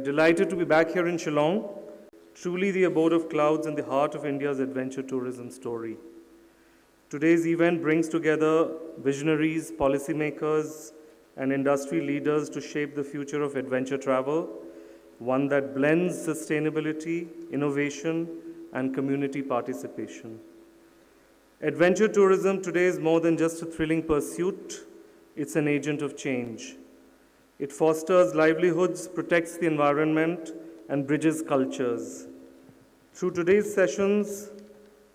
are delighted to be back here in Shillong, truly the abode of clouds and the heart of India's adventure tourism story. Today's event brings together visionaries, policymakers, and industry leaders to shape the future of adventure travel, one that blends sustainability, innovation, and community participation. Adventure tourism today is more than just a thrilling pursuit, it's an agent of change. It fosters livelihoods, protects the environment, and bridges cultures. Through today's sessions,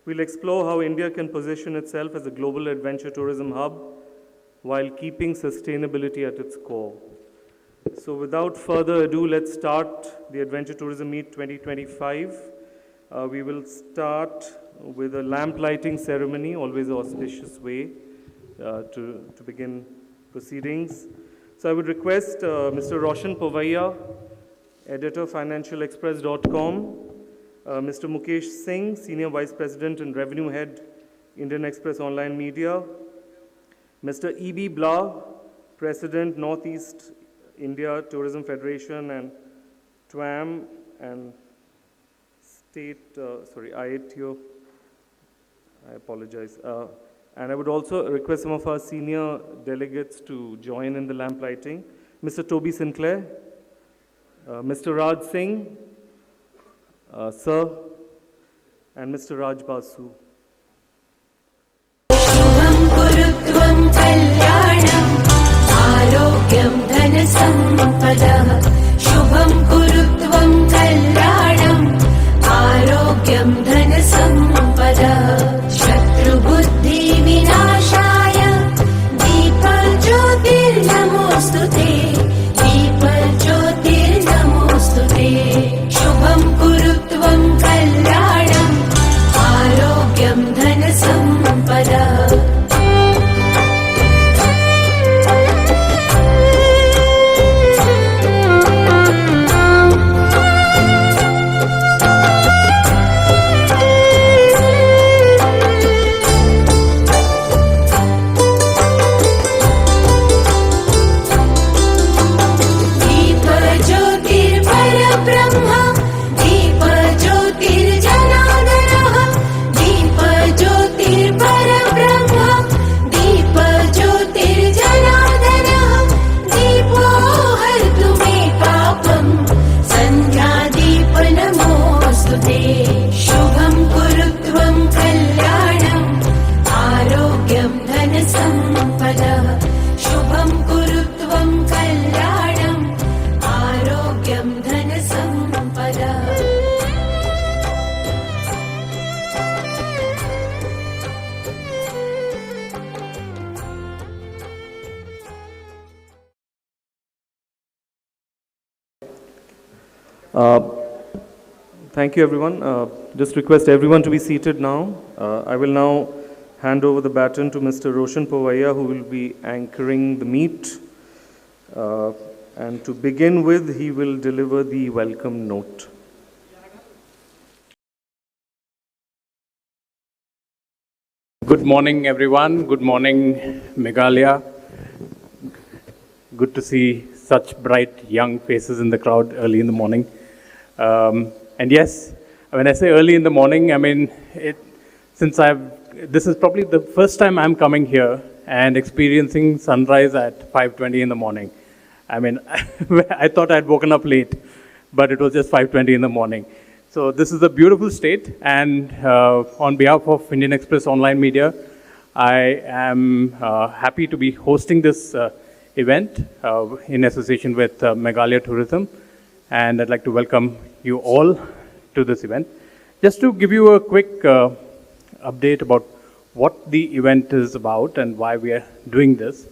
we'll explore how India can position itself as a global adventure tourism hub while keeping sustainability at its core. So without further ado, let's start the Adventure Tourism Meet 2025. We will start with a lamp lighting ceremony, always an auspicious way to begin proceedings. So I would request Mr. Roshan Povaiya, editor, financialexpress.com, Mr. Mukesh Singh, Senior Vice President and Revenue Head, Indian Express Online Media, Mr. E.B. Blah, President, Northeast India Tourism Federation and TWAM and IATO, I apologize. And I would also request some of our senior delegates to join in the lamp lighting. Mr. Toby Sinclair, Mr. Raj Singh, Sir, and Mr. Raj Basu. Shubham Kurutvam Kalyanam Arogyam Dhanasampada Shubham Kurutvam Kalyanam Arogyam Dhanasampada Shatru Buddhi Vinashaya Deepal Jyotir Namostute Deepal Jyotir Namostute Shubham Kurutvam Kalyanam Arogyam Dhanasampada Thank you, everyone. Just request everyone to be seated now. I will now hand over the baton to Mr. Roshan Povaiya, who will be anchoring the meet. And to begin with, he will deliver the welcome note. Good morning, everyone. Good morning, Meghalaya. Good to see such bright young faces in the crowd early in the morning. And yes, when I say early in the morning, I mean, this is probably the first time I'm coming here and experiencing sunrise at 5:20 in the morning. I mean, I thought I'd woken up late, but it was just 5:20 in the morning. So this is a beautiful state, and on behalf of Indian Express Online Media, I am happy to be hosting this event in association with Meghalaya Tourism, and I'd like to welcome you all to this event. Just to give you a quick update about what the event is about and why we are doing this.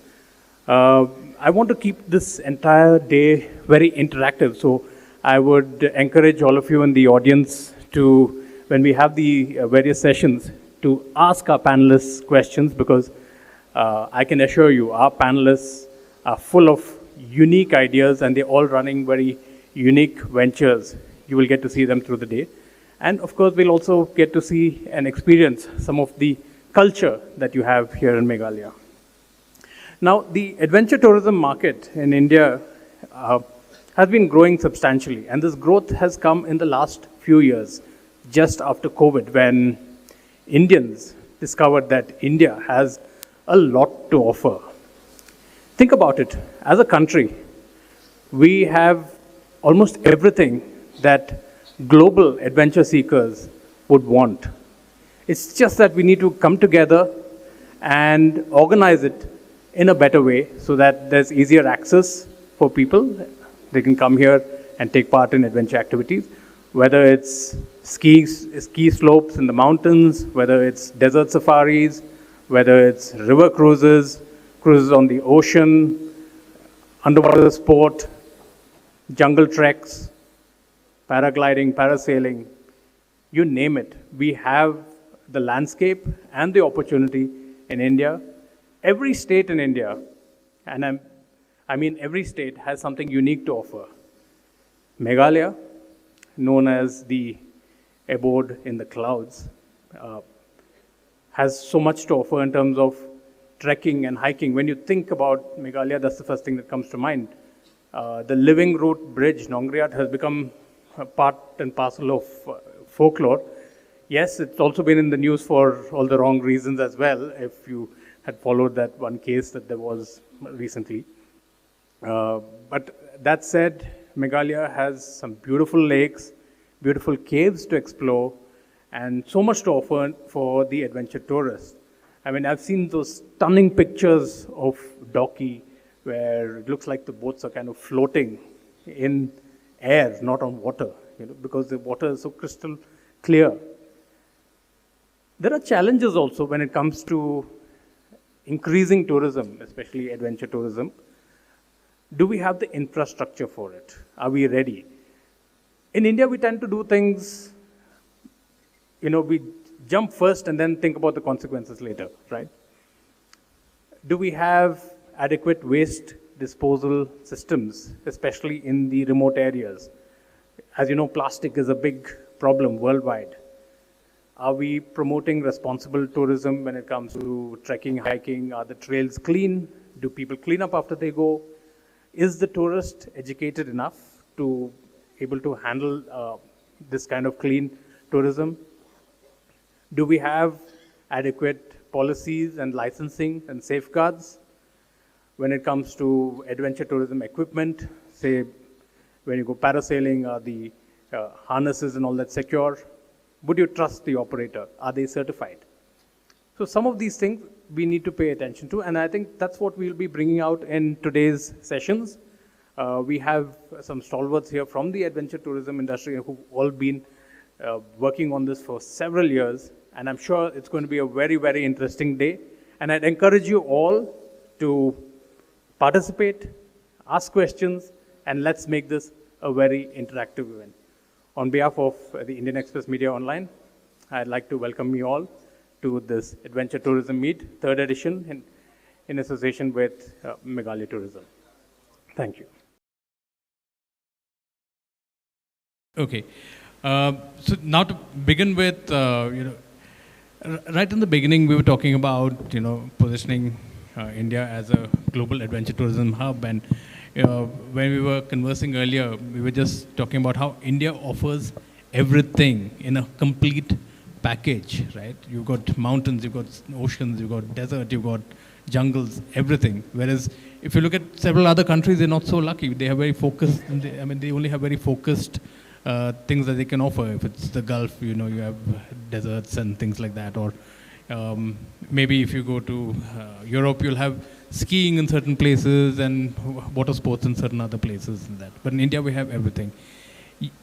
I want to keep this entire day very interactive, so I would encourage all of you in the audience to, when we have the various sessions, to ask our panelists questions, because I can assure you our panelists are full of unique ideas and they're all running very unique ventures. You will get to see them through the day. And of course, we'll also get to see and experience some of the culture that you have here in Meghalaya. Now, the adventure tourism market in India has been growing substantially. And this growth has come in the last few years, just after COVID, when Indians discovered that India has a lot to offer. Think about it. As a country, we have almost everything that global adventure seekers would want. It's just that we need to come together and organize it in a better way so that there's easier access for people. They can come here and take part in adventure activities, whether it's ski slopes in the mountains, whether it's desert safaris, whether it's river cruises, cruises on the ocean, underwater sport, jungle treks, paragliding, parasailing, you name it. We have the landscape and the opportunity in India. Every state in India, and I mean every state, has something unique to offer. Meghalaya, known as the abode in the clouds, has so much to offer in terms of trekking and hiking. When you think about Meghalaya, that's the first thing that comes to mind. The Living Root Bridge, Nongriat, has become a part and parcel of folklore. Yes, it's also been in the news for all the wrong reasons as well, if you had followed that one case that there was recently. But that said, Meghalaya has some beautiful lakes, beautiful caves to explore, and so much to offer for the adventure tourist. I mean, I've seen those stunning pictures of Doki, where it looks like the boats are kind of floating in air, not on water, because the water is so crystal clear. There are challenges also when it comes to increasing tourism, especially adventure tourism. Do we have the infrastructure for it? Are we ready? In India, we tend to do things, we jump first and then think about the consequences later, right? Do we have adequate waste disposal systems, especially in the remote areas? As you know, plastic is a big problem worldwide. Are we promoting responsible tourism when it comes to trekking, hiking? Are the trails clean? Do people clean up after they go? Is the tourist educated enough to able to handle this kind of clean tourism? Do we have adequate policies and licensing and safeguards when it comes to adventure tourism equipment? Say, when you go parasailing, are the harnesses and all that secure? Would you trust the operator? Are they certified? So some of these things we need to pay attention to, and I think that's what we'll be bringing out in today's sessions. We have some stalwarts here from the adventure tourism industry who've all been working on this for several years, and I'm sure it's going to be a very, very interesting day. And I'd encourage you all to participate, ask questions, and let's make this a very interactive event. On behalf of the Indian Express Media Online, I'd like to welcome you all to this Adventure Tourism Meet, third edition, in association with Meghalaya Tourism. Thank you. Okay. So now to begin with, right in the beginning, we were talking about, positioning India as a global adventure tourism hub. And when we were conversing earlier, we were just talking about how India offers everything in a complete package, right? You've got mountains, you've got oceans, you've got desert, you've got jungles, everything. Whereas if you look at several other countries, they're not so lucky. They have very focused, they only have very focused things that they can offer. If it's the Gulf, you have deserts and things like that. Or maybe if you go to Europe, you'll have skiing in certain places and water sports in certain other places and that. But in India, we have everything.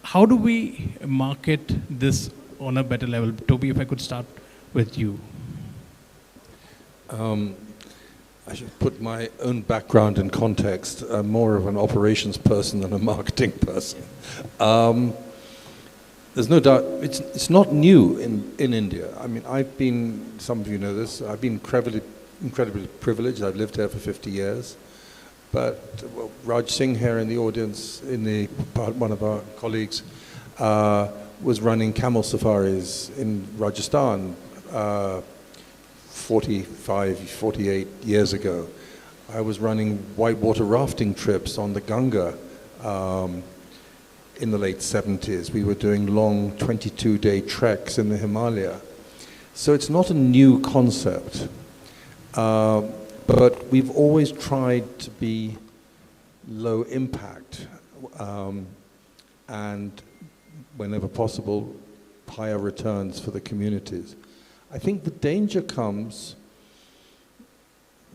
How do we market this on a better level? Toby, if I could start with you. I should put my own background in context. I'm more of an operations person than a marketing person. There's no doubt, it's not new in India. I mean, some of you know this, I've been incredibly privileged. I've lived here for 50 years. But Raj Singh here in the audience, one of our colleagues, was running camel safaris in Rajasthan 48 years ago. I was running whitewater rafting trips on the Ganga in the late 70s. We were doing long 22-day treks in the Himalaya. So it's not a new concept, but we've always tried to be low impact and, whenever possible, higher returns for the communities. I think the danger comes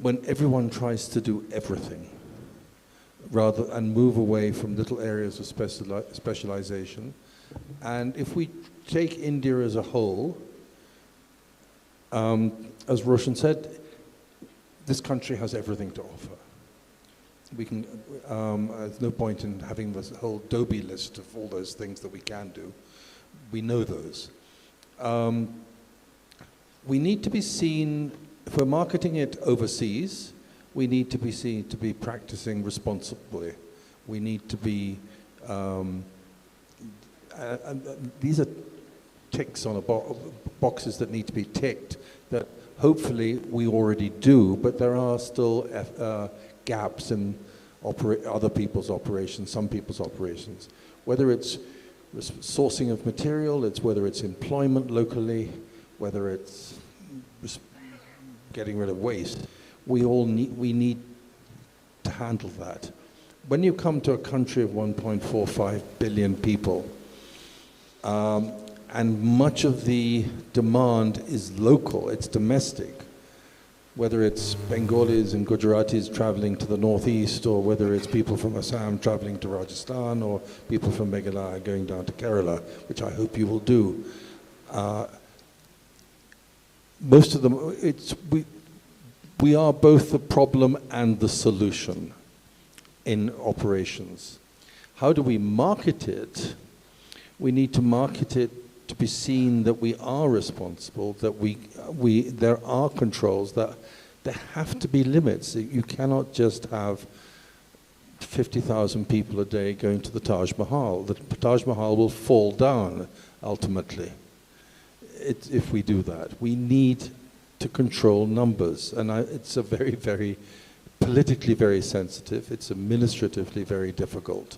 when everyone tries to do everything and move away from little areas of specialization. And if we take India as a whole, as Roshan said, this country has everything to offer. We can, there's no point in having this whole Adobe list of all those things that we can do. We know those. We need to be seen, if we're marketing it overseas, we need to be seen to be practicing responsibly. We need to be, these are ticks on boxes that need to be ticked that hopefully we already do, but there are still gaps in other people's operations, some people's operations. Whether it's sourcing of material, whether it's employment locally, whether it's getting rid of waste, we need to handle that. When you come to a country of 1.45 billion people, and much of the demand is local, it's domestic, whether it's Bengalis and Gujaratis traveling to the northeast, or whether it's people from Assam traveling to Rajasthan, or people from Meghalaya going down to Kerala, which I hope you will do. Most of them, we are both the problem and the solution in operations. How do we market it? We need to market it to be seen that we are responsible, that there are controls, that there have to be limits. You cannot just have 50,000 people a day going to the Taj Mahal. The Taj Mahal will fall down ultimately if we do that. We need to control numbers, and it's a very, very politically very sensitive. It's administratively very difficult.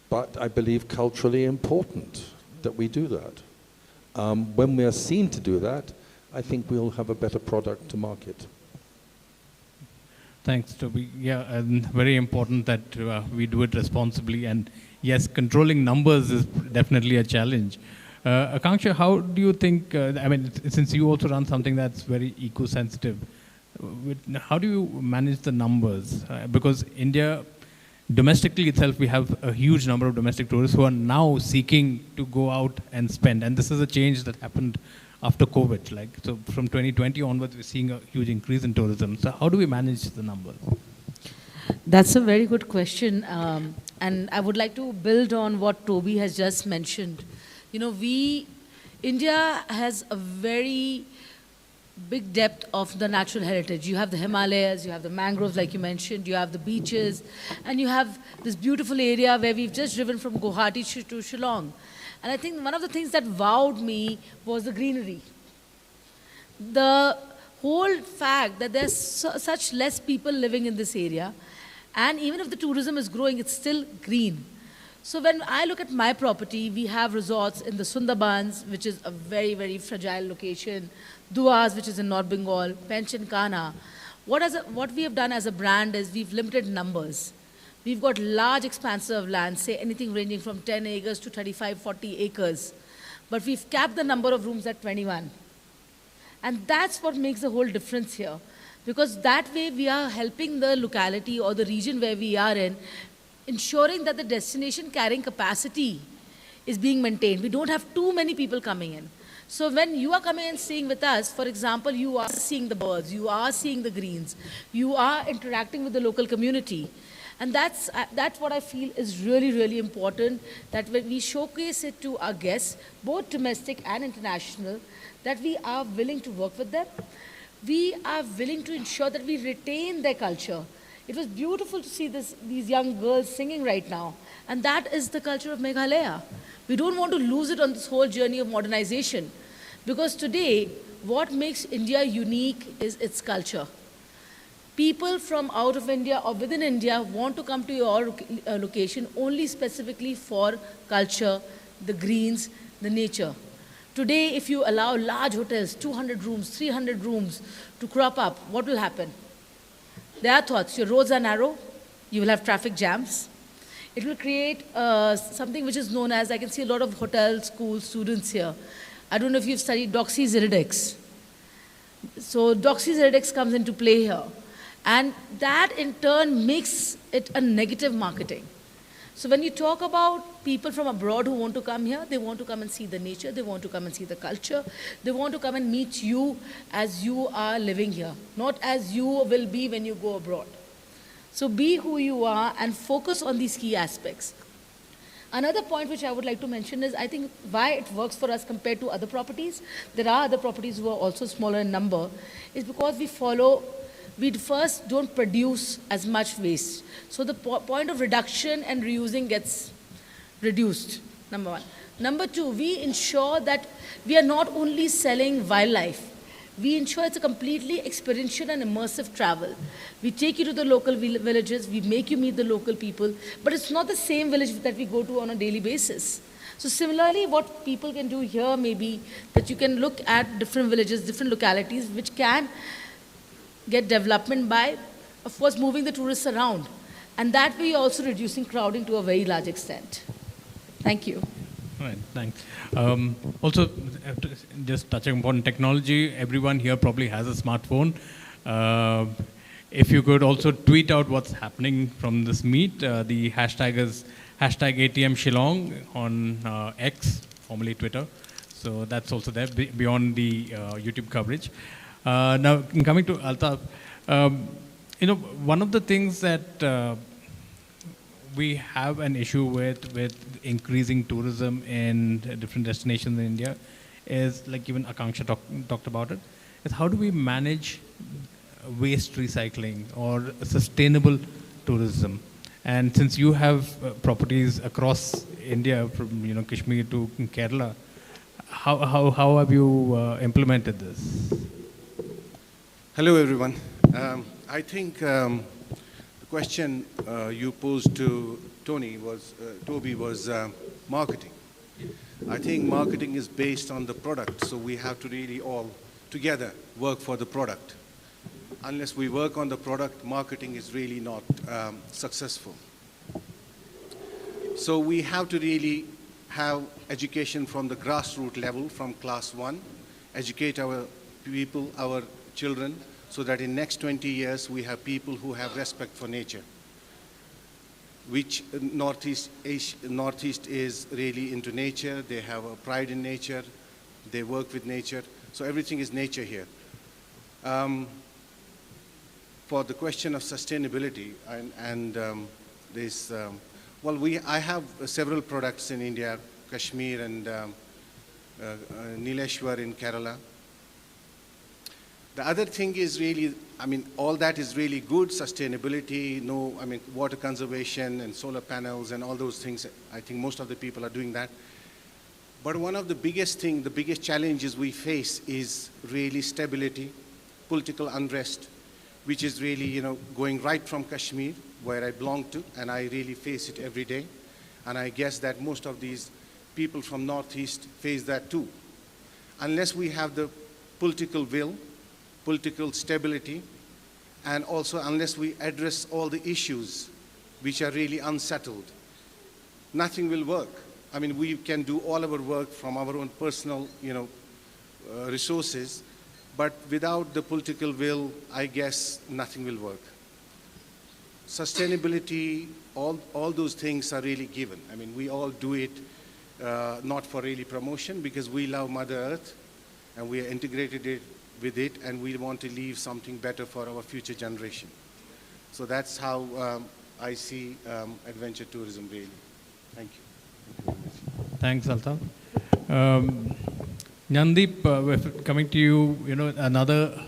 But I believe culturally important that we do that. When we are seen to do that, I think we'll have a better product to market. Thanks, Toby. Yeah, and very important that we do it responsibly. And yes, controlling numbers is definitely a challenge. Akanksha, how do you think, since you also run something that's very eco-sensitive, how do you manage the numbers? Because India, domestically itself, we have a huge number of domestic tourists who are now seeking to go out and spend. And this is a change that happened after COVID. So from 2020 onwards, we're seeing a huge increase in tourism. So how do we manage the numbers? That's a very good question. And I would like to build on what Toby has just mentioned. India has a very big depth of the natural heritage. You have the Himalayas, you have the mangroves like you mentioned, you have the beaches, and you have this beautiful area where we've just driven from Guwahati to Shillong. And I think one of the things that wowed me was the greenery. The whole fact that there's such less people living in this area, and even if the tourism is growing, it's still green. So when I look at my property, we have resorts in the Sundarbans, which is a very, very fragile location, Duas, which is in North Bengal, Pench and Kana. What we have done as a brand is we've limited numbers. We've got large expanses of land, say anything ranging from 10 acres to 35, 40 acres. But we've capped the number of rooms at 21. And that's what makes the whole difference here. Because that way we are helping the locality or the region where we are in, ensuring that the destination carrying capacity is being maintained. We don't have too many people coming in. So when you are coming and staying with us, for example, you are seeing the birds, you are seeing the greens, you are interacting with the local community. And that's what I feel is really, really important, that when we showcase it to our guests, both domestic and international, that we are willing to work with them. We are willing to ensure that we retain their culture. It was beautiful to see these young girls singing right now. And that is the culture of Meghalaya. We don't want to lose it on this whole journey of modernization. Because today, what makes India unique is its culture. people from out of India or within India want to come to your location only specifically for culture, the greens, the nature. Today, if you allow large hotels, 200 rooms, 300 rooms to crop up, what will happen? There are thoughts. Your roads are narrow. You will have traffic jams. It will create something which is known as, I can see a lot of hotels, schools, students here. I don't know if you've studied doxyziridex. So doxyziridex comes into play here. And that in turn makes it a negative marketing. So when you talk about people from abroad who want to come here, they want to come and see the nature, they want to come and see the culture, they want to come and meet you as you are living here, not as you will be when you go abroad. So be who you are and focus on these key aspects. Another point which I would like to mention is, I think, why it works for us compared to other properties. There are other properties who are also smaller in number, is because we first don't produce as much waste. So the point of reduction and reusing gets reduced, number one. Number two, we ensure that we are not only selling wildlife, we ensure it's a completely experiential and immersive travel. We take you to the local villages, we make you meet the local people, but it's not the same village that we go to on a daily basis. So similarly, what people can do here may be that you can look at different villages, different localities, which can get development by, of course, moving the tourists around. And that way, you're also reducing crowding to a very large extent. Thank you. All right, thanks. Also, just touching upon technology, everyone here probably has a smartphone. If you could also tweet out what's happening from this meet, the hashtag is #ATM Shillong on X, formerly Twitter. So that's also there beyond the YouTube coverage. Now, coming to Altaf, one of the things that we have an issue with increasing tourism in different destinations in India is, like even Akanksha talked about it, is how do we manage waste recycling or sustainable tourism? And since you have properties across India, from Kashmir to Kerala, how have you implemented this? Hello, everyone. I think the question you posed to Toby was marketing. I think marketing is based on the product, so we have to really all together work for the product. Unless we work on the product, marketing is really not successful. So we have to really have education from the grassroots level, from class 1, educate our people, our children, so that in next 20 years we have people who have respect for nature, which Northeast is really into nature. They have a pride in nature. They work with nature. So everything is nature here. For the question of sustainability and this, I have several products in India, Kashmir and Nileshwar in Kerala. The other thing is really, all that is really good, sustainability, water conservation and solar panels and all those things. I think most of the people are doing that. But one of the biggest challenges we face is really stability, political unrest, which is really, going right from Kashmir, where I belong to, and I really face it every day. And I guess that most of these people from Northeast face that too. Unless we have the political will, political stability, and also unless we address all the issues which are really unsettled, nothing will work. We can do all our work from our own personal, resources, but without the political will, I guess nothing will work. Sustainability, all those things are really given. We all do it not for really promotion, because we love Mother Earth and we are integrated with it, and we want to leave something better for our future generation. So that's how I see adventure tourism really. Thank you. Thanks, Altaf. Nyandeep, coming to you, another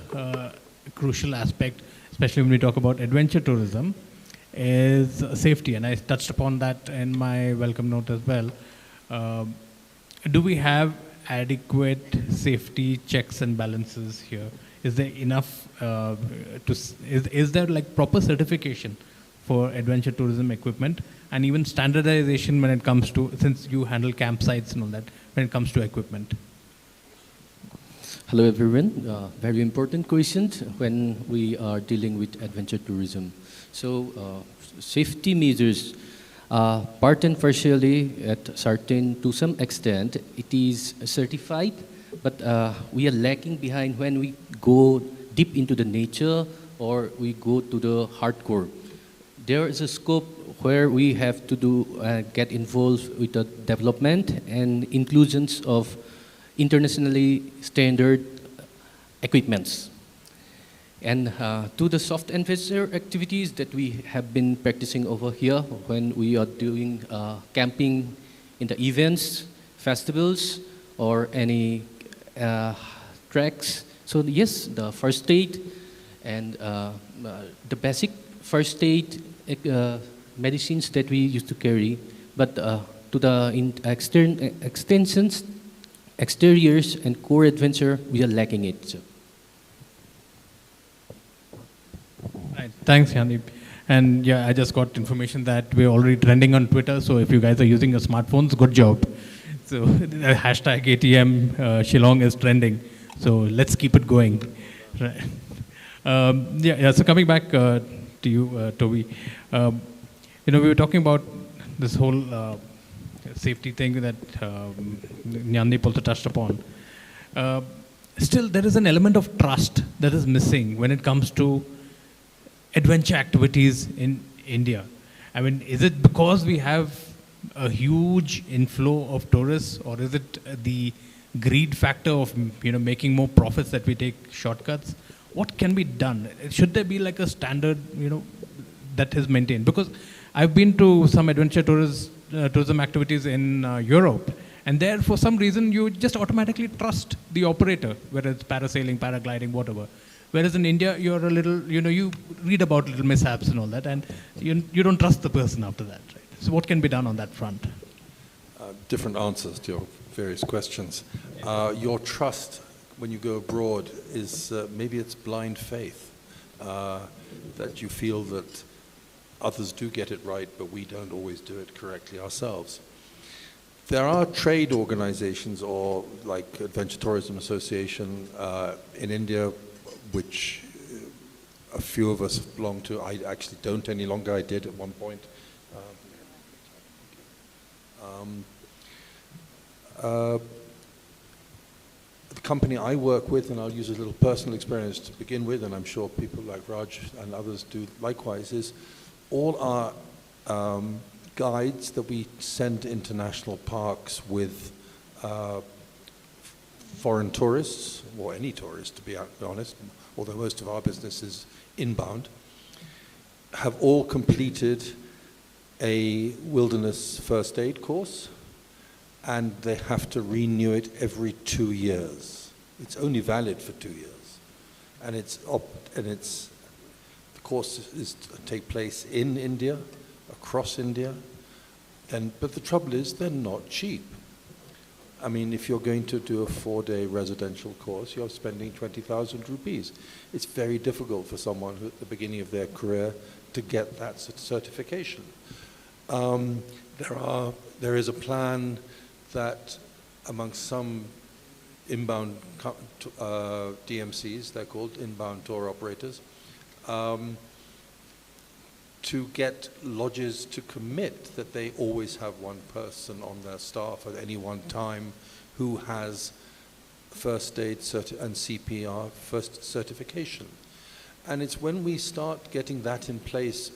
crucial aspect, especially when we talk about adventure tourism, is safety, and I touched upon that in my welcome note as well. Do we have adequate safety checks and balances here is there enough is there like proper certification for adventure tourism equipment, and even standardization when it comes to, since you handle campsites and all that, when it comes to equipment? Hello everyone. Very important question when we are dealing with adventure tourism. So safety measures, part and partially to some extent it is certified, but we are lacking behind when we go deep into the nature or we go to the hardcore. There is a scope where we have to get involved with the development and inclusions of internationally standard equipments. And to the soft adventure activities that we have been practicing over here when we are doing camping in the events, festivals, or any treks. So yes, the first aid and the basic first aid medicines that we used to carry, but to the extensions, exteriors, and core adventure, we are lacking it. So. Right. Thanks, Yandeep. And yeah, I just got information that we're already trending on Twitter. So if you guys are using your smartphones, good job. So hashtag ATM Shillong is trending. So let's keep it going. Right. So coming back to you, Toby. We were talking about this whole safety thing that Yandeep also touched upon. Still, there is an element of trust that is missing when it comes to adventure activities in India. I mean, is it because we have a huge inflow of tourists, or is it the greed factor of making more profits that we take shortcuts? What can be done? Should there be like a standard that is maintained? Because I've been to some adventure tourism activities in Europe, and there for some reason you just automatically trust the operator, whether it's parasailing, paragliding, whatever. Whereas in India, you're a little, you read about little mishaps and all that, and you don't trust the person after that, right? So what can be done on that front? Different answers to your various questions. Your trust when you go abroad is, maybe it's blind faith, that you feel that others do get it right, but we don't always do it correctly ourselves. There are trade organizations, or like Adventure Tourism Association in India, which a few of us belong to. I actually don't any longer. I did at one point. The company I work with, and I'll use a little personal experience to begin with, and I'm sure people like Raj and others do likewise, is all our guides that we send to international parks with foreign tourists, or any tourists to be honest, although most of our business is inbound, have all completed a wilderness first aid course, and they have to renew it every 2 years. It's only valid for 2 years, and the course is to take place in India, across India, but the trouble is they're not cheap. I mean, if you're going to do a 4-day residential course, you're spending 20,000 rupees. It's very difficult for someone who at the beginning of their career to get that certification. There is a plan that amongst some inbound DMCs, they're called inbound tour operators, to get lodges to commit that they always have one person on their staff at any one time who has first aid and CPR first certification. And it's when we start getting that in place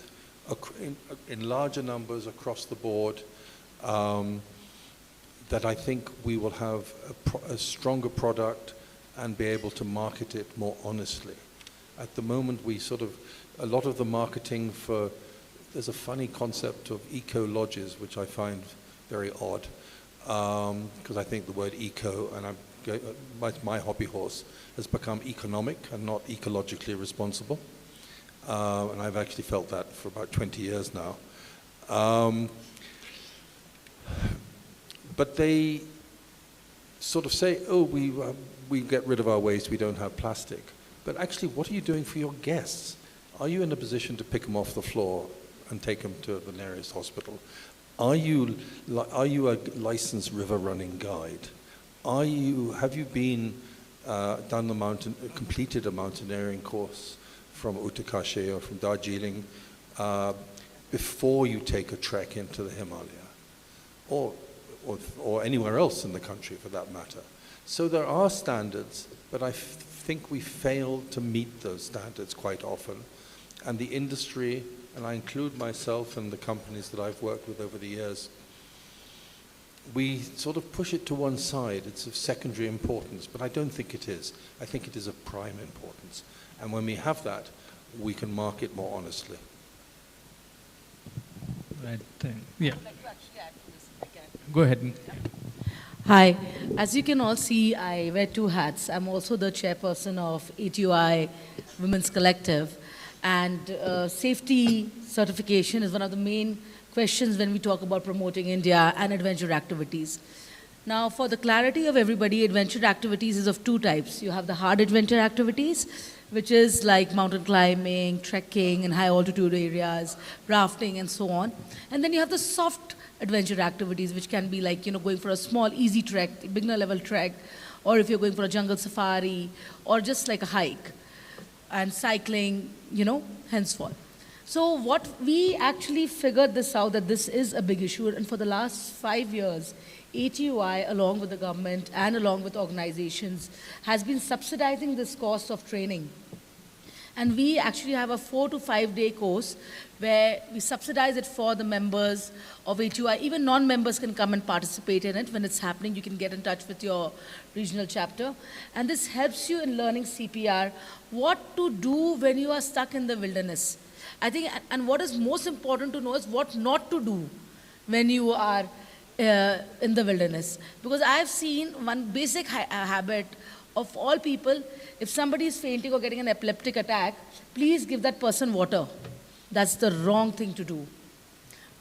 in larger numbers across the board that I think we will have a stronger product and be able to market it more honestly. At the moment, a lot of the marketing there's a funny concept of eco-lodges, which I find very odd, because I think the word eco, and my hobby horse, has become economic and not ecologically responsible. And I've actually felt that for about 20 years now. But they sort of say, oh, we get rid of our waste, we don't have plastic. But actually, what are you doing for your guests? Are you in a position to pick them off the floor and take them to the nearest hospital? Are you a licensed river running guide? Have you completed a mountaineering course from Uttarkashi or from Darjeeling before you take a trek into the Himalaya, or anywhere else in the country for that matter? So there are standards, but I think we fail to meet those standards quite often. And the industry, and I include myself and the companies that I've worked with over the years, we sort of push it to one side. It's of secondary importance, but I don't think it is. I think it is of prime importance. And when we have that, we can market more honestly. Right thing. Yeah. Go ahead. Hi. As you can all see, I wear two hats. I'm also the chairperson of ATUI Women's Collective. And safety certification is one of the main questions when we talk about promoting India and adventure activities. Now, for the clarity of everybody, adventure activities is of two types. You have the hard adventure activities, which is like mountain climbing, trekking in high altitude areas, rafting, and so on. And then you have the soft adventure activities, which can be like, going for a small, easy trek, beginner level trek, or if you're going for a jungle safari, or just like a hike, and cycling, henceforth. So what we actually figured this out, that this is a big issue, and for the last 5 years, ATUI, along with the government and along with organizations, has been subsidizing this cost of training. And we actually have a 4 to 5 day course where we subsidize it for the members of ATUI. Even non-members can come and participate in it. When it's happening, you can get in touch with your regional chapter. And this helps you in learning CPR, what to do when you are stuck in the wilderness. I think, and what is most important to know is what not to do when you are in the wilderness. Because I've seen one basic habit of all people: if somebody is fainting or getting an epileptic attack, please give that person water. That's the wrong thing to do.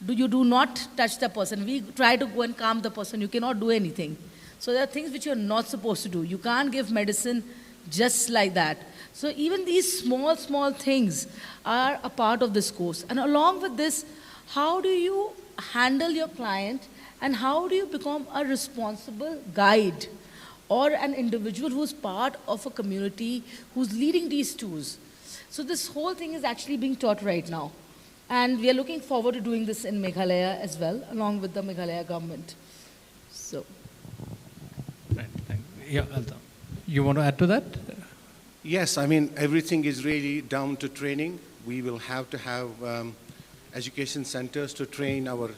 You do not touch the person. We try to go and calm the person. You cannot do anything. So there are things which you're not supposed to do. You can't give medicine just like that. So even these small, small things are a part of this course. And along with this, how do you handle your client, and how do you become a responsible guide or an individual who's part of a community who's leading these tours? So this whole thing is actually being taught right now. And we are looking forward to doing this in Meghalaya as well, along with the Meghalaya government. So. Right. Yeah, Alta. You want to add to that? Yes, I mean, everything is really down to training. We will have to have education centers to train our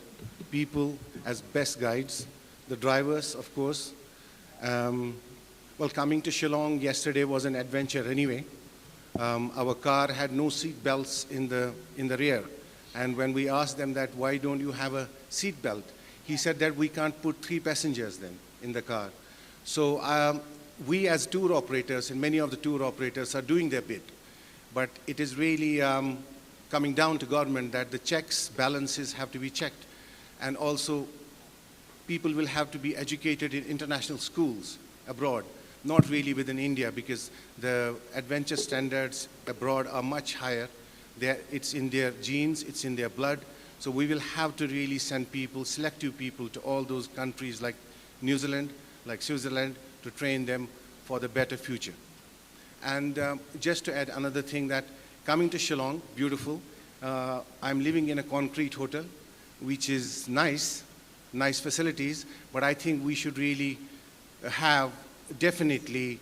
people as best guides. The drivers, of course. Well, coming to Shillong yesterday was an adventure anyway. Our car had no seat belts in the rear. And when we asked them that, why don't you have a seat belt? He said that we can't put 3 passengers then in the car. So we as tour operators, and many of the tour operators are doing their bit. But it is really coming down to government that the checks, balances have to be checked. And also people will have to be educated in international schools abroad, not really within India, because the adventure standards abroad are much higher. It's in their genes, it's in their blood. So we will have to really send people, selective people, to all those countries like New Zealand, like Switzerland, to train them for the better future. And just to add another thing, that coming to Shillong, beautiful. I'm living in a concrete hotel, which is nice facilities, but I think we should really have definitely,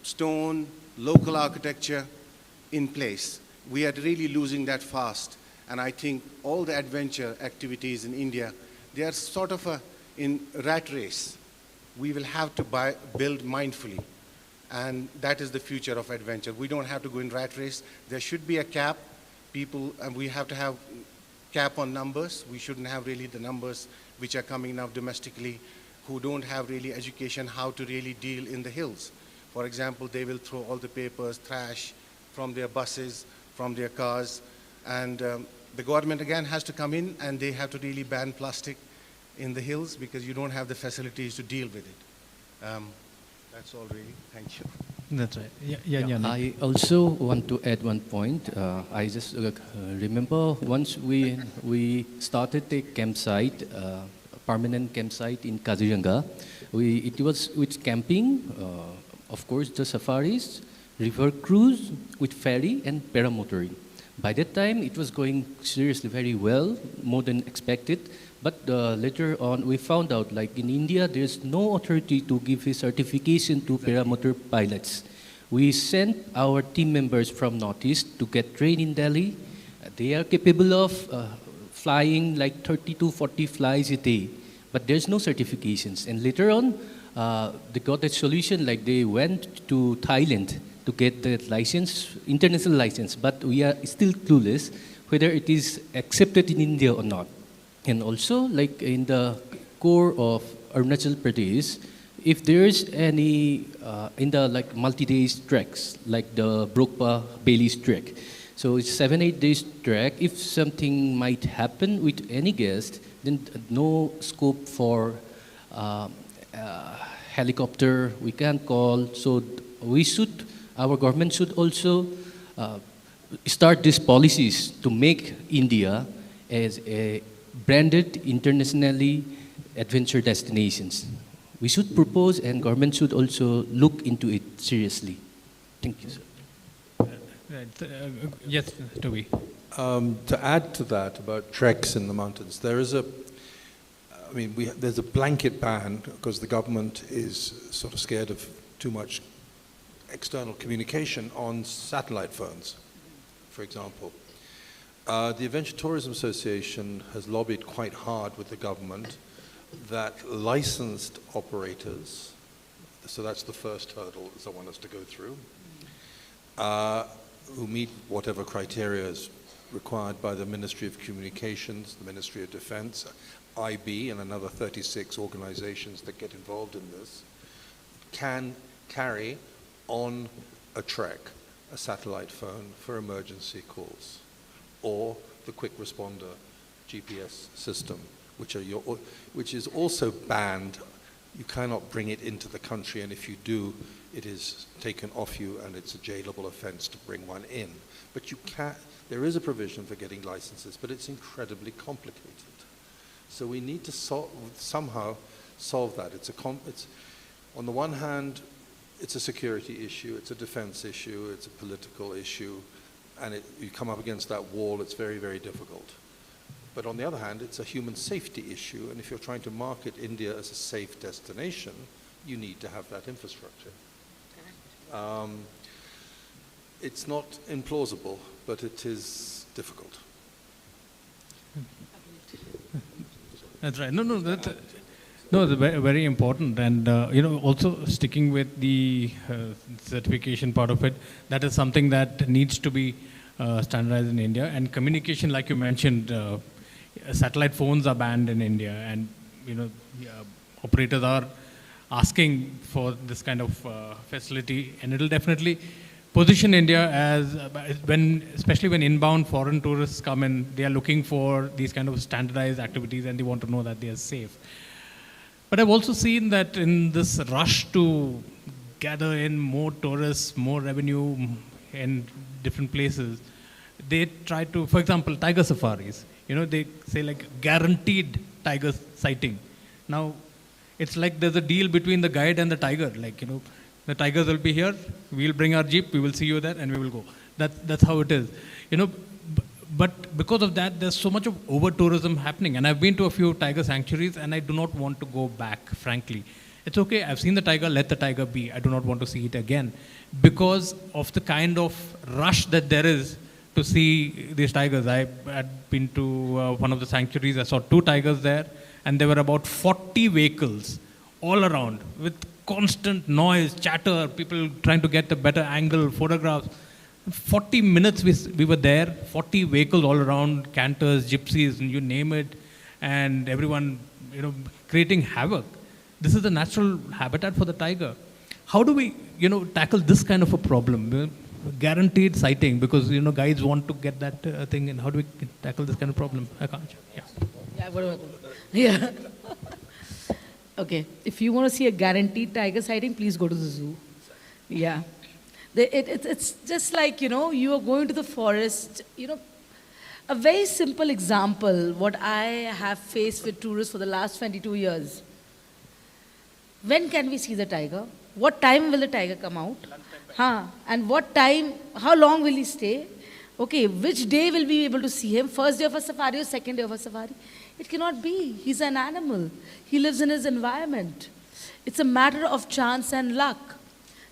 stone, local architecture in place. We are really losing that fast. And I think all the adventure activities in India, they are sort of in rat race. We will have to build mindfully. And that is the future of adventure. We don't have to go in rat race. There should be a cap. And we have to have cap on numbers. We shouldn't have really the numbers which are coming now domestically, who don't have really education how to really deal in the hills. For example, they will throw all the papers, trash from their buses, from their cars. And the government again has to come in, and they have to really ban plastic in the hills, because you don't have the facilities to deal with it. That's all really. Thank you. That's right. Yeah. I also want to add one point. I just remember once we started a campsite, permanent campsite in Kaziranga. It was with camping, of course, the safaris, river cruise with ferry and paramotoring. By that time, it was going seriously very well, more than expected. But later on, we found out, like in India, there's no authority to give a certification to paramotor pilots. We sent our team members from Northeast to get trained in Delhi. They are capable of flying like 30 to 40 flies a day, but there's no certifications. And later on, they got a solution, like they went to Thailand to get the license, international license, but we are still clueless whether it is accepted in India or not. And also, like in the core of Arunachal Pradesh, if there's any, in the like multi-days treks, like the Brokpa Bailey's trek, so it's 7-8 days trek, if something might happen with any guest, then no scope for helicopter, we can't call, so our government should also start these policies to make India as a branded internationally adventure destinations. We should propose, and government should also look into it seriously. Thank you, sir. Yes, Toby. To add to that about treks in the mountains, there's a blanket ban because the government is sort of scared of too much external communication on satellite phones, for example. The Adventure Tourism Association has lobbied quite hard with the government that licensed operators, so that's the first hurdle that I want us to go through, who meet whatever criteria is required by the Ministry of Communications, the Ministry of Defense, IB, and another 36 organizations that get involved in this, can carry on a trek a satellite phone for emergency calls, or the quick responder GPS system, which is also banned. You cannot bring it into the country, and if you do, it is taken off you, and it's a jailable offense to bring one in. But there is a provision for getting licenses, but it's incredibly complicated. So we need to somehow solve that. It's on the one hand, it's a security issue, it's a defense issue, it's a political issue, and you come up against that wall, it's very, very difficult. But on the other hand, it's a human safety issue, and if you're trying to market India as a safe destination, you need to have that infrastructure. It's not implausible, but it is difficult. That's right. That's very, very important. And, also sticking with the certification part of it, that is something that needs to be standardized in India. And communication, like you mentioned, satellite phones are banned in India, and, operators are asking for this kind of facility, and it'll definitely position India as, especially when inbound foreign tourists come in, they are looking for these kind of standardized activities, and they want to know that they are safe. But I've also seen that in this rush to gather in more tourists, more revenue in different places, they try to, for example, tiger safaris, they say like guaranteed tiger sighting. Now, it's like there's a deal between the guide and the tiger, like, the tigers will be here, we'll bring our jeep, we will see you there, and we will go. That's how it is. But because of that, there's so much of over-tourism happening. And I've been to a few tiger sanctuaries, and I do not want to go back, frankly. It's okay, I've seen the tiger, let the tiger be. I do not want to see it again. Because of the kind of rush that there is to see these tigers. I had been to one of the sanctuaries, I saw 2 tigers there, and there were about 40 vehicles all around with constant noise, chatter, people trying to get a better angle, photographs. 40 minutes we were there, 40 vehicles all around, canters, gypsies, and you name it, and everyone, creating havoc. This is the natural habitat for the tiger. How do we, tackle this kind of a problem? Guaranteed sighting, because, guides want to get that thing, and how do we tackle this kind of problem? I can't. Yeah. Yeah, what about that? Yeah. Okay, if you want to see a guaranteed tiger sighting, please go to the zoo. Yeah. It's just like, you are going to the forest, a very simple example, what I have faced with tourists for the last 22 years. When can we see the tiger? What time will the tiger come out? And what time, how long will he stay? Okay, which day will we be able to see him? First day of a safari or second day of a safari? It cannot be. He's an animal. He lives in his environment. It's a matter of chance and luck.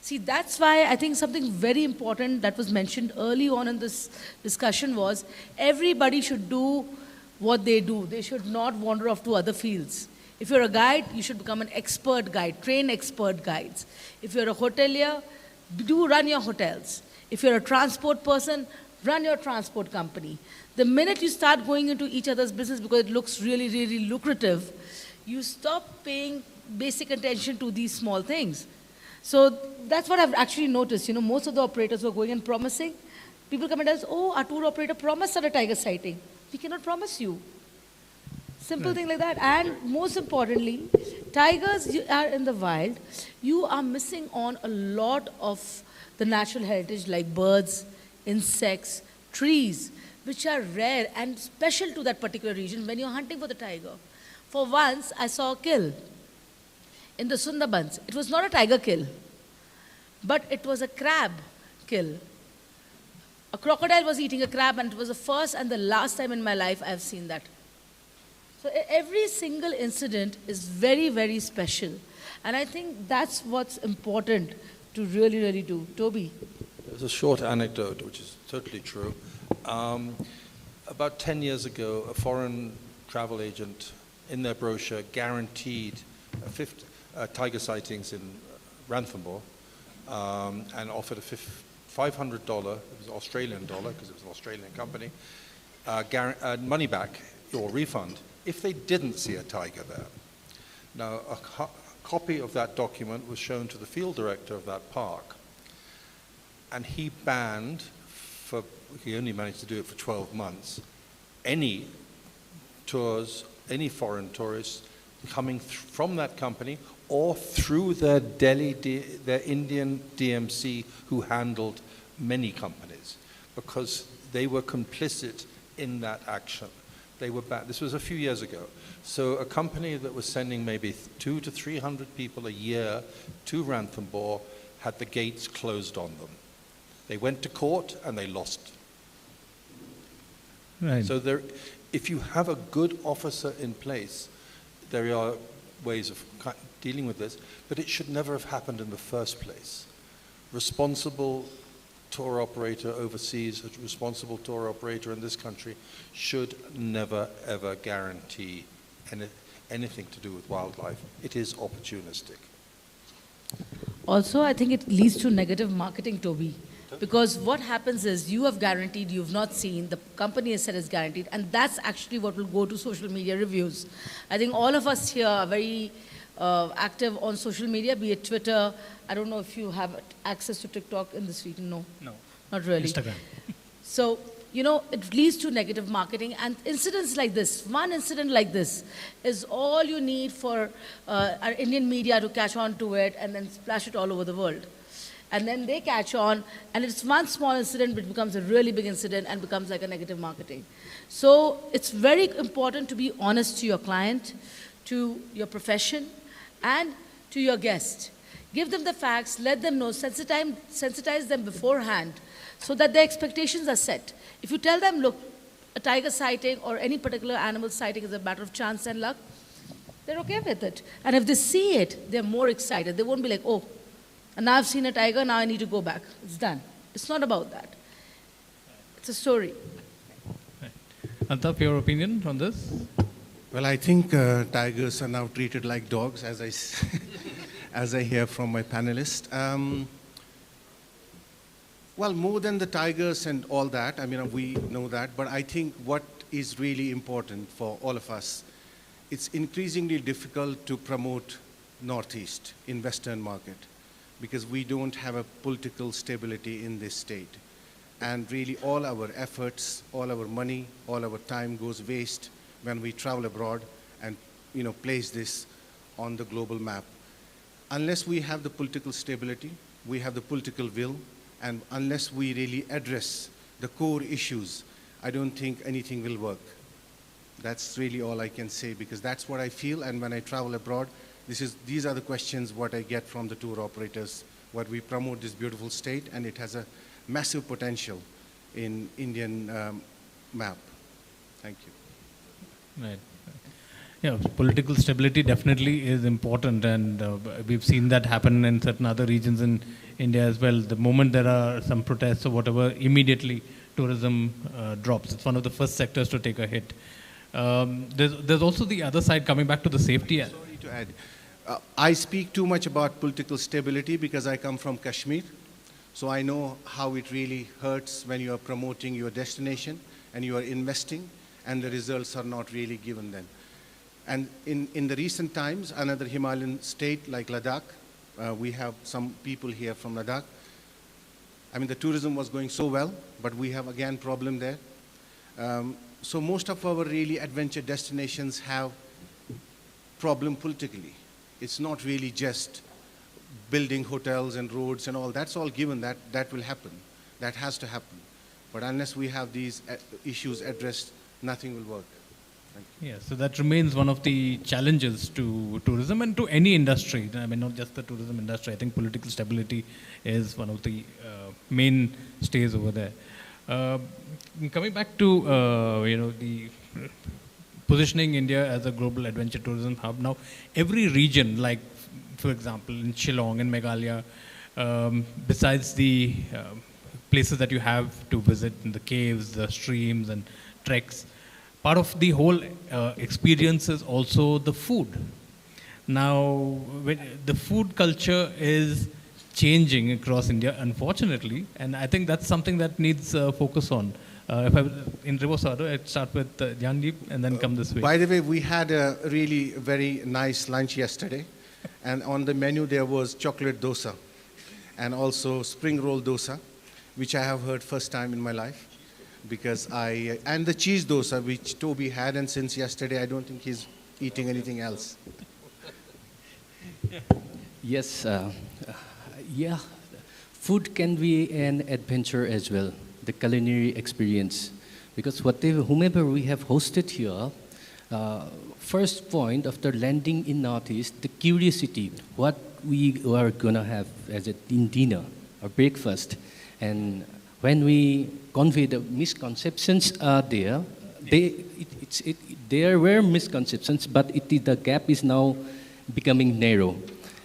See, that's why I think something very important that was mentioned early on in this discussion was everybody should do what they do. They should not wander off to other fields. If you're a guide, you should become an expert guide, train expert guides. If you're a hotelier, do run your hotels. If you're a transport person, run your transport company. The minute you start going into each other's business because it looks really, really lucrative, you stop paying basic attention to these small things. So that's what I've actually noticed. Most of the operators were going and promising. People come and tell us, oh, our tour operator promised us a tiger sighting. We cannot promise you. Simple thing like that. And most importantly, tigers are in the wild. You are missing on a lot of the natural heritage like birds, insects, trees, which are rare and special to that particular region when you're hunting for the tiger. For once, I saw a kill in the Sundarbans. It was not a tiger kill, but it was a crab kill. A crocodile was eating a crab, and it was the first and the last time in my life I have seen that. So every single incident is very, very special. And I think that's what's important to really, really do. Toby? There's a short anecdote, which is totally true. About 10 years ago, a foreign travel agent in their brochure guaranteed tiger sightings in Ranthambore and offered a $500, it was Australian dollar because it was an Australian company, money back or refund if they didn't see a tiger there. Now, a copy of that document was shown to the field director of that park, and he banned, he only managed to do it for 12 months, any tours, any foreign tourists coming from that company or through their their Indian DMC who handled many companies, because they were complicit in that action. They were banned. This was a few years ago. So a company that was sending maybe 200 to 300 people a year to Ranthambore had the gates closed on them. They went to court and they lost. Right. So if you have a good officer in place, there are ways of dealing with this, but it should never have happened in the first place. Responsible tour operator overseas, a responsible tour operator in this country should never ever guarantee anything to do with wildlife. It is opportunistic. Also, I think it leads to negative marketing, Toby. Because what happens is you have guaranteed, you've not seen, the company has said it's guaranteed, and that's actually what will go to social media reviews. I think all of us here are very active on social media, be it Twitter. I don't know if you have access to TikTok in this region. No, not really. Instagram. So, it leads to negative marketing, and incidents like this, one incident like this, is all you need for our Indian media to catch on to it and then splash it all over the world. And then they catch on, and it's one small incident which becomes a really big incident and becomes like a negative marketing. So it's very important to be honest to your client, to your profession, and to your guest. Give them the facts, let them know, sensitize them beforehand so that their expectations are set. If you tell them, look, a tiger sighting or any particular animal sighting is a matter of chance and luck, they're okay with it. And if they see it, they're more excited. They won't be like, oh, and now I've seen a tiger, now I need to go back. It's done. It's not about that. It's a story. Right. Altaf, your opinion on this? Well, I think tigers are now treated like dogs, as as I hear from my panelist. Well, more than the tigers and all that, I mean, we know that, but I think what is really important for all of us, it's increasingly difficult to promote Northeast in Western market, because we don't have a political stability in this state. And really all our efforts, all our money, all our time goes waste when we travel abroad and place this on the global map. Unless we have the political stability, we have the political will, And unless we really address the core issues, I don't think anything will work. That's really all I can say, because that's what I feel. And when I travel abroad, these are the questions what I get from the tour operators, what we promote this beautiful state, and it has a massive potential in Indian map. Thank you. Right. Yeah, political stability definitely is important, and we've seen that happen in certain other regions in India as well. The moment there are some protests or whatever, immediately tourism drops. It's one of the first sectors to take a hit. There's also the other side, coming back to the safety. Sorry to add. I speak too much about political stability because I come from Kashmir. So I know how it really hurts when you are promoting your destination and you are investing and the results are not really given then. And in the recent times, another Himalayan state like Ladakh, we have some people here from Ladakh. I mean, the tourism was going so well, but we have again problem there. So most of our really adventure destinations have problem politically. It's not really just building hotels and roads and all. That's all given, that will happen. That has to happen. But unless we have these issues addressed, nothing will work. Yeah, so that remains one of the challenges to tourism and to any industry. I mean, not just the tourism industry. I think political stability is one of the main stays over there. Coming back to the positioning India as a global adventure tourism hub. Now, every region, like for example in Shillong and Meghalaya, besides the places that you have to visit, in the caves, the streams and treks, part of the whole experience is also the food. Now, the food culture is changing across India, unfortunately, and I think that's something that needs focus on. If I in reverse order, I'd start with Jandeep and then come this way. By the way, we had a really very nice lunch yesterday, and on the menu there was chocolate dosa and also spring roll dosa, which I have heard first time in my life. Because and the cheese dosa which Toby had, and since yesterday I don't think he's eating anything else. Yes, yeah, food can be an adventure as well, the culinary experience. Because whomever we have hosted here, first point after landing in Northeast, the curiosity, what we are gonna have as in dinner or breakfast, and when we convey the misconceptions are there, there were misconceptions, but the gap is now becoming narrow.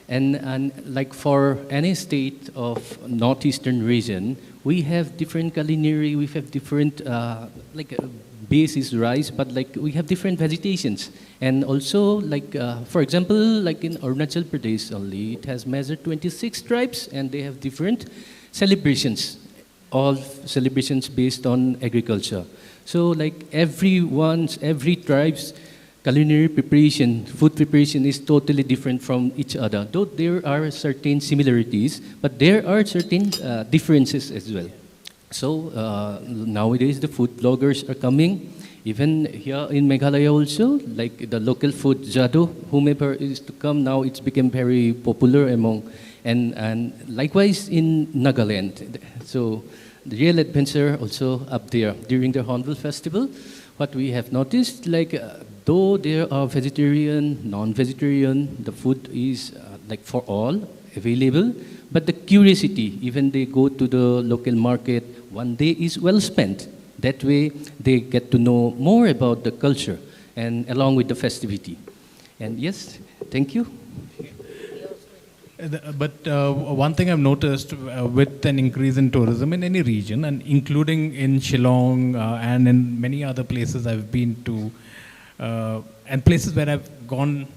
And like for any state of northeastern region, we have different culinary, we have different, base is rice, but like we have different vegetations. And also like, for example, like in Arunachal Pradesh only, it has measured 26 tribes and they have different celebrations. All celebrations based on agriculture. So like every tribe's culinary preparation, food preparation is totally different from each other. Though there are certain similarities, but there are certain differences as well. So nowadays the food bloggers are coming. Even here in Meghalaya also, like the local food, Jado, whomever is to come now, it's become very popular among, and likewise in Nagaland. So the real adventure also up there during the Hornbill Festival. What we have noticed, like though there are vegetarian, non-vegetarian, the food is like for all available, but the curiosity, even they go to the local market, one day is well spent. That way they get to know more about the culture and along with the festivity. And yes, thank you. But one thing I've noticed with an increase in tourism in any region, and including in Shillong and in many other places I've been to, and places where I've gone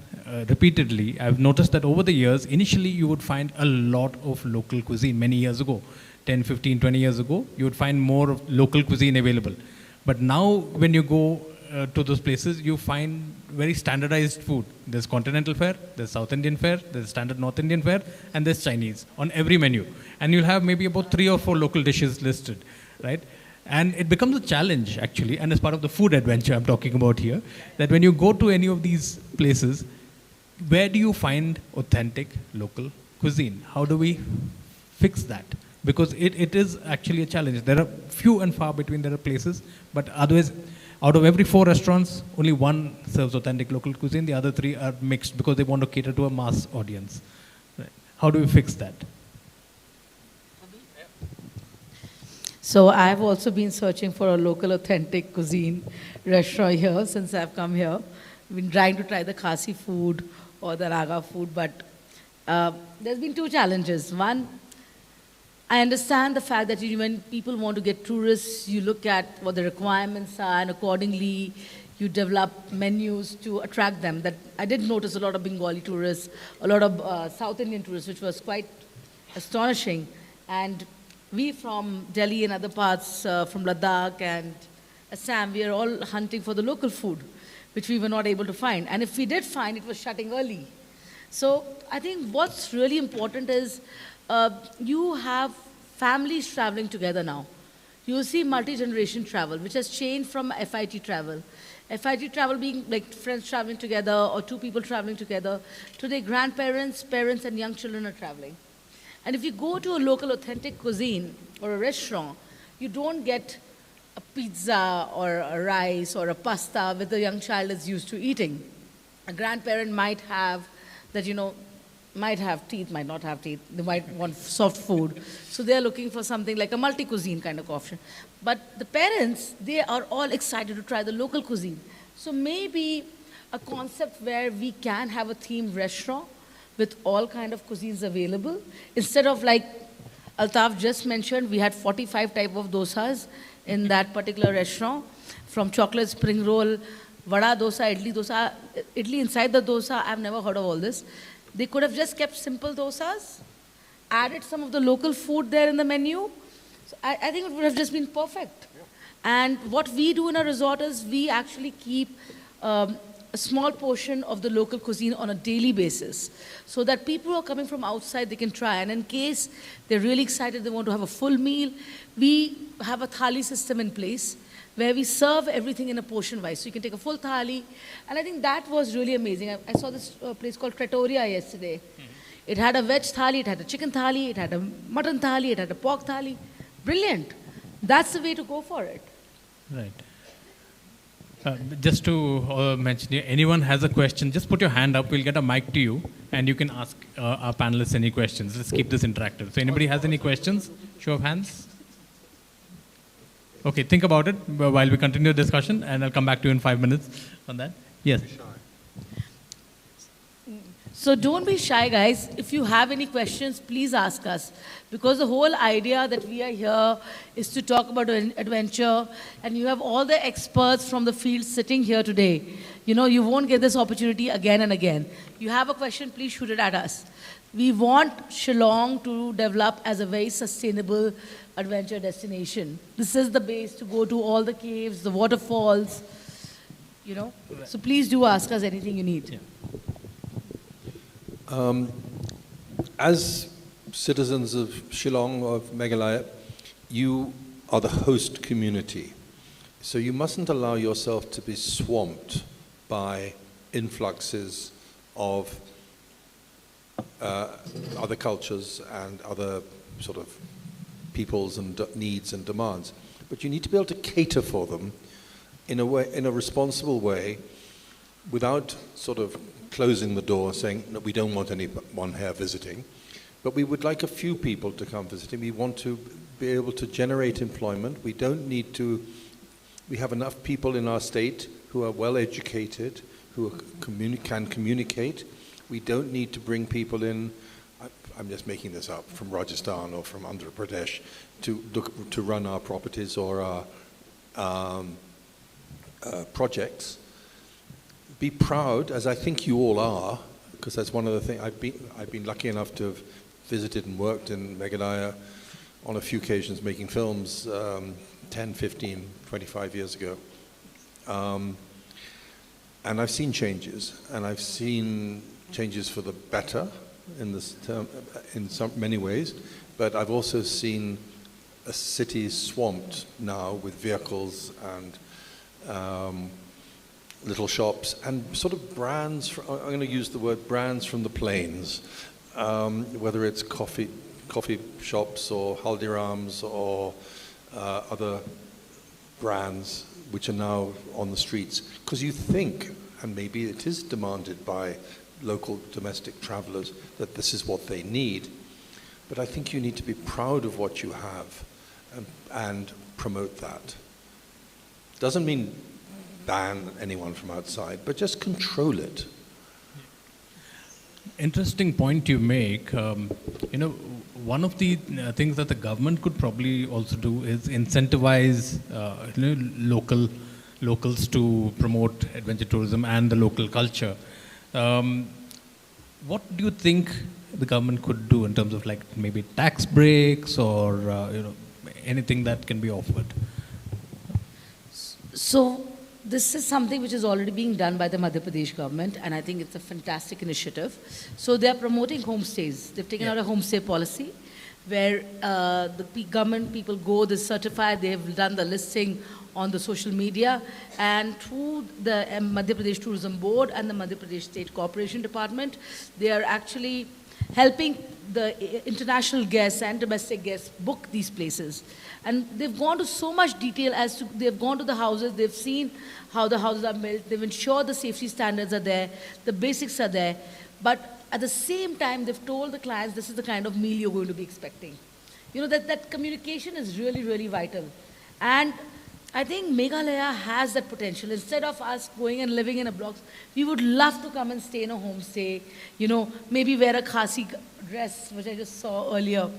repeatedly, I've noticed that over the years, initially you would find a lot of local cuisine many years ago. 10, 15, 20 years ago, you would find more of local cuisine available. But now when you go to those places, you find very standardized food. There's continental fare, there's South Indian fare, there's standard North Indian fare, and there's Chinese on every menu. And you'll have maybe about 3 or 4 local dishes listed, right? And it becomes a challenge actually, and as part of the food adventure I'm talking about here, that when you go to any of these places, where do you find authentic local cuisine? How do we fix that? because it is actually a challenge. There are few and far between there are places, but otherwise, out of every 4 restaurants, only one serves authentic local cuisine. The other 3 are mixed because they want to cater to a mass audience. Right. How do we fix that? So I've also been searching for a local authentic cuisine restaurant here since I've come here. I've been trying to try the Khasi food or the Raga food, but there's been 2 challenges. One, I understand the fact that when people want to get tourists, you look at what the requirements are, and accordingly you develop menus to attract them. That I did notice a lot of Bengali tourists, a lot of South Indian tourists, which was quite astonishing. And we from Delhi and other parts, from Ladakh and Assam, we are all hunting for the local food, which we were not able to find. And if we did find, it was shutting early. So I think what's really important is you have families traveling together now. You see multi-generation travel, which has changed from FIT travel. FIT travel being like friends traveling together or 2 people traveling together. Today, grandparents, parents, and young children are traveling. And if you go to a local authentic cuisine or a restaurant, you don't get a pizza or a rice or a pasta that the young child is used to eating. A grandparent might have that, might have teeth, might not have teeth. They might want soft food. So they're looking for something like a multi-cuisine kind of option. But the parents, they are all excited to try the local cuisine. So maybe a concept where we can have a themed restaurant with all kind of cuisines available. Instead of like Altaf just mentioned, we had 45 type of dosas in that particular restaurant. From chocolate spring roll, vada dosa, idli inside the dosa. I've never heard of all this. They could have just kept simple dosas, added some of the local food there in the menu. So I think it would have just been perfect. Yeah. And what we do in our resort is we actually keep a small portion of the local cuisine on a daily basis so that people who are coming from outside, they can try. And in case they're really excited, they want to have a full meal, we have a thali system in place where we serve everything in a portion wise. So you can take a full thali. And I think that was really amazing. I saw this place called Trattoria yesterday. Mm-hmm. It had a veg thali, it had a chicken thali, it had a mutton thali, it had a pork thali. Brilliant. That's the way to go for it. Right. Just to mention here, anyone has a question, just put your hand up. We'll get a mic to you, and you can ask our panelists any questions. Let's keep this interactive. So anybody has any questions? Show of hands. Okay, think about it while we continue the discussion, and I'll come back to you in 5 minutes on that. Yes. So don't be shy, guys. If you have any questions, please ask us. Because the whole idea that we are here is to talk about adventure, and you have all the experts from the field sitting here today. You won't get this opportunity again and again. You have a question, please shoot it at us. We want Shillong to develop as a very sustainable adventure destination. This is the base to go to all the caves, the waterfalls, So please do ask us anything you need. Yeah. As citizens of Shillong, of Meghalaya, you are the host community. So you mustn't allow yourself to be swamped by influxes of other cultures and other sort of peoples and needs and demands. But you need to be able to cater for them in a responsible way, without sort of closing the door, saying, no, we don't want anyone here visiting, but we would like a few people to come visiting. We want to be able to generate employment. We don't need to, we have enough people in our state who are well educated, who can communicate. We don't need to bring people in, I'm just making this up, from Rajasthan or from Andhra Pradesh to run our properties or our projects. Be proud, as I think you all are, because that's one of the things. I've been lucky enough to have visited and worked in Meghalaya on a few occasions making films 10, 15, 25 years ago. And I've seen changes, and I've seen changes for the better in this term, in many ways, but I've also seen a city swamped now with vehicles and little shops and sort of brands. I'm going to use the word brands from the plains, whether it's coffee coffee shops or Haldirams or other brands which are now on the streets, because you think, and maybe it is demanded by local domestic travelers, that this is what they need. But I think you need to be proud of what you have and promote that. Doesn't mean ban anyone from outside, but just control it. Interesting point you make. One of the things that the government could probably also do is incentivize locals to promote adventure tourism and the local culture. What do you think the government could do in terms of like maybe tax breaks or anything that can be offered? So this is something which is already being done by the Madhya Pradesh government, and I think it's a fantastic initiative. So they are promoting homestays. They've taken out a homestay policy where the government people go, they certify, they have done the listing on the social media, and through the Madhya Pradesh Tourism Board and the Madhya Pradesh State Corporation Department, they are actually helping the international guests and domestic guests book these places. And they've gone to so much detail as to, they've gone to the houses, they've seen how the houses are built, they've ensured the safety standards are there, the basics are there, but at the same time, they've told the clients this is the kind of meal you're going to be expecting. That communication is really, really vital. And I think Meghalaya has that potential. Instead of us going and living in a blocks, we would love to come and stay in a homestay, maybe wear a khasi dress, which I just saw earlier.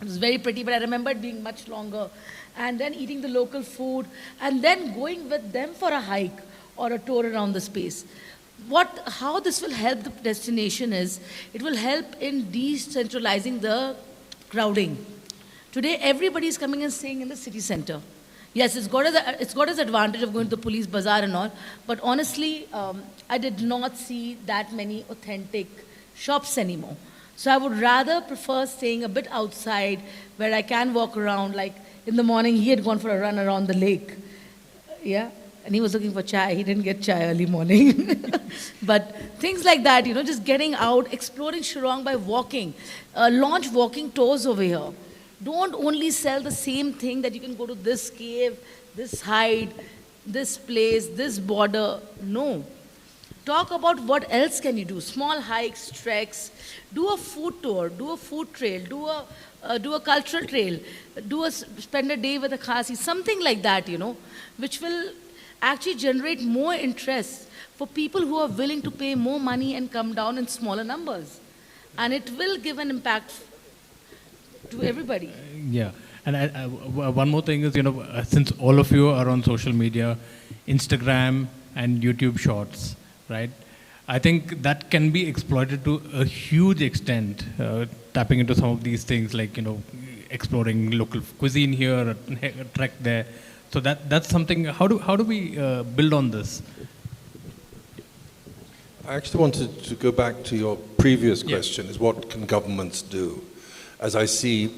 It was very pretty, but I remember it being much longer. And then eating the local food, and then going with them for a hike or a tour around the space. How this will help the destination is, it will help in decentralizing the crowding. Today, everybody is coming and staying in the city center. Yes, it's got its advantage of going to the police bazaar and all, but honestly, I did not see that many authentic shops anymore. So I would rather prefer staying a bit outside where I can walk around. Like in the morning, he had gone for a run around the lake. Yeah, and he was looking for chai. He didn't get chai early morning. But things like that, just getting out, exploring Shillong by walking. Launch walking tours over here. Don't only sell the same thing that you can go to this cave, this height, this place, this border. No. Talk about what else can you do. Small hikes, treks, do a food tour, do a food trail, do a cultural trail, spend a day with a khasi, something like that, which will actually generate more interest for people who are willing to pay more money and come down in smaller numbers. And it will give an impact to everybody. Yeah, and one more thing is, since all of you are on social media, Instagram and YouTube Shorts, right? I think that can be exploited to a huge extent, tapping into some of these things like, exploring local cuisine here, a trek there. So that's something, how do we build on this? I actually wanted to go back to your previous question, is what can governments do? As I see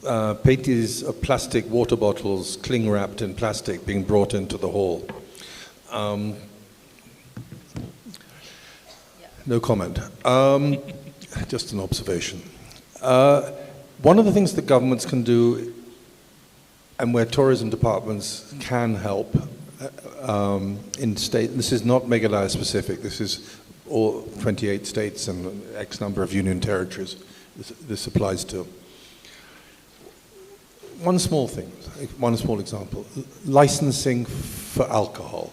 petis of plastic water bottles, cling wrapped in plastic, being brought into the hall. No comment. Just an observation. One of the things that governments can do, and where tourism departments can help, in state, this is not Meghalaya specific, this is all 28 states and X number of union territories this applies to. One small thing, one small example, licensing for alcohol.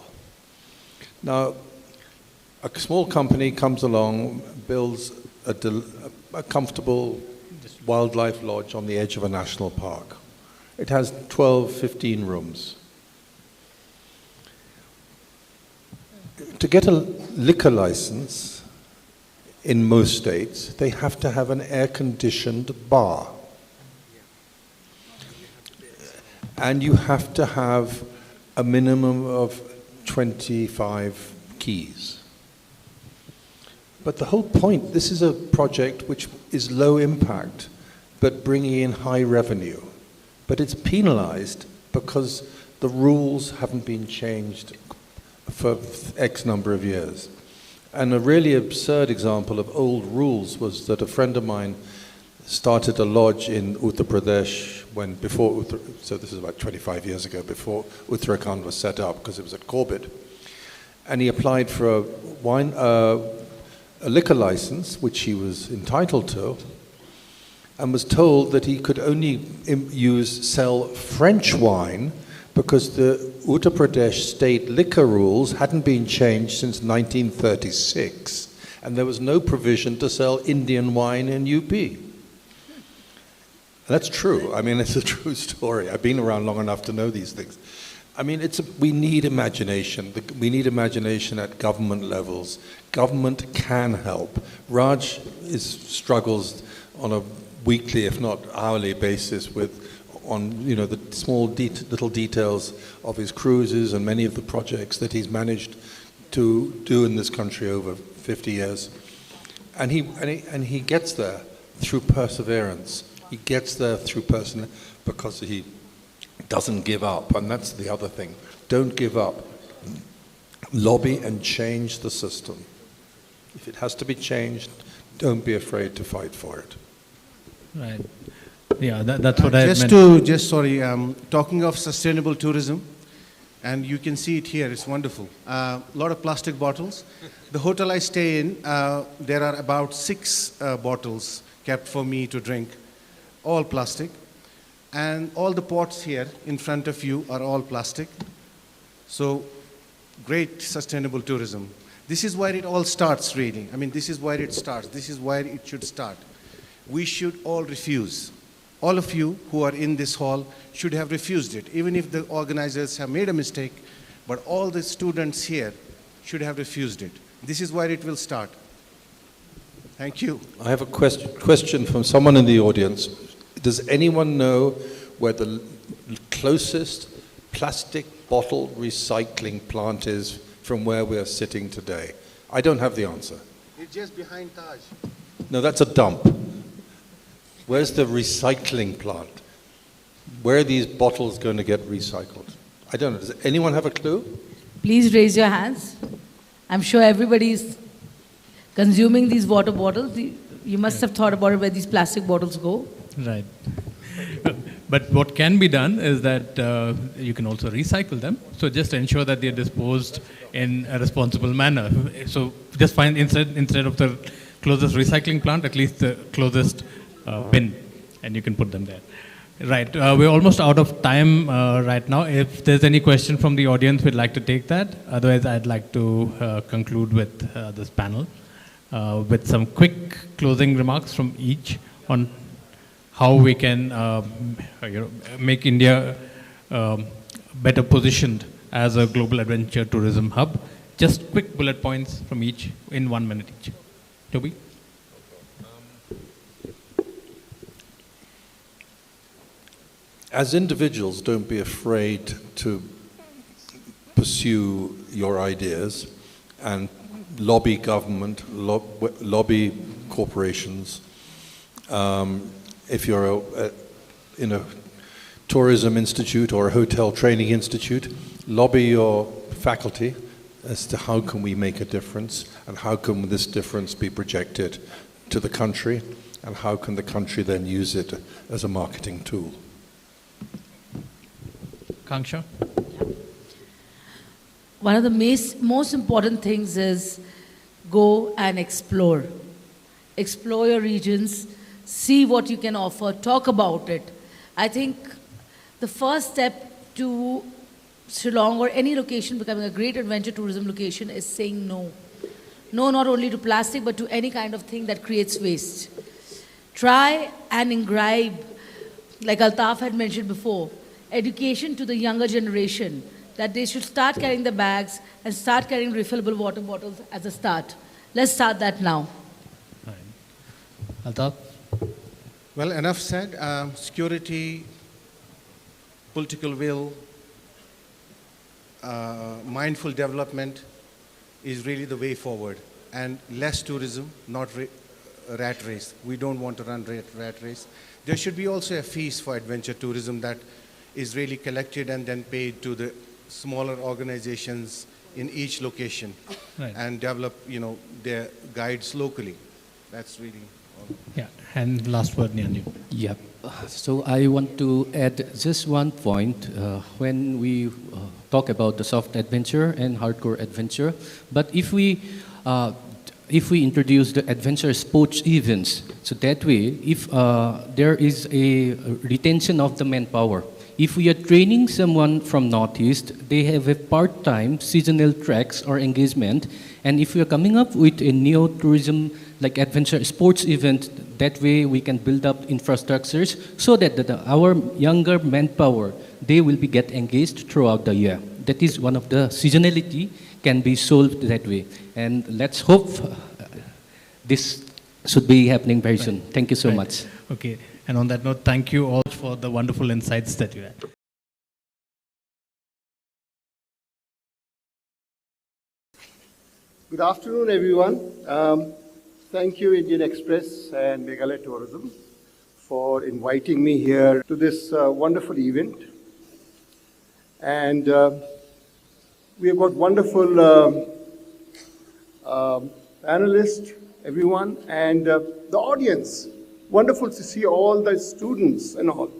Now, a small company comes along, builds a comfortable wildlife lodge on the edge of a national park. It has 12, 15 rooms. To get a liquor license in most states, they have to have an air-conditioned bar. And you have to have a minimum of 25 keys. But the whole point, this is a project which is low impact, but bringing in high revenue. But it's penalized because the rules haven't been changed for X number of years. And a really absurd example of old rules was that a friend of mine started a lodge in Uttar Pradesh so this is about 25 years ago, before Uttarakhand was set up, because it was at Corbett. And he applied for a liquor license, which he was entitled to, and was told that he could only sell French wine because the Uttar Pradesh state liquor rules hadn't been changed since 1936, and there was no provision to sell Indian wine in UP. That's true. I mean, it's a true story. I've been around long enough to know these things. I mean, we need imagination. We need imagination at government levels. Government can help. Raj struggles on a weekly, if not hourly basis on the small little details of his cruises and many of the projects that he's managed to do in this country over 50 years. And he gets there through perseverance. He gets there through because he doesn't give up, and that's the other thing. Don't give up. Lobby and change the system. If it has to be changed, don't be afraid to fight for it. Right. Yeah, that's what I meant. Talking of sustainable tourism, and you can see it here, it's wonderful. A lot of plastic bottles. The hotel I stay in, there are about 6 bottles kept for me to drink, all plastic. And all the pots here in front of you are all plastic. So, great sustainable tourism. This is where it all starts, really. I mean, this is where it starts. This is where it should start. We should all refuse. All of you who are in this hall should have refused it, even if the organizers have made a mistake, but all the students here should have refused it. This is where it will start. Thank you. I have a question from someone in the audience. Does anyone know where the closest plastic bottle recycling plant is from where we are sitting today? I don't have the answer. It's just behind Taj. No, that's a dump. Where's the recycling plant? Where are these bottles going to get recycled? I don't know. Does anyone have a clue? Please raise your hands. I'm sure everybody's consuming these water bottles. You must have thought about it, where these plastic bottles go. Right. But what can be done is that you can also recycle them. So just ensure that they're disposed in a responsible manner. So just find instead of the closest recycling plant, at least the closest bin, and you can put them there. Right. We're almost out of time right now. If there's any question from the audience, we'd like to take that. Otherwise, I'd like to conclude with this panel with some quick closing remarks from each on how we can make India better positioned as a global adventure tourism hub. Just quick bullet points from each in 1 minute each. Toby? As individuals, don't be afraid to pursue your ideas and lobby government, lobby corporations. If you're in a tourism institute or a hotel training institute, lobby your faculty as to how can we make a difference, and how can this difference be projected to the country, and how can the country then use it as a marketing tool. Kanksha? One of the most important things is go and explore. Explore your regions, see what you can offer, talk about it. I think the first step to Shillong or any location becoming a great adventure tourism location is saying no. No, not only to plastic, but to any kind of thing that creates waste. Try and imbibe, like Altaf had mentioned before, education to the younger generation, that they should start carrying the bags and start carrying refillable water bottles as a start. Let's start that now. Altaf? Well, enough said. Security, political will, mindful development is really the way forward. And less tourism, not rat race. We don't want to run rat race. There should be also a fees for adventure tourism that is really collected and then paid to the smaller organizations in each location, right, and develop, their guides locally. That's really Yeah, and last word, Nyanju. Yeah. So I want to add just one point when we talk about the soft adventure and hardcore adventure. But if we introduce the adventure sports events, so that way, if there is a retention of the manpower, if we are training someone from Northeast, they have a part-time seasonal tracks or engagement, and if we are coming up with a neo-tourism like adventure sports event, that way we can build up infrastructures so that our younger manpower, they will be get engaged throughout the year. That is one of the seasonality can be solved that way. And let's hope this should be happening very soon. Thank you so much. Okay, and on that note, thank you all for the wonderful insights that you had. Good afternoon, everyone. Thank you, Indian Express and Meghalaya Tourism, for inviting me here to this wonderful event. And we have got wonderful panelists, everyone, and the audience. Wonderful to see all the students and all.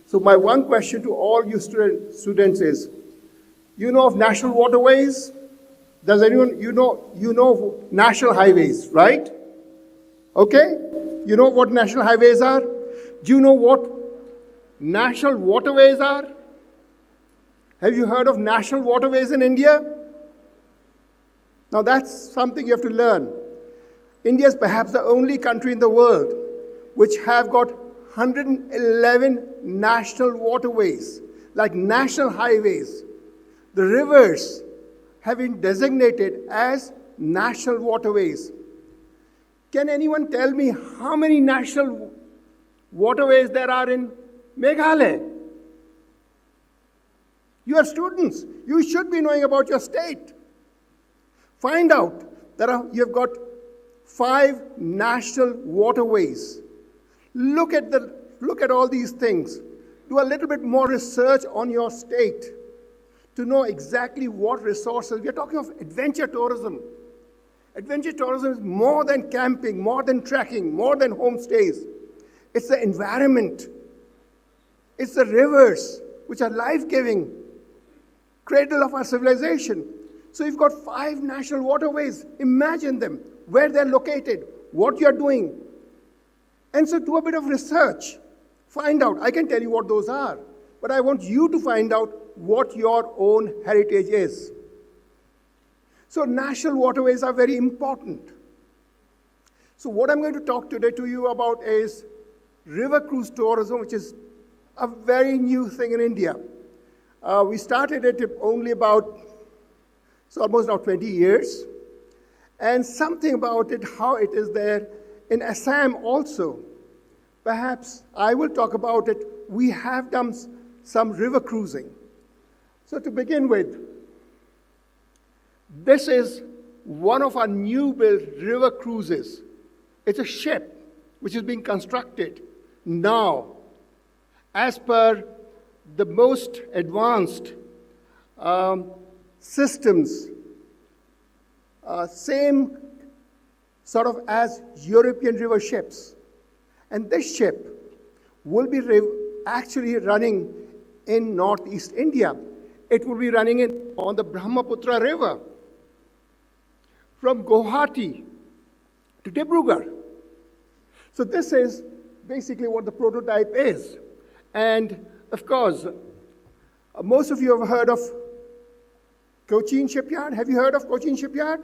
So my one question to all you students is, you know of national waterways? Does anyone, you know national highways, right? Okay? You know what national highways are? Do you know what national waterways are? Have you heard of national waterways in India? Now that's something you have to learn. India is perhaps the only country in the world which have got 111 national waterways, like national highways. The rivers have been designated as national waterways. Can anyone tell me how many national waterways there are in Meghalaya? You are students. You should be knowing about your state. Find out you have got 5 national waterways. Look at all these things. Do a little bit more research on your state to know exactly what resources. We are talking of adventure tourism. Adventure tourism is more than camping, more than trekking, more than homestays. It's the environment. It's the rivers, which are life-giving, cradle of our civilization. So you've got 5 national waterways. Imagine them, where they're located, what you're doing. And so do a bit of research. Find out. I can tell you what those are, but I want you to find out what your own heritage is. So national waterways are very important. So what I'm going to talk today to you about is river cruise tourism, which is a very new thing in India. We started it only about, so almost now 20 years. And something about it, how it is there in Assam also. Perhaps I will talk about it. We have done some river cruising. So to begin with, this is one of our new built river cruises. It's a ship which is being constructed now as per the most advanced systems, same sort of as European river ships. And this ship will be actually running in northeast India. It will be running on the Brahmaputra River from Guwahati to Dibrugarh. So this is basically what the prototype is. And of course, most of you have heard of Cochin Shipyard. Have you heard of Cochin Shipyard?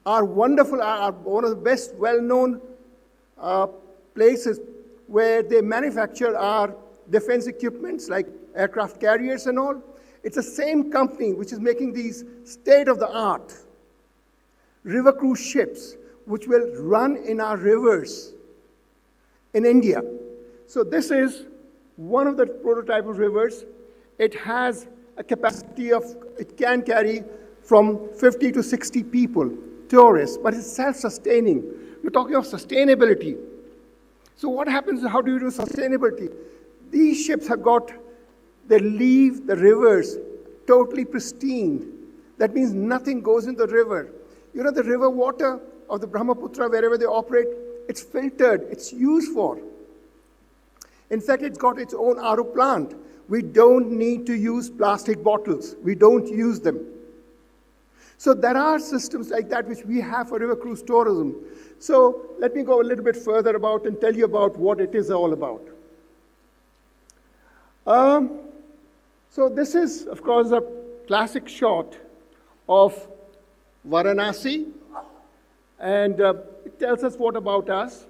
Our wonderful, one of the best well-known places where they manufacture our defense equipments like aircraft carriers and all. It's the same company which is making these state-of-the-art river cruise ships which will run in our rivers in India. So this is one of the prototype of rivers. It has a capacity of, it can carry from 50 to 60 people, tourists, but it's self-sustaining. We're talking of sustainability. So what happens, how do you do sustainability? These ships have got, they leave the rivers totally pristine. That means nothing goes in the river. You know, the river water of the Brahmaputra, wherever they operate, it's filtered, it's used for. In fact, it's got its own RO plant. We don't need to use plastic bottles. We don't use them. So there are systems like that which we have for river cruise tourism. So let me go a little bit further about and tell you about what it is all about. So this is, of course, a classic shot of Varanasi, and it tells us what about us.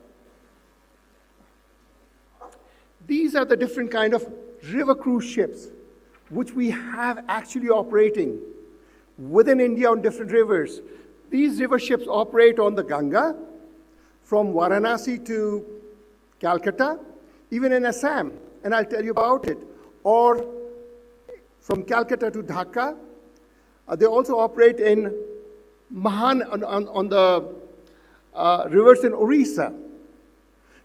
These are the different kind of river cruise ships which we have actually operating within India on different rivers. These river ships operate on the Ganga from Varanasi to Calcutta, even in Assam, and I'll tell you about it, or from Calcutta to Dhaka. They also operate in Mahan on the rivers in Orissa.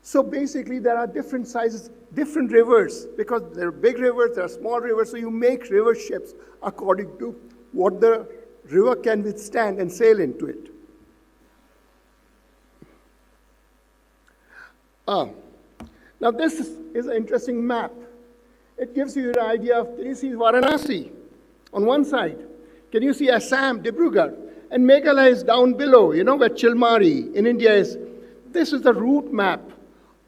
So basically there are different sizes, different rivers, because there are big rivers, there are small rivers, so you make river ships according to what the river can withstand and sail into it. Now this is an interesting map. It gives you an idea of, can you see Varanasi on one side? Can you see Assam, Dibrugarh? And Meghalaya is down below, you know, where Chilmari in India is. This is the route map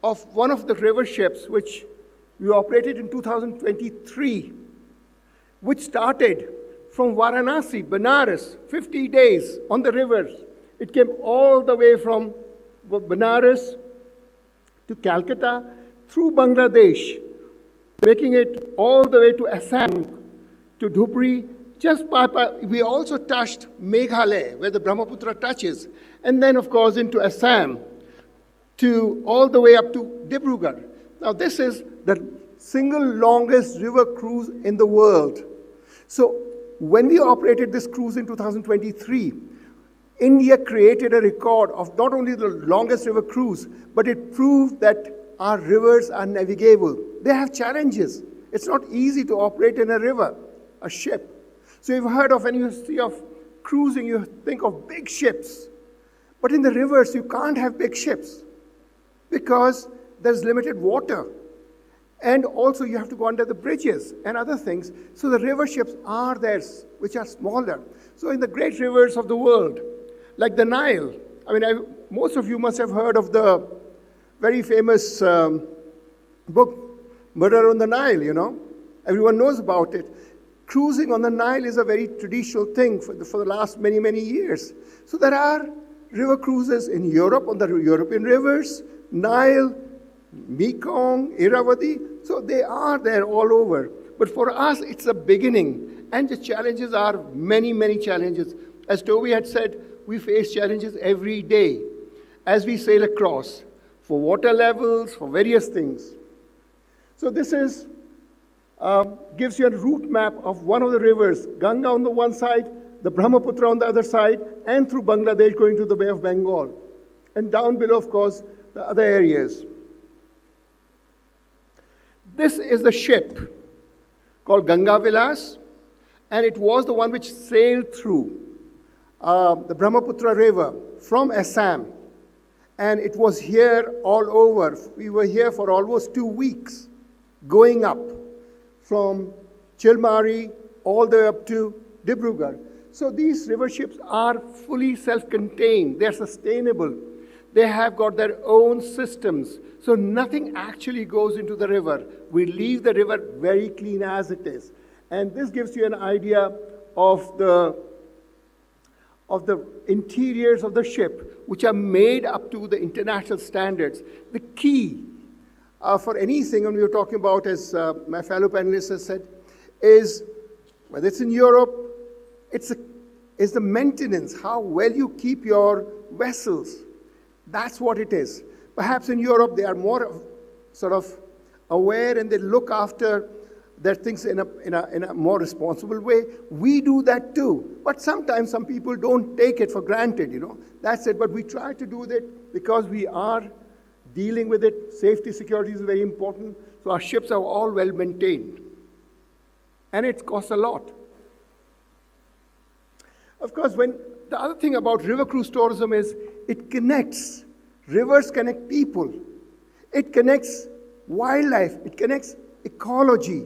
of one of the river ships which we operated in 2023, which started from Varanasi, Benares, 50 days on the rivers. It came all the way from Benares to Calcutta through Bangladesh, making it all the way to Assam, to Dhubri. We also touched Meghalaya, where the Brahmaputra touches, and then, of course, into Assam, to all the way up to Dibrugarh. Now, this is the single longest river cruise in the world. So, when we operated this cruise in 2023, India created a record of not only the longest river cruise, but it proved that our rivers are navigable. They have challenges. It's not easy to operate in a river, a ship. So you've heard of, when you see of cruising, you think of big ships. But in the rivers, you can't have big ships because there's limited water. And also you have to go under the bridges and other things. So the river ships are there, which are smaller. So in the great rivers of the world, like the Nile, most of you must have heard of the very famous book, Murder on the Nile, you know. Everyone knows about it. Cruising on the Nile is a very traditional thing for the last many, many years. So there are river cruises in Europe, on the European rivers, Nile, Mekong, Irrawaddy. So they are there all over. But for us, it's a beginning. And the challenges are many, many challenges. As Toby had said, we face challenges every day as we sail across, for water levels, for various things. So this is gives you a route map of one of the rivers, Ganga on the one side, the Brahmaputra on the other side, and through Bangladesh going to the Bay of Bengal. And down below, of course, the other areas. This is the ship called Ganga Vilas, and it was the one which sailed through the Brahmaputra River from Assam. And it was here all over. We were here for almost 2 weeks, going up from Chilmari all the way up to Dibrugarh. So these river ships are fully self-contained. They're sustainable. They have got their own systems. So nothing actually goes into the river. We leave the river very clean as it is. And this gives you an idea of the interiors of the ship, which are made up to the international standards. The key for anything, and we were talking about, as my fellow panelists has said, is whether it's in Europe, it's the maintenance, how well you keep your vessels. That's what it is. Perhaps in Europe they are more sort of aware and they look after their things in a more responsible way. We do that too. But sometimes some people don't take it for granted, you know. That's it. But we try to do that because we are dealing with it. Safety, security is very important. So our ships are all well maintained. And it costs a lot. Of course, the other thing about river cruise tourism is it connects Rivers connect people. It connects wildlife. It connects ecology.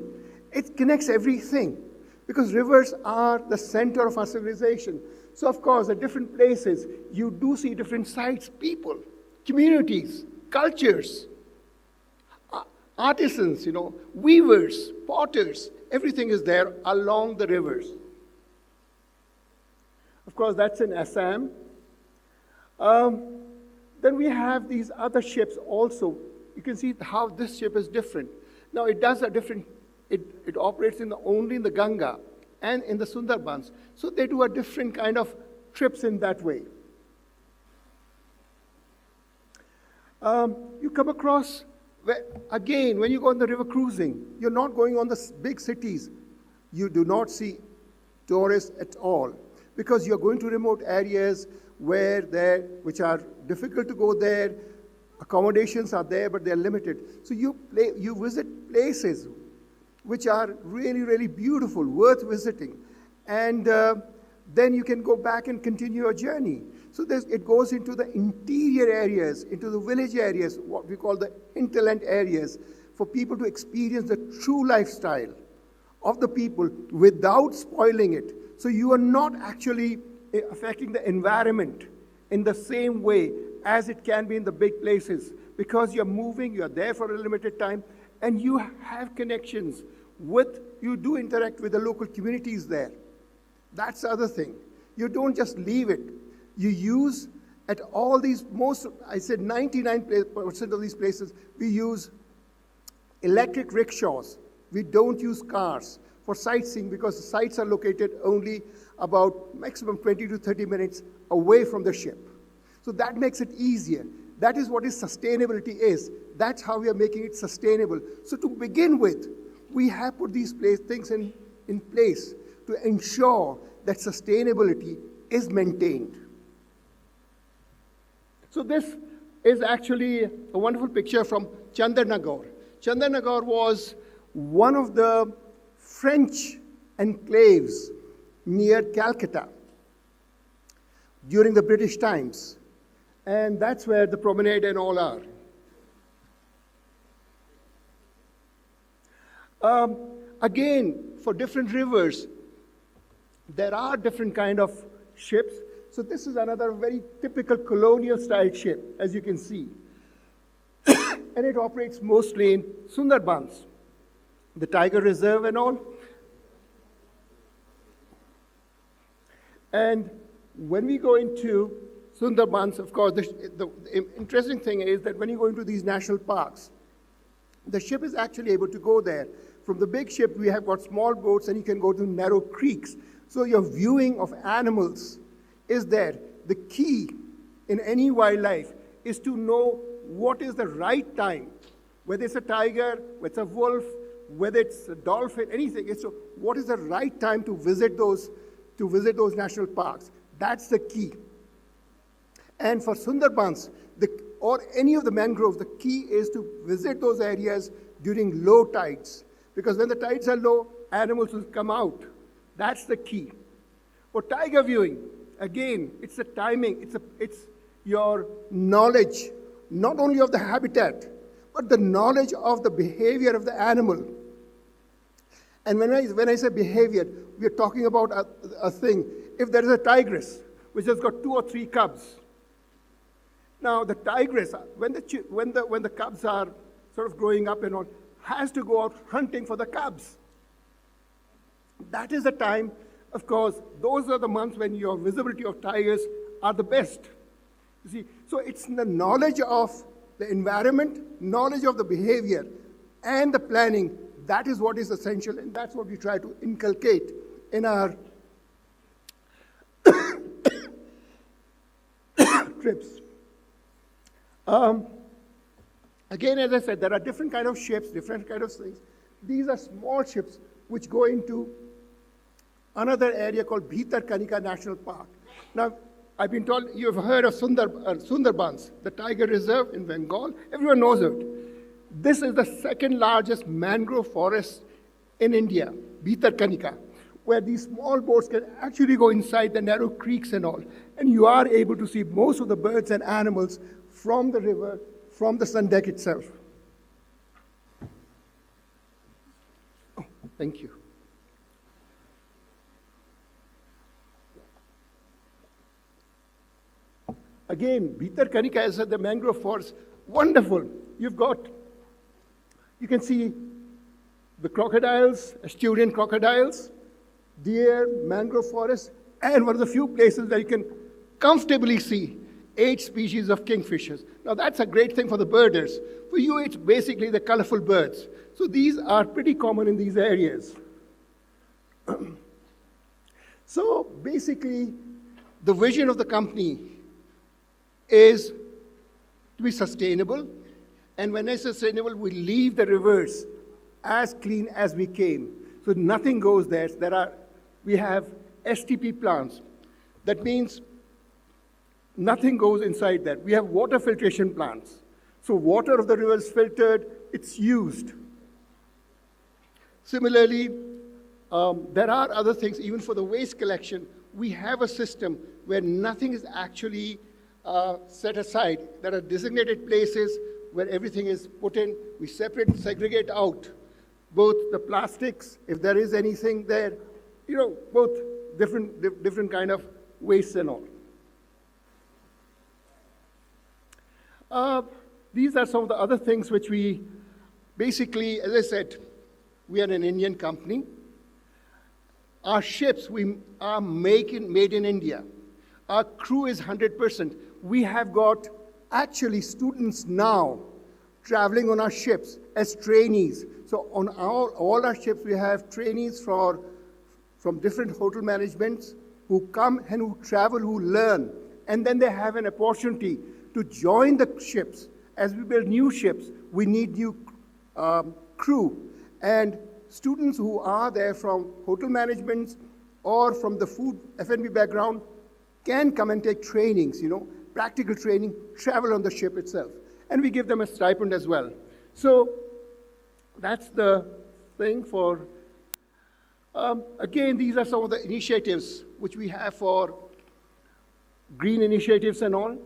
It connects everything. Because rivers are the center of our civilization. So, of course, at different places, you do see different sites, people, communities, cultures, artisans, weavers, potters, everything is there along the rivers. Of course, that's in Assam. Then we have these other ships also. You can see how this ship is different. Now, it does a different, it operates only in the Ganga and in the Sundarbans. So they do a different kind of trips in that way. You come across, again, when you go on the river cruising, you're not going on the big cities. You do not see tourists at all because you're going to remote areas which are difficult to go there. Accommodations are there, but they're limited. So you visit places which are really, really beautiful, worth visiting. And then you can go back and continue your journey. So it goes into the interior areas, into the village areas, what we call the hinterland areas, for people to experience the true lifestyle of the people without spoiling it. So you are not actually affecting the environment in the same way as it can be in the big places, because you're moving, you're there for a limited time, and you have connections you do interact with the local communities there. That's the other thing. You don't just leave it. You use at all these, 99% of these places, we use electric rickshaws. We don't use cars for sightseeing because the sites are located only about maximum 20 to 30 minutes away from the ship. So that makes it easier. That is what sustainability is. That's how we are making it sustainable. So to begin with, we have put these things in place to ensure that sustainability is maintained. So this is actually a wonderful picture from Chandernagore. Chandernagore was one of the French enclaves near Calcutta during the British times. And that's where the promenade and all are. Again, for different rivers, there are different kind of ships. So this is another very typical colonial style ship, as you can see. And it operates mostly in Sundarbans, the Tiger Reserve and all. And when we go into Sundarbans, of course, the interesting thing is that when you go into these national parks, the ship is actually able to go there. From the big ship, we have got small boats, and you can go to narrow creeks. So your viewing of animals is there. The key in any wildlife is to know what is the right time, whether it's a tiger, whether it's a wolf, whether it's a dolphin, anything. So what is the right time to visit those national parks? That's the key. And for Sundarbans, or any of the mangroves, the key is to visit those areas during low tides. Because when the tides are low, animals will come out. That's the key. For tiger viewing, again, it's the timing, it's your knowledge, not only of the habitat, but the knowledge of the behavior of the animal. And when I say behavior, we are talking about a thing. If there is a tigress, which has got 2 or 3 cubs, now the tigress, when the cubs are sort of growing up and all, has to go out hunting for the cubs. That is the time, of course, those are the months when your visibility of tigers are the best. You see, so it's the knowledge of the environment, knowledge of the behavior, and the planning. That is what is essential, and that's what we try to inculcate in our trips. Again, as I said, there are different kind of ships, different kind of things. These are small ships which go into another area called Bhitarkanika National Park. Now, I've been told, you've heard of Sundarbans, the tiger reserve in Bengal. Everyone knows it. This is the second largest mangrove forest in India, Bhitarkanika, where these small boats can actually go inside the narrow creeks and all. And you are able to see most of the birds and animals from the river, from the sun deck itself. Oh, thank you. Again, Bhitarkanika is the mangrove forest. Wonderful. You can see the crocodiles, Asturian crocodiles, deer, mangrove forest, and one of the few places that you can comfortably see 8 species of kingfishers. Now that's a great thing for the birders. For you, it's basically the colorful birds. So these are pretty common in these areas. So basically, the vision of the company is to be sustainable. And when I say sustainable, we leave the rivers as clean as we came. So nothing goes there. We have STP plants. That means nothing goes inside that. We have water filtration plants. So water of the river is filtered, it's used. Similarly, there are other things, even for the waste collection, we have a system where nothing is actually set aside. There are designated places where everything is put in. We separate and segregate out both the plastics, if there is anything there, both different kind of waste and all. These are some of the other things which we basically, as I said, we are an Indian company. Our ships, we are made in India. Our crew is 100%. We have got actually students now traveling on our ships as trainees. So on all our ships, we have trainees from different hotel managements who come and who travel, who learn. And then they have an opportunity to join the ships. As we build new ships, we need new crew. And students who are there from hotel managements or from the food F&B background can come and take trainings, practical training, travel on the ship itself. And we give them a stipend as well. So that's the thing for, again, these are some of the initiatives which we have for green initiatives and all.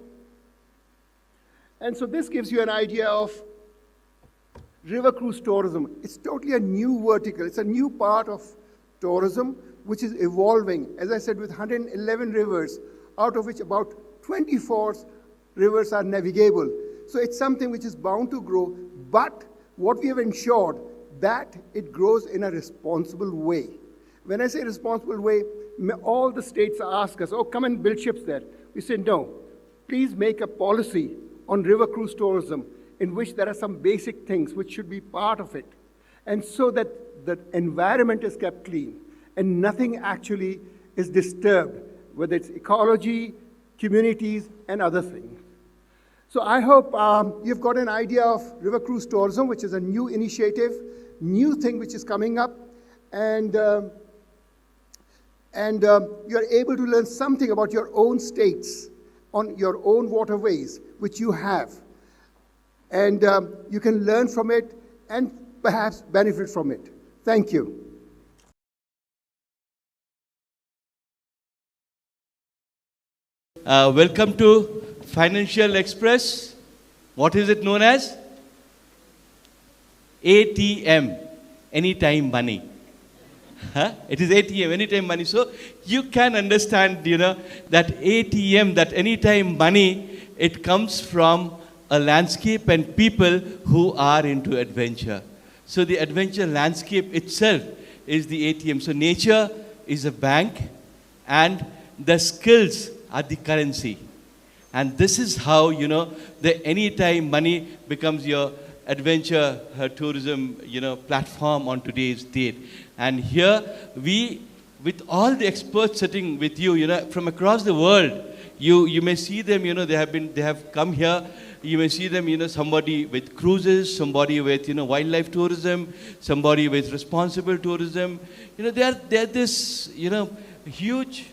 And so this gives you an idea of river cruise tourism. It's totally a new vertical. It's a new part of tourism which is evolving, as I said, with 111 rivers, out of which about 24 rivers are navigable. So it's something which is bound to grow, but what we have ensured that it grows in a responsible way. When I say responsible way, all the states ask us, oh, come and build ships there. We say, no, please make a policy on river cruise tourism in which there are some basic things which should be part of it. And so that the environment is kept clean and nothing actually is disturbed, whether it's ecology, communities, and other things. So I hope you've got an idea of river cruise tourism, which is a new initiative, new thing which is coming up, and you're able to learn something about your own states, on your own waterways, which you have. And you can learn from it and perhaps benefit from it. Thank you. Welcome to Financial Express. What is it known as? ATM, anytime money. It is ATM, anytime money. So you can understand, that ATM, that anytime money, it comes from a landscape and people who are into adventure. So the adventure landscape itself is the ATM. So nature is a bank and the skills are the currency. And this is how, the anytime money becomes your adventure tourism, platform on today's date. And here we, with all the experts sitting with you, from across the world, you may see them, they have come here. You may see them, somebody with cruises, somebody with, wildlife tourism, somebody with responsible tourism. They are this, huge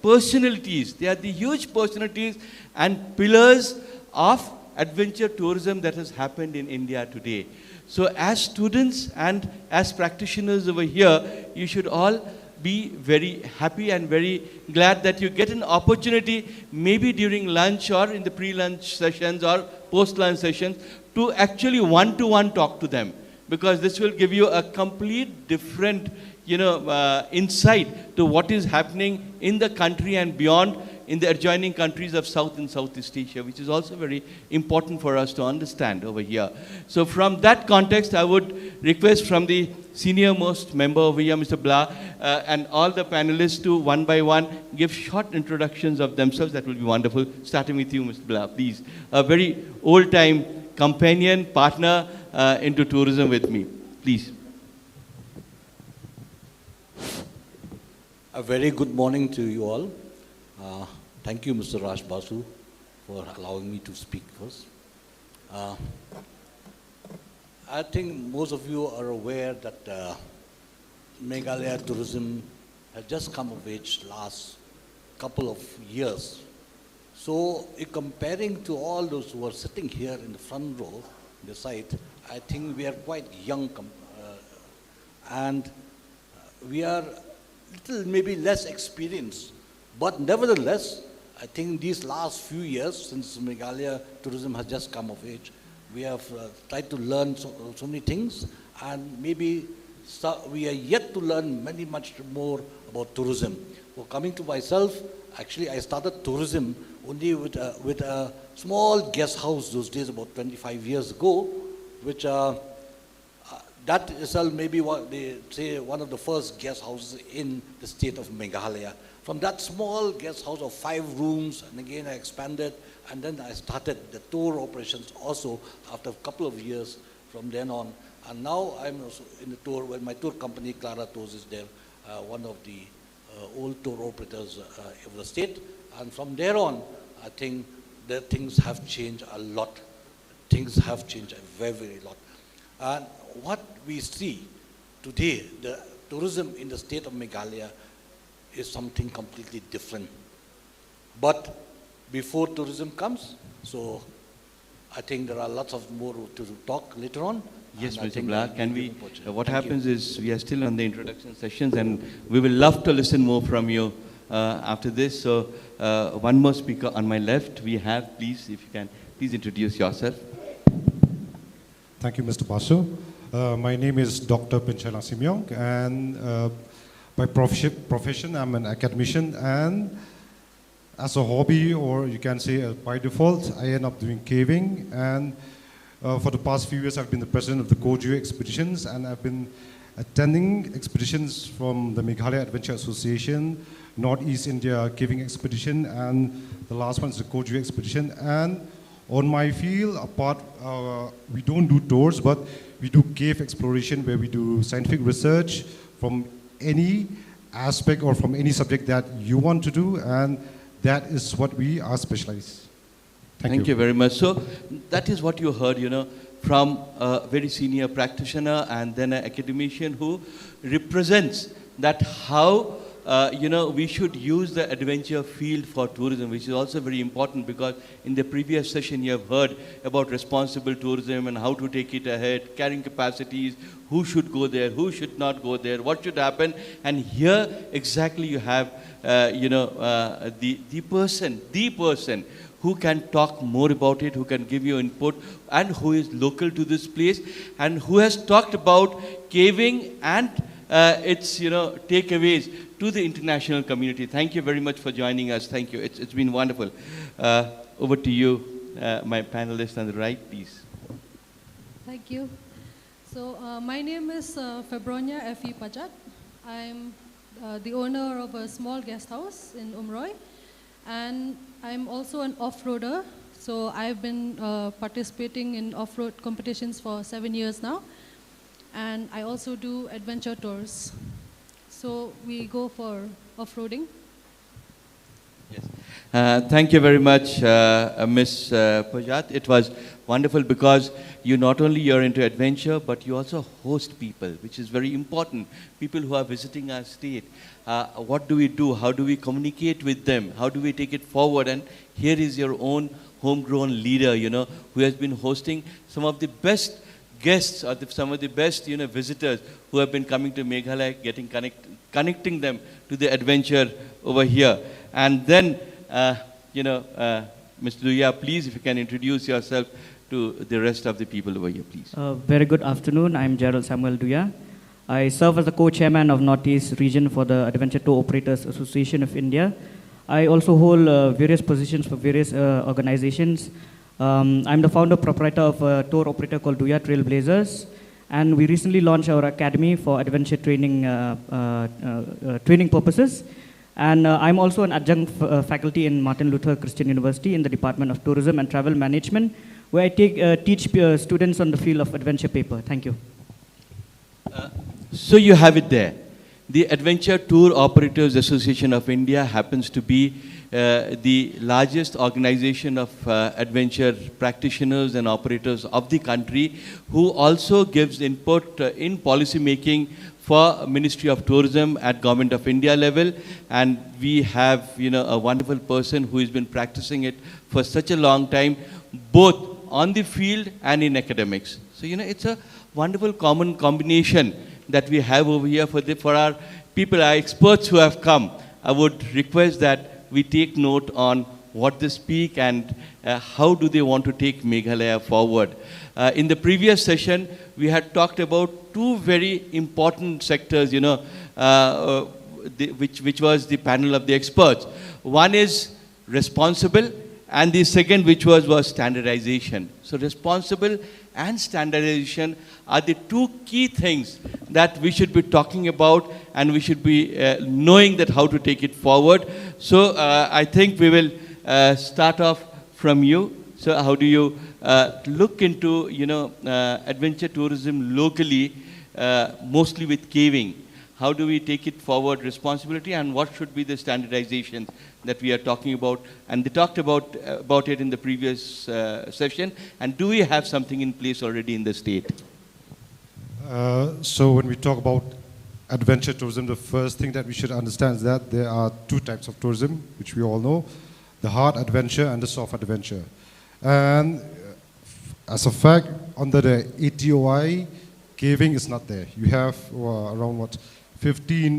personalities. They are the huge personalities and pillars of adventure tourism that has happened in India today. So as students and as practitioners over here, you should all be very happy and very glad that you get an opportunity, maybe during lunch or in the pre-lunch sessions or post-lunch sessions, to actually one-to-one talk to them. Because this will give you a complete different, insight to what is happening in the country and beyond, in the adjoining countries of South and Southeast Asia, which is also very important for us to understand over here. So from that context, I would request from the senior most member over here, Mr. Blah, and all the panelists to one by one give short introductions of themselves. That will be wonderful. Starting with you, Mr. Blah, please. A very old-time companion, partner into tourism with me. Please. A very good morning to you all. Thank you, Mr. Raj Basu, for allowing me to speak first. I think most of you are aware that Meghalaya tourism has just come of age last couple of years. So, comparing to all those who are sitting here in the front row, the site, I think we are quite young, and we are little maybe less experienced. But nevertheless, I think these last few years, since Meghalaya tourism has just come of age, we have tried to learn so many things, and maybe we are yet to learn much more about tourism. So coming to myself, actually I started tourism only with a small guest house those days, about 25 years ago, which that is maybe what they say one of the first guest houses in the state of Meghalaya. From that small guest house of 5 rooms, and again I expanded, and then I started the tour operations also after a couple of years from then on. And now I'm also in the tour, when my tour company, Clara Tours, is there, one of the old tour operators of the state. And from there on, I think that things have changed a lot. Things have changed a very lot. And what we see today, the tourism in the state of Meghalaya is something completely different. But before tourism comes, so I think there are lots of more to talk later on. Yes, Mr. Black, can we, what happens is we are still on the introduction sessions, and we will love to listen more from you after this. So one more speaker on my left we have, please, if you can, please introduce yourself. Thank you, Mr. Basu. My name is Dr. Pinchela Simyong, and by profession, I'm an academician, and as a hobby, or you can say by default, I end up doing caving. And for the past few years, I've been the president of the Koju expeditions, and I've been attending expeditions from the Meghalaya Adventure Association, Northeast India Caving Expedition, and the last one is the Koju expedition. And on my field, apart, we don't do tours, but we do cave exploration, where we do scientific research from any aspect or from any subject that you want to do, and that is what we are specialized. Thank you very much. So that is what you heard, from a very senior practitioner and then an academician who represents that how we should use the adventure field for tourism, which is also very important, because in the previous session you have heard about responsible tourism and how to take it ahead, carrying capacities, who should go there, who should not go there, what should happen. And here exactly you have the person who can talk more about it, who can give you input, and who is local to this place, and who has talked about caving and its takeaways to the international community. Thank you very much for joining us. Thank you. It's been wonderful. Over to you, my panelist on the right, please. Thank you. So my name is Febronia F.E. Pajat. I'm the owner of a small guest house in Umroi, and I'm also an off-roader. So I've been participating in off-road competitions for 7 years now, and I also do adventure tours. So we go for off-roading. Yes. Thank you very much, Ms. Pajat. It was wonderful, because you not only you're into adventure, but you also host people, which is very important. People who are visiting our state. What do we do? How do we communicate with them? How do we take it forward? And here is your own homegrown leader, who has been hosting some of the best guests, or some of the best, visitors who have been coming to Meghalaya, getting connecting them to the adventure over here. And then, Mr. Duya, please, if you can introduce yourself to the rest of the people over here, please. Very good afternoon. I'm Gerald Samuel Duya. I serve as the co-chairman of Northeast Region for the Adventure Tour Operators Association of India. I also hold various positions for various organizations. I'm the founder proprietor of a tour operator called Duya Trailblazers, and we recently launched our academy for adventure training training purposes. And I'm also an adjunct faculty in Martin Luther Christian University in the Department of Tourism and Travel Management, where I teach students on the field of adventure paper. Thank you. So you have it there. The Adventure Tour Operators Association of India happens to be the largest organization of adventure practitioners and operators of the country, who also gives input in policy making for Ministry of Tourism at Government of India level. And we have, a wonderful person who has been practicing it for such a long time, both on the field and in academics. So, it's a wonderful common combination that we have over here for our people, our experts who have come. I would request that we take note on what they speak and how do they want to take Meghalaya forward. In the previous session, we had talked about two very important sectors, which was the panel of the experts. One is responsible, and the second, which was standardization. So responsible and standardization are the two key things that we should be talking about, and we should be knowing that how to take it forward. So I think we will start off from you. So how do you look into, adventure tourism locally, mostly with caving? How do we take it forward, responsibility, and what should be the standardization that we are talking about? And they talked about it in the previous session. And do we have something in place already in the state? So when we talk about adventure tourism, the first thing that we should understand is that there are two types of tourism, which we all know: the hard adventure and the soft adventure. And as a fact, under the ATOI, caving is not there. You have around 15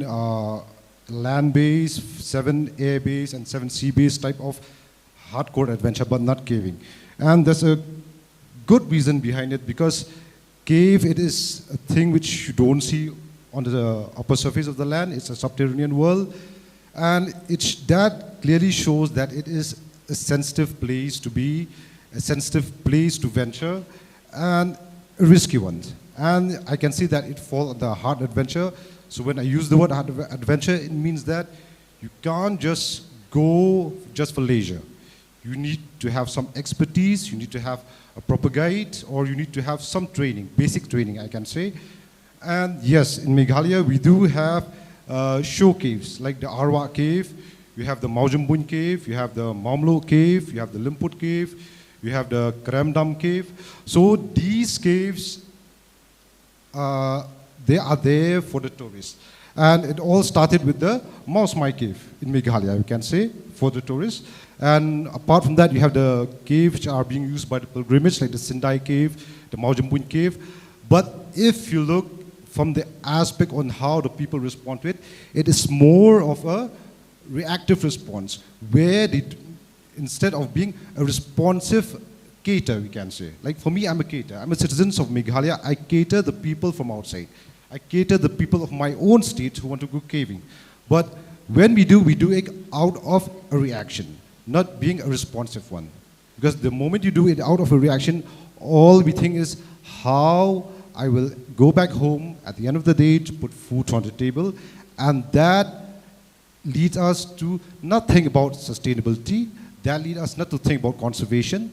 land-based, 7 air-based, and 7 sea-based type of hardcore adventure, but not caving. And there's a good reason behind it, because cave, it is a thing which you don't see on the upper surface of the land. It's a subterranean world, and that clearly shows that it is a sensitive place to be, a sensitive place to venture, and a risky one. And I can see that it falls on the hard adventure. So when I use the word hard adventure, it means that you can't just go just for leisure. You need to have some expertise, you need to have a proper guide, or you need to have some training, basic training, I can say. And yes, in Meghalaya, we do have show caves, like the Arwah Cave, you have the Maujumbun Cave, you have the Mamlo Cave, you have the Limput Cave, you have the Karamdam Cave. So these caves, they are there for the tourists. And it all started with the Mouse Mai Cave in Meghalaya, we can say, for the tourists. And apart from that, you have the caves which are being used by the pilgrimage, like the Sindai Cave, the Maujumbun Cave. But if you look from the aspect on how the people respond to it, it is more of a reactive response, where instead of being a responsive cater, we can say. Like for me, I'm a cater. I'm a citizen of Meghalaya. I cater the people from outside. I cater the people of my own state who want to go caving. But when we do it out of a reaction, not being a responsive one. Because the moment you do it out of a reaction, all we think is how I will go back home at the end of the day to put food on the table. And that leads us to not think about sustainability. That leads us not to think about conservation.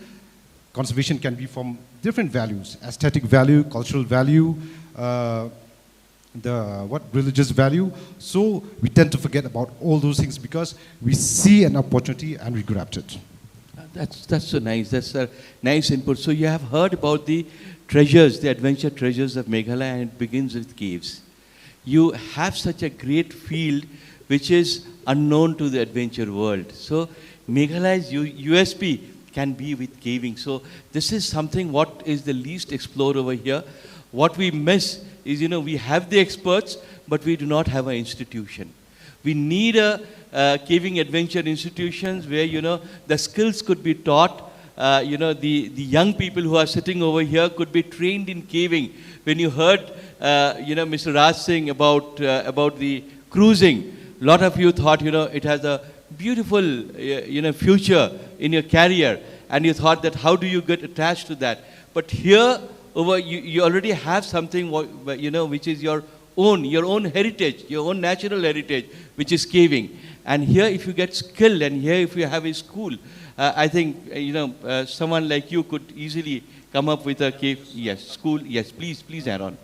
Conservation can be from different values: aesthetic value, cultural value, religious value. So we tend to forget about all those things because we see an opportunity and we grabbed it. That's so nice. That's a nice input. So you have heard about the treasures, the adventure treasures of Meghalaya, and it begins with caves. You have such a great field which is unknown to the adventure world. So Meghalaya's USP can be with caving. So this is something what is the least explored over here. What we miss is, we have the experts, but we do not have an institution. We need a caving adventure institutions where, the skills could be taught. The young people who are sitting over here could be trained in caving. When you heard, Mr. Raj Singh about the cruising, a lot of you thought, it has a beautiful, future in your career, and you thought that how do you get attached to that? But here, you already have something, which is your own heritage, your own natural heritage, which is caving. And here, if you get skilled, and here, if you have a school, I think, someone like you could easily come up with a cave, school. Yes, please add on.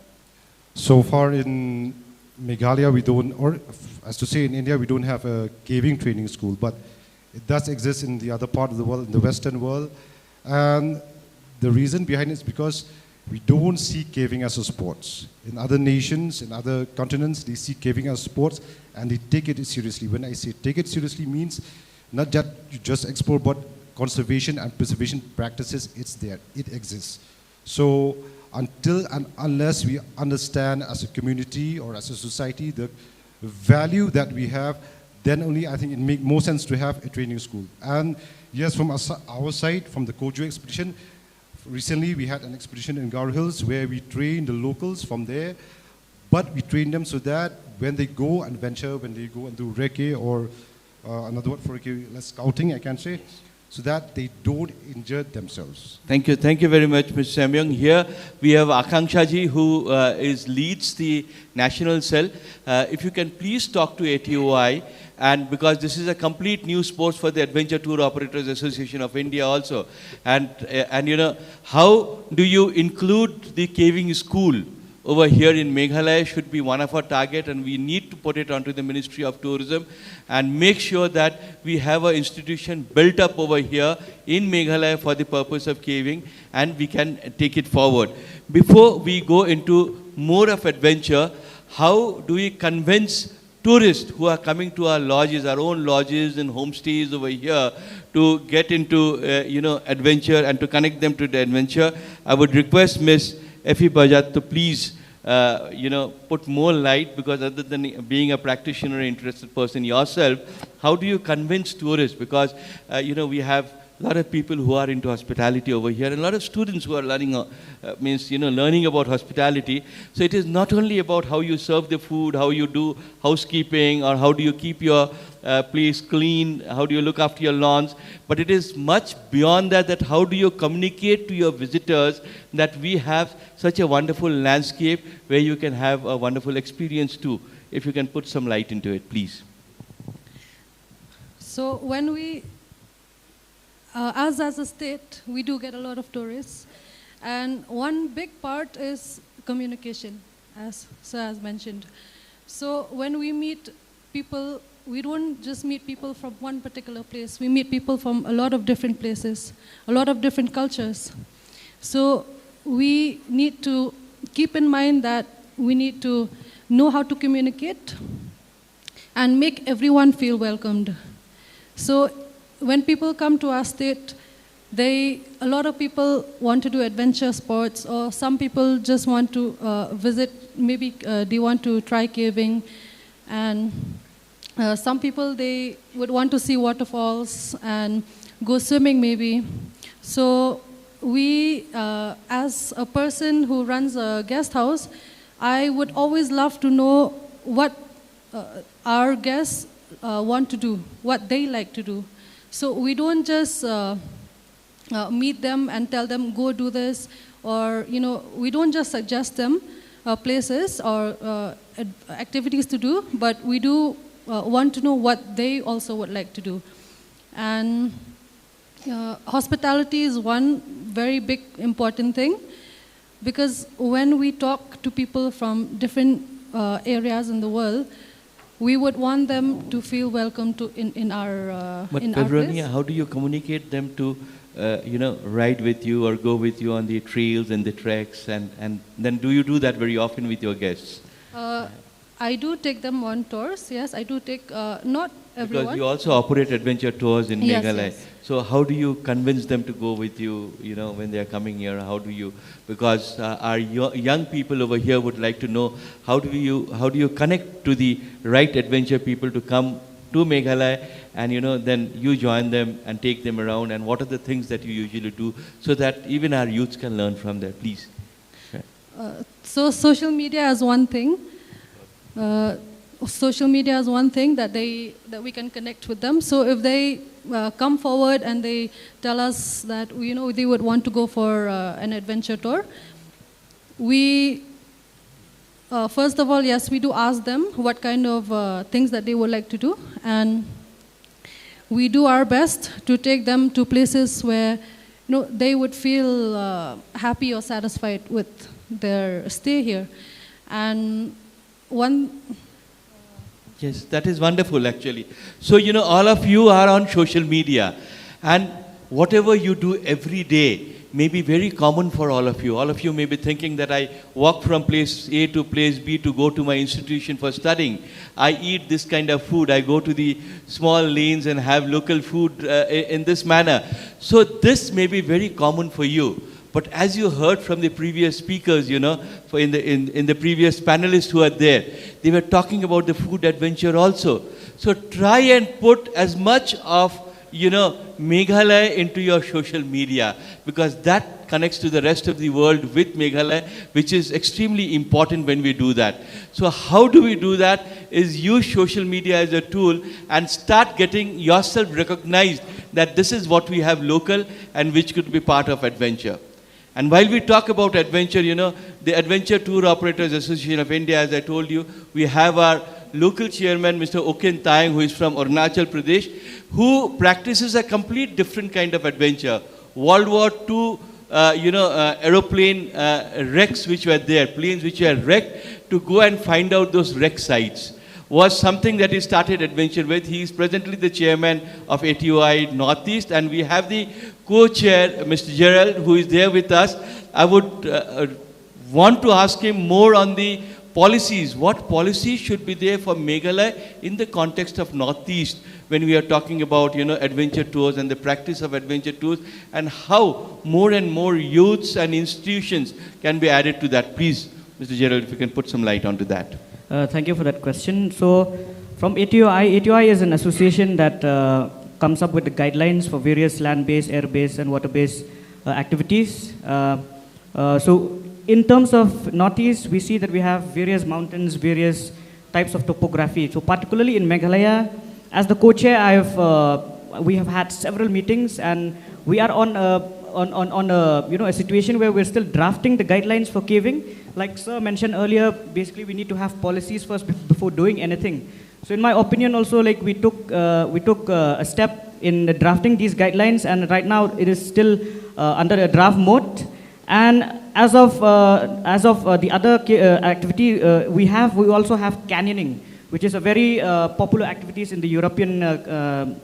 So far in Meghalaya, we don't, or as to say in India, we don't have a caving training school, but it does exist in the other part of the world, in the Western world. And the reason behind it is because we don't see caving as a sport. In other nations, in other continents, they see caving as sports and they take it seriously. When I say take it seriously, means not that you just explore, but conservation and preservation practices, it's there, it exists. So until and unless we understand as a community or as a society the value that we have, then only I think it makes more sense to have a training school. And yes, from our side, from the Kojo expedition, recently we had an expedition in Garo Hills where we trained the locals from there, but we train them so that when they go and venture, when they go and do recce or another word for recce, scouting, I can say, so that they don't injure themselves. Thank you very much, Mr. Samyang. Here we have Akanksha ji, who leads the national cell. If you can please talk to ATOI, and because this is a complete new sport for the Adventure Tour Operators Association of India also, and how do you include the caving school over here in Meghalaya should be one of our target, and we need to put it onto the Ministry of Tourism and make sure that we have an institution built up over here in Meghalaya for the purpose of caving, and we can take it forward. Before we go into more of adventure, how do we convince tourists who are coming to our lodges, our own lodges and homestays over here, to get into adventure and to connect them to the adventure? I would request Ms. Effie Bajat to please put more light, because other than being a practitioner, interested person yourself, how do you convince tourists? Because we have a lot of people who are into hospitality over here, and a lot of students who are learning, learning about hospitality. So it is not only about how you serve the food, how you do housekeeping, or how do you keep your place clean, how do you look after your lawns, but it is much beyond that, that how do you communicate to your visitors that we have such a wonderful landscape where you can have a wonderful experience too. If you can put some light into it, please. So when we, as a state, we do get a lot of tourists, and one big part is communication, as Sir has mentioned. So when we meet people, we don't just meet people from one particular place. We meet people from a lot of different places, a lot of different cultures. So we need to keep in mind that we need to know how to communicate and make everyone feel welcomed. So when people come to our state, a lot of people want to do adventure sports, or some people just want to visit, maybe they want to try caving, and some people, they would want to see waterfalls and go swimming maybe. So we, as a person who runs a guest house, I would always love to know what our guests want to do, what they like to do. So we don't just meet them and tell them, go do this, or, we don't just suggest them places or activities to do, but we do want to know what they also would like to do. And hospitality is one very big important thing, because when we talk to people from different areas in the world, we would want them to feel welcome in our But in our place. how do you communicate them to ride with you or go with you on the trails and the treks, and then do you do that very often with your guests? I do take them on tours, yes. I do take, not everyone. Because you also operate adventure tours in Yes, Meghalaya. yes. So how do you convince them to go with you, when they are coming here? How do you, because our young people over here would like to know, how do you connect to the right adventure people to come to Meghalaya, and then you join them and take them around, and what are the things that you usually do so that even our youths can learn from there, please? So social media is one thing. Social media is one thing that we can connect with them. So if they come forward and they tell us that they would want to go for an adventure tour, we first of all, yes, we do ask them what kind of things that they would like to do, and we do our best to take them to places where they would feel happy or satisfied with their stay here. And Yes, that is wonderful actually. So, all of you are on social media, and whatever you do every day may be very common for all of you. All of you may be thinking that I walk from place A to place B to go to my institution for studying. I eat this kind of food. I go to the small lanes and have local food in this manner. So this may be very common for you. But as you heard from the previous speakers, in the previous panelists who are there, they were talking about the food adventure also. So try and put as much of, Meghalaya into your social media, because that connects to the rest of the world with Meghalaya, which is extremely important when we do that. So how do we do that? Is use social media as a tool and start getting yourself recognized that this is what we have local and which could be part of adventure. And while we talk about adventure, the Adventure Tour Operators Association of India, as I told you, we have our local chairman, Mr. Okin Tayang, who is from Arunachal Pradesh, who practices a complete different kind of adventure. World War II, aeroplane wrecks which were there, planes which were wrecked, to go and find out those wreck sites, was something that he started adventure with. He is presently the chairman of ATOI Northeast, and we have the co-chair, Mr. Gerald, who is there with us. I would want to ask him more on the policies. What policies should be there for Meghalaya in the context of Northeast when we are talking about, adventure tours and the practice of adventure tours, and how more and more youths and institutions can be added to that. Please, Mr. Gerald, if you can put some light onto that. Thank you for that question. So, from ATOI is an association that comes up with the guidelines for various land-based, air-based, and water-based activities. So, in terms of Northeast, we see that we have various mountains, various types of topography. So, particularly in Meghalaya, as the co-chair, we have had several meetings, and we are on a situation where we're still drafting the guidelines for caving. Like Sir mentioned earlier, basically we need to have policies first before doing anything. So in my opinion also, like we took a step in drafting these guidelines, and right now it is still under a draft mode. And as of the other activity we also have canyoning, which is a very popular activities in the European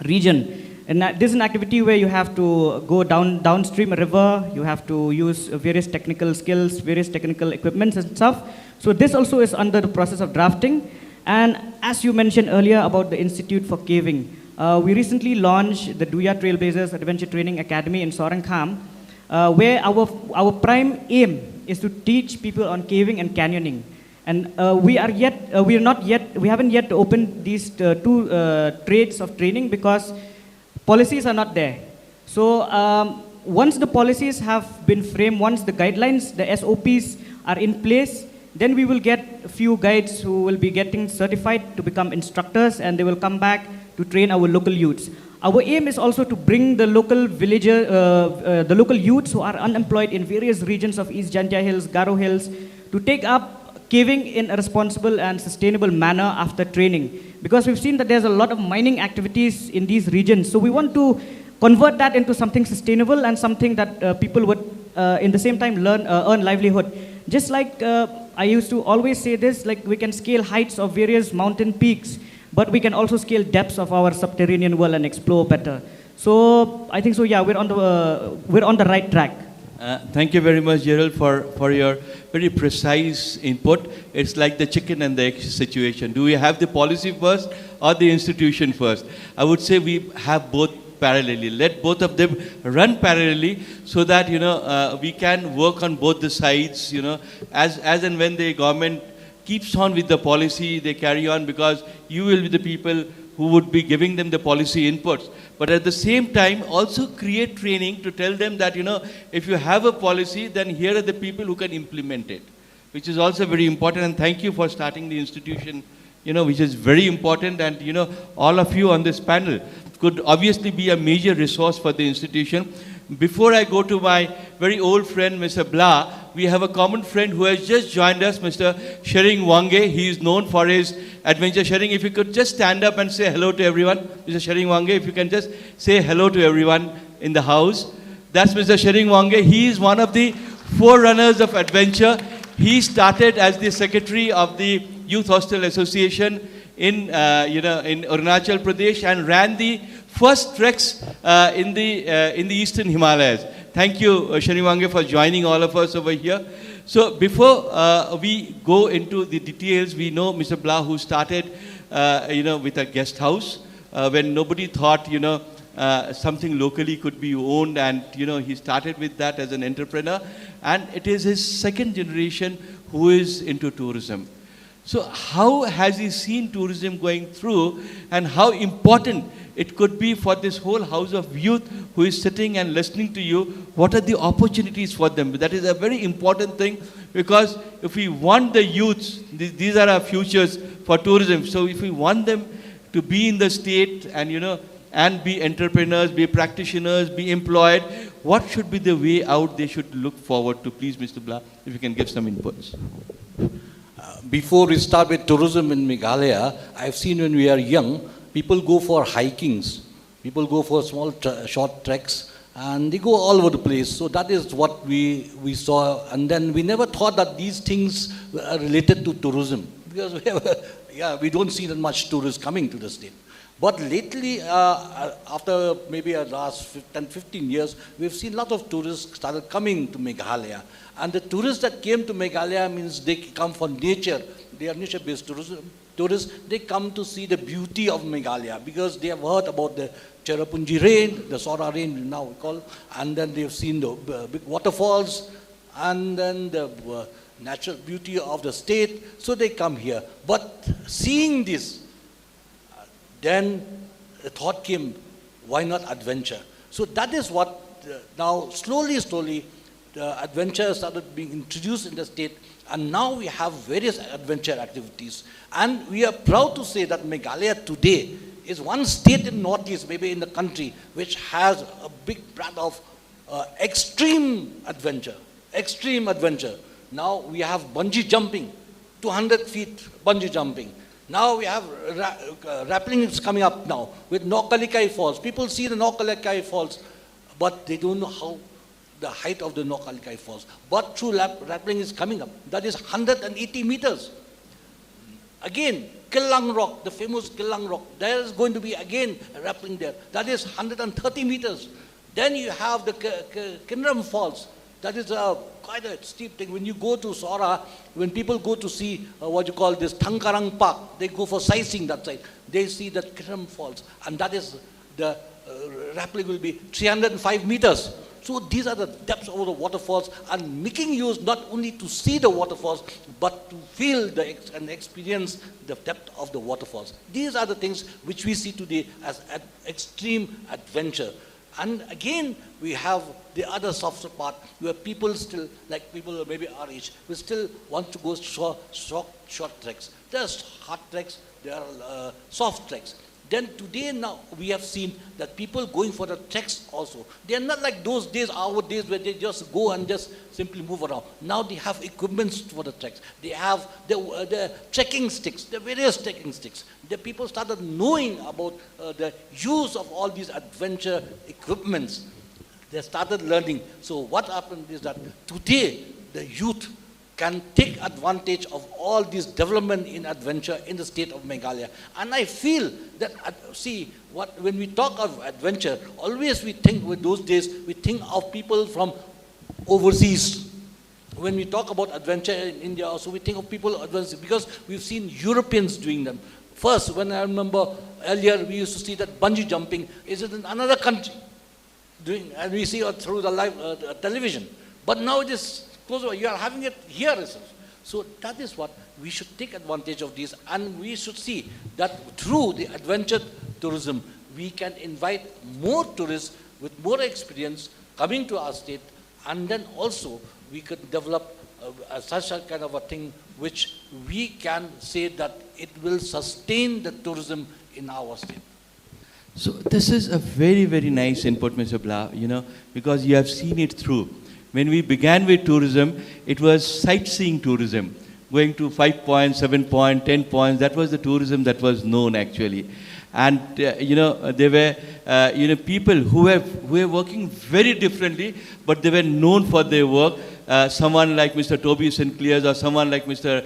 region. And this is an activity where you have to go downstream a river, you have to use various technical skills, various technical equipments and stuff. So this also is under the process of drafting. And as you mentioned earlier about the Institute for Caving, we recently launched the Duya Trailblazers Adventure Training Academy in Sorankham, where our prime aim is to teach people on caving and canyoning. And we haven't yet opened these two trades of training because policies are not there. So once the policies have been framed, once the guidelines, the SOPs are in place, then we will get a few guides who will be getting certified to become instructors, and they will come back to train our local youths. Our aim is also to bring the local the local youths who are unemployed in various regions of East Jantia Hills, Garo Hills, to take up caving in a responsible and sustainable manner after training. Because we've seen that there's a lot of mining activities in these regions. So we want to convert that into something sustainable and something that people would, in the same time, earn livelihood. Just like I used to always say this, like we can scale heights of various mountain peaks, but we can also scale depths of our subterranean world and explore better. So I think so. Yeah, we're on the right track. Thank you very much, Gerald, for your very precise input. It's like the chicken and the egg situation. Do we have the policy first or the institution first? I would say we have both parallelly. Let both of them run parallelly so that, we can work on both the sides, as and when the government keeps on with the policy, they carry on, because you will be the people who would be giving them the policy inputs. But at the same time, also create training to tell them that, if you have a policy, then here are the people who can implement it, which is also very important. And thank you for starting the institution, which is very important. And, all of you on this panel could obviously be a major resource for the institution. Before I go to my very old friend, Mr. Blah, we have a common friend who has just joined us, Mr. Shillong Dehradun. He is known for his adventure sharing. If you could just stand up and say hello to everyone. Mr. Shillong Dehradun, if you can just say hello to everyone in the house. That's Mr. Shillong Dehradun. He is one of the forerunners of adventure. He started as the secretary of the Youth Hostel Association in Arunachal Pradesh and ran the first treks in the Eastern Himalayas. Thank you, Shillong Dehradun, for joining all of us over here. So before we go into the details, we know Mr. Blah, who started, with a guest house when nobody thought, something locally could be owned, and he started with that as an entrepreneur, and it is his second generation who is into tourism. So how has he seen tourism going through, and how important it could be for this whole house of youth who is sitting and listening to you? What are the opportunities for them? That is a very important thing, because if we want the youths, these are our futures for tourism. So if we want them to be in the state and, and be entrepreneurs, be practitioners, be employed, what should be the way out they should look forward to? Please, Mr. Blah, if you can give some inputs. Before we start with tourism in Meghalaya, I've seen when we are young, people go for hikings. People go for small, short treks, and they go all over the place. So that is what we saw. And then we never thought that these things are related to tourism, because we don't see that much tourists coming to the state. But lately, after maybe the last 10, 15 years, we've seen a lot of tourists started coming to Meghalaya. And the tourists that came to Meghalaya means they come for nature. They are nature-based tourists. They come to see the beauty of Meghalaya, because they have heard about the Cherrapunji rain, the Sora rain now we call, and then they've seen the big waterfalls, and then the natural beauty of the state. So they come here. But seeing this, then the thought came, why not adventure? So that is what now slowly, the adventure started being introduced in the state, and now we have various adventure activities. And we are proud to say that Meghalaya today is one state in Northeast, maybe in the country, which has a big brand of extreme adventure. Now we have bungee jumping, 200 feet bungee jumping. Now we have rappelling is coming up now with Nokkalikai Falls. People see the Nokkalikai Falls, but they don't know how the height of the Nokkalikai Falls. But true rappelling is coming up. That is 180 meters. Again, Killang Rock, the famous Killang Rock. There is going to be again rappelling there. That is 130 meters. Then you have the Kinram Falls. That is quite a steep thing. When you go to Sora, when people go to see what you call this Thangkarang Park, they go for sightseeing that side. They see that Kinram Falls, and that is the rappelling will be 305 meters. So these are the depths of the waterfalls, and making use not only to see the waterfalls, but to feel and experience the depth of the waterfalls. These are the things which we see today as extreme adventure. And again, we have the other softer part where people still, like people maybe our age, we still want to go short treks. There are hard treks, there are soft treks. Then today now we have seen that people going for the treks also. They are not like those days, our days, where they just go and just simply move around. Now they have equipments for the treks. They have the trekking sticks, the various trekking sticks. The people started knowing about the use of all these adventure equipments. They started learning. So what happened is that today the youth can take advantage of all this development in adventure in the state of Meghalaya. And I feel that, when we talk of adventure, always we think with those days, we think of people from overseas. When we talk about adventure in India, also we think of people advancing because we've seen Europeans doing them. First, when I remember earlier, we used to see that bungee jumping is in another country doing, and we see it through the live television. But now it is close over. You are having it here itself. So that is what we should take advantage of these, and we should see that through the adventure tourism, we can invite more tourists with more experience coming to our state, and then also we could develop such a kind of a thing which we can say that it will sustain the tourism in our state. So this is a very, very nice input, Mr. Blah, because you have seen it through. When we began with tourism, it was sightseeing tourism, going to 5 points, 7 points, 10 points. That was the tourism that was known actually. And, there were, people who were working very differently, but they were known for their work. Someone like Mr. Toby Sinclair or someone like Mr.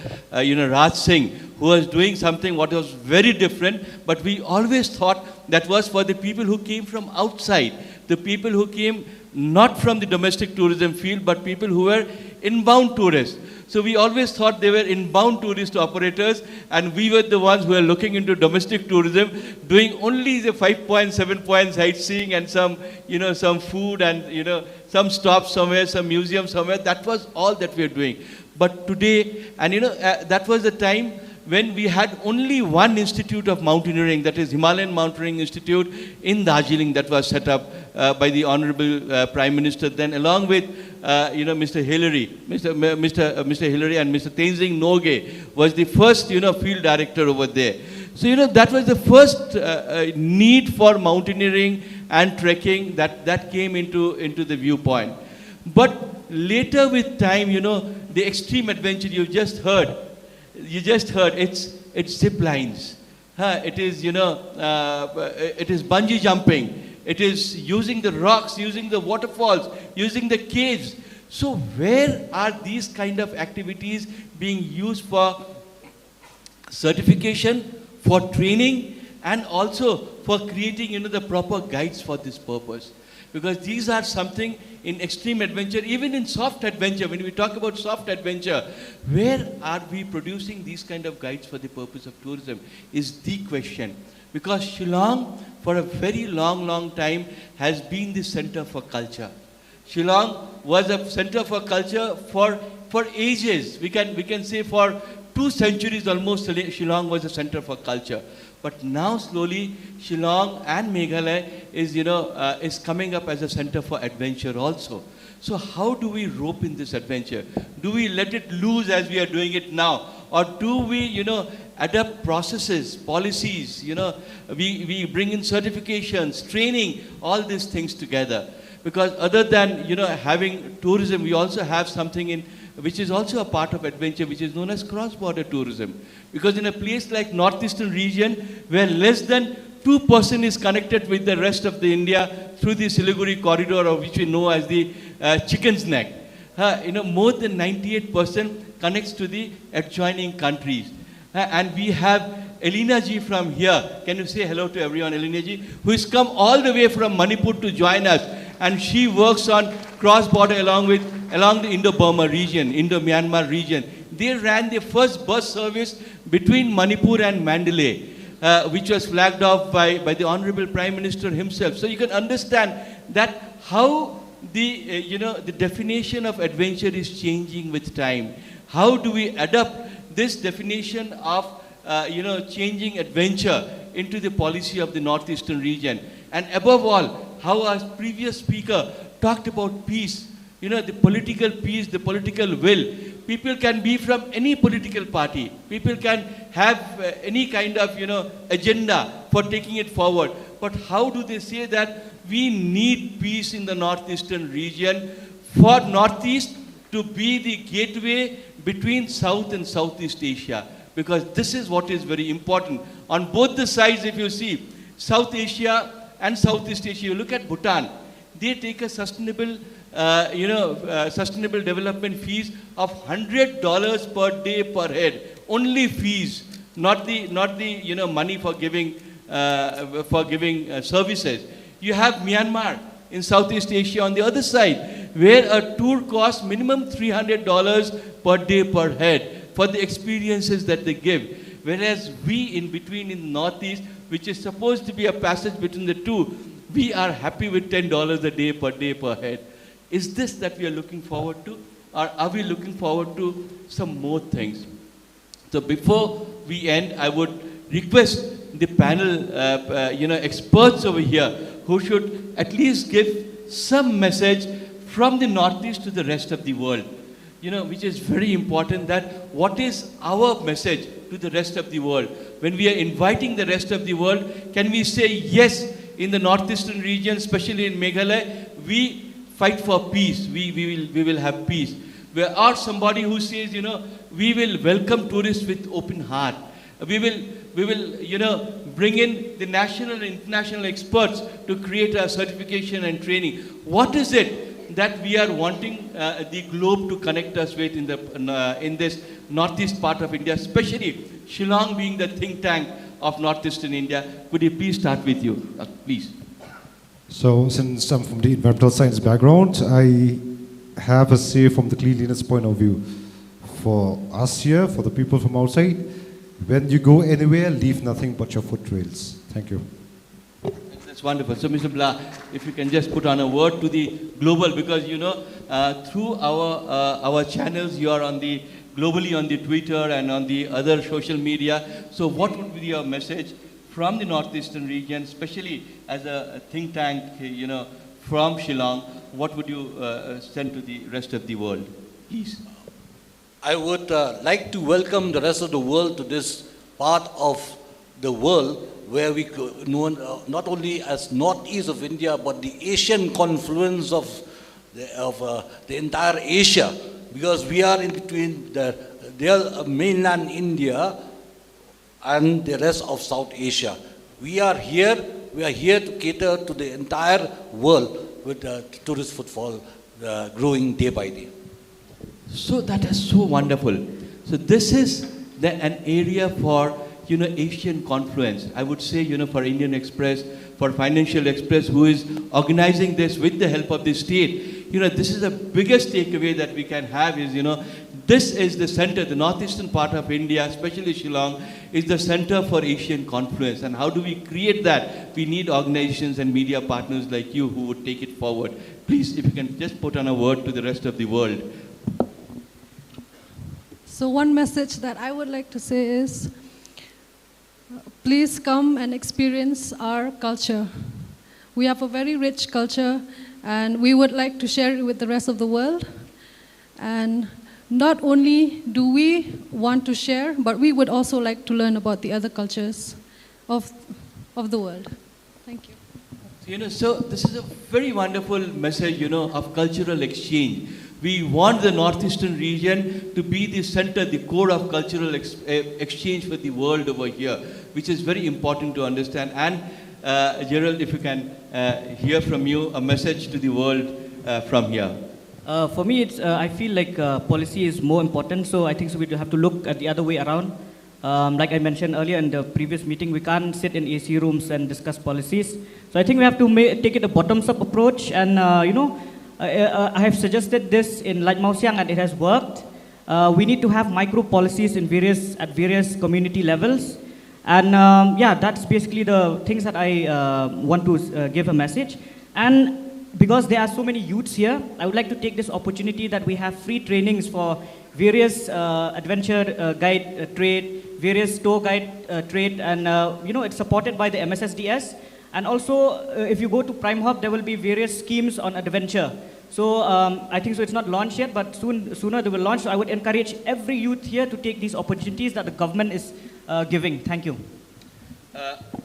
Raj Singh, who was doing something what was very different, but we always thought that was for the people who came from outside, the people who came not from the domestic tourism field, but people who were inbound tourists. So we always thought they were inbound tourist operators, and we were the ones who were looking into domestic tourism, doing only the 5 point, 7 point sightseeing and some, some food and, some stop somewhere, some museum somewhere. That was all that we were doing. But today, and that was the time when we had only one institute of mountaineering, that is Himalayan Mountaineering Institute in Darjeeling, that was set up by the Honorable Prime Minister then, along with Mr. Hillary, Mr. Hillary and Mr. Tenzing Norgay was the first field director over there. So that was the first need for mountaineering and trekking that came into the viewpoint. But later with time, the extreme adventure you just heard, it's zip lines. It is, it is bungee jumping. It is using the rocks, using the waterfalls, using the caves. So where are these kind of activities being used for certification, for training, and also for creating, the proper guides for this purpose? Because these are something in extreme adventure, even in soft adventure, when we talk about soft adventure, where are we producing these kind of guides for the purpose of tourism is the question. Because Shillong, for a very long time, has been the center for culture. Shillong was a center for culture for ages. We can say for 2 centuries almost, Shillong was a center for culture. But now slowly, Shillong and Meghalaya is coming up as a center for adventure also. So how do we rope in this adventure? Do we let it loose as we are doing it now? Or do we, adapt processes, policies, we bring in certifications, training, all these things together? Because other than, having tourism, we also have something which is also a part of adventure, which is known as cross-border tourism. Because in a place like northeastern region, where less than 2% is connected with the rest of the India through the Siliguri corridor, or which we know as the Chicken's Neck, more than 98% connects to the adjoining countries. And we have Elena ji from here. Can you say hello to everyone, Elena ji? Who has come all the way from Manipur to join us. And she works on cross-border along the Indo-Burma region, Indo-Myanmar region. They ran the first bus service between Manipur and Mandalay, which was flagged off by the Honorable Prime Minister himself. So you can understand that how the definition of adventure is changing with time. How do we adapt this definition of changing adventure into the policy of the northeastern region? And above all, how our previous speaker talked about peace, the political peace, the political will. People can be from any political party. People can have any kind of, agenda for taking it forward. But how do they say that we need peace in the northeastern region for Northeast to be the gateway between South and Southeast Asia? Because this is what is very important. On both the sides, if you see, South Asia and Southeast Asia, you look at Bhutan, they take a sustainable, sustainable development fees of $100 per day per head. Only fees, not the money for giving services. You have Myanmar in Southeast Asia on the other side. where a tour costs minimum $300 per day per head for the experiences that they give. Whereas we in between in the Northeast, which is supposed to be a passage between the two, we are happy with $10 a day per head. Is this that we are looking forward to? Or are we looking forward to some more things? So before we end, I would request the panel, experts over here who should at least give some message from the Northeast to the rest of the world, which is very important, that what is our message to the rest of the world? When we are inviting the rest of the world, can we say, yes, in the northeastern region, especially in Meghalaya, we fight for peace, we will have peace. There are somebody who says, we will welcome tourists with open heart. We will, bring in the national and international experts to create a certification and training. What is it that we are wanting the globe to connect us with in this northeast part of India, especially Shillong being the think tank of northeastern India? Could you please start with you, please? So since I'm from the environmental science background, I have a say from the cleanliness point of view. For us here, for the people from outside, when you go anywhere, leave nothing but your foot trails. Thank you. That's wonderful. So Mr. Blah, if you can just put on a word to the global, because through our channels, you are globally on the Twitter and on the other social media. So what would be your message from the northeastern region, especially as a think tank, from Shillong? What would you send to the rest of the world, please? I would like to welcome the rest of the world to this part of the world where we known not only as northeast of India, but the Asian confluence of the entire Asia, because we are in between their mainland India and the rest of South Asia. We are here to cater to the entire world with tourist footfall growing day by day. So that is so wonderful. So this is an area for Asian confluence. I would say for Indian Express, for Financial Express, who is organizing this with the help of the state. This is the biggest takeaway that we can have is this is the center, the northeastern part of India, especially Shillong, is the center for Asian confluence. And how do we create that? We need organizations and media partners like you who would take it forward. Please, if you can just put on a word to the rest of the world. So one message that I would like to say is, please come and experience our culture. We have a very rich culture, and we would like to share it with the rest of the world. And not only do we want to share, but we would also like to learn about the other cultures of the world. Thank you. So this is a very wonderful message, of cultural exchange. We want the northeastern region to be the center, the core of cultural exchange for the world over here, which is very important to understand. And Gerald, if you can hear from you a message to the world from here. For me, I feel like policy is more important, so I think we have to look at the other way around. Like I mentioned earlier in the previous meeting, we can't sit in AC rooms and discuss policies. So I think we have to take it a bottoms-up approach, and I have suggested this in Lait Mau Siang, and it has worked. We need to have micro policies at various community levels. And that's basically the things that I want to give a message. And because there are so many youths here, I would like to take this opportunity that we have free trainings for various adventure guide trade, various tour guide trade, and it's supported by the MSSDS. And also, if you go to Prime Hub, there will be various schemes on adventure. So I think so it's not launched yet, but sooner they will launch. So I would encourage every youth here to take these opportunities that the government is giving. Thank you.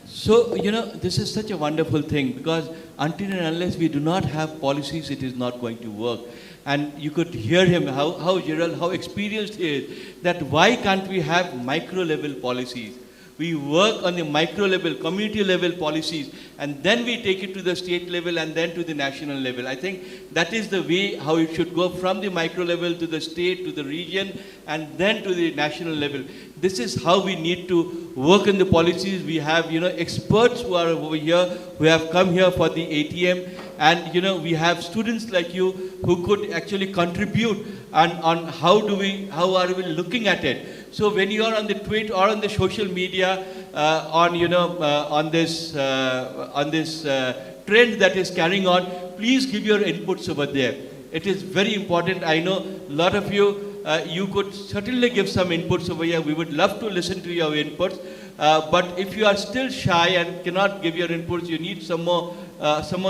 This is such a wonderful thing, because until and unless we do not have policies, it is not going to work. And you could hear him, how Gerald, how experienced he is, that why can't we have micro-level policies? We work on the micro level, community level policies, and then we take it to the state level and then to the national level. I think that is the way how it should go, from the micro level to the state, to the region, and then to the national level. This is how we need to work in the policies. We have, experts who are over here, who have come here for the ATM. and we have students like you who could actually contribute on how are we looking at it. So when you are on the tweet or on the social media on this trend that is carrying on, please give your inputs over there. It is very important. I know a lot of you, you could certainly give some inputs over here. We would love to listen to your inputs. But if you are still shy and cannot give your inputs, you need some more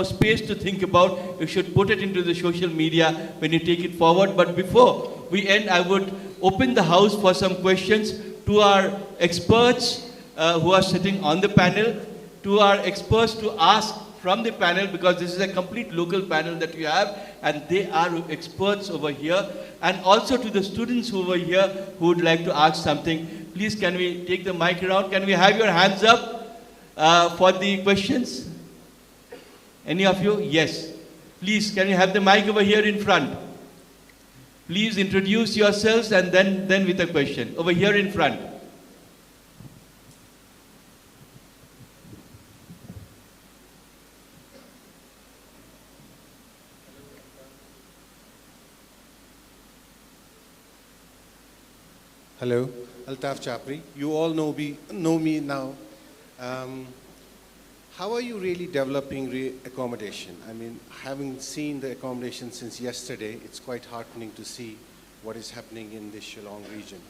space to think about. You should put it into the social media when you take it forward. But before we end, I would open the house for some questions to our experts who are sitting on the panel, to our experts to ask from the panel, because this is a complete local panel that you have, and they are experts over here, and also to the students over here who would like to ask something. Please, can we take the mic around? Can we have your hands up for the questions? Any of you? Yes. Please, can you have the mic over here in front? Please introduce yourselves and then with a question. Over here in front. Hello, Altaf Chapri. You all know me now. How are you really developing accommodation? I mean, having seen the accommodation since yesterday, it's quite heartening to see what is happening in the Shillong region.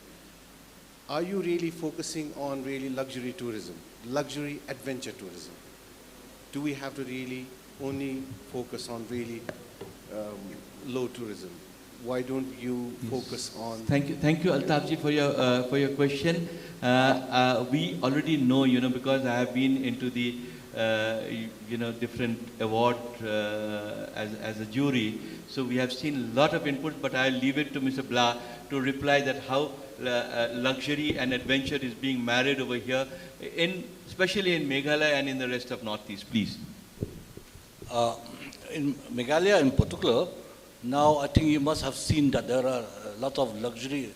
Are you really focusing on really luxury tourism, luxury adventure tourism? Do we have to really only focus on really low tourism? Why don't you focus on? Thank you, Altafji, for your question. We already know, because I have been into the different award as a jury. So we have seen a lot of inputs, but I'll leave it to Mr. Blah to reply that how luxury and adventure is being married over here, especially in Meghalaya and in the rest of Northeast. Please. In Meghalaya in particular, now I think you must have seen that there are a lot of luxury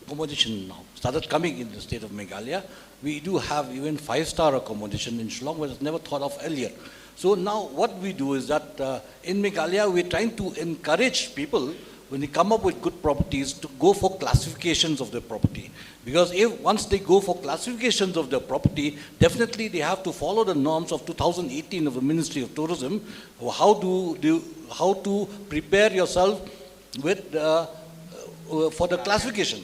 accommodation now started coming in the state of Meghalaya. We do have even 5-star accommodation in Shillong, which was never thought of earlier. So now what we do is that in Meghalaya, we're trying to encourage people, when they come up with good properties, to go for classifications of their property. Because once they go for classifications of their property, definitely they have to follow the norms of 2018 of the Ministry of Tourism, how to prepare yourself with for the classification.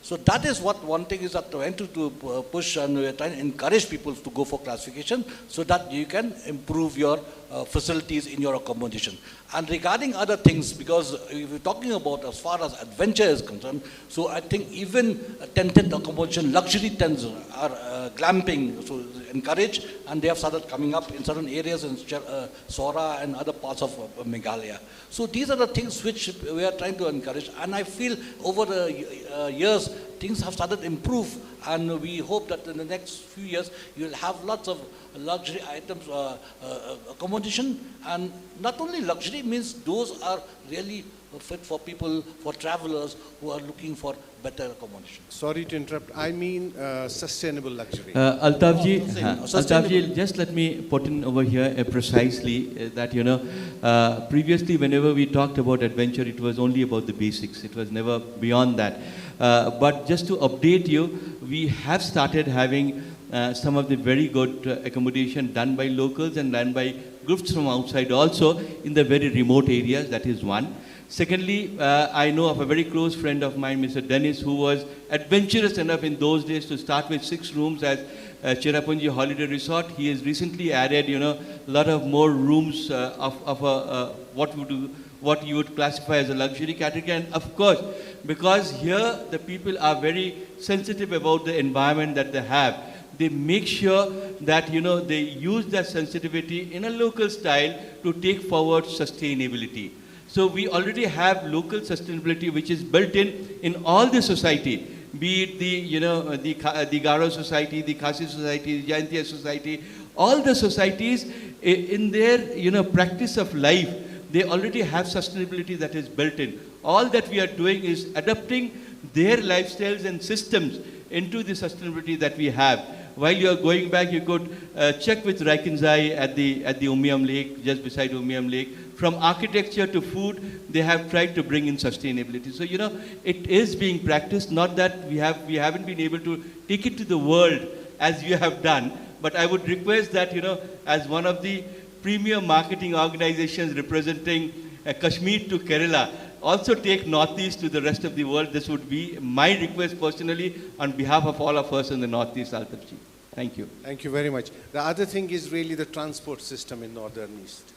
So that is what one thing is that we're trying to push, and we're trying to encourage people to go for classification so that you can improve your facilities in your accommodation. And regarding other things, because if you're talking about as far as adventure is concerned, so I think even tented accommodation, luxury tents are glamping, so encouraged, and they have started coming up in certain areas in Sora and other parts of Meghalaya. So these are the things which we are trying to encourage, and I feel over the years things have started to improve, and we hope that in the next few years you will have lots of luxury items, accommodation, and not only luxury means those are really fit for people, for travelers who are looking for better accommodation. Sorry to interrupt. I mean sustainable luxury. Altafji, just let me put in over here precisely that, previously whenever we talked about adventure, it was only about the basics. It was never beyond that. But just to update you, we have started having some of the very good accommodation done by locals and done by groups from outside also in the very remote areas. That is one. Secondly, I know of a very close friend of mine, Mr. Dennis, who was adventurous enough in those days to start with 6 rooms at Cherrapunji Holiday Resort. He has recently added, a lot of more rooms of what you would classify as a luxury category. And of course, because here the people are very sensitive about the environment that they have, they make sure that, they use that sensitivity in a local style to take forward sustainability. So we already have local sustainability which is built in all the society, be it the Garo society, the Khasi society, the Jaintia society, all the societies in their practice of life, they already have sustainability that is built in. All that we are doing is adapting their lifestyles and systems into the sustainability that we have. While you are going back, you could check with Raikinzai at the Umiam Lake, just beside Umiam Lake. From architecture to food, they have tried to bring in sustainability. So, you know, it is being practiced, not that we haven't been able to take it to the world as you have done, but I would request that, you know, as one of the premier marketing organizations representing Kashmir to Kerala, also take Northeast to the rest of the world. This would be my request personally on behalf of all of us in the Northeast, Altafji. Thank you. Thank you very much. The other thing is really the transport system in Northern East.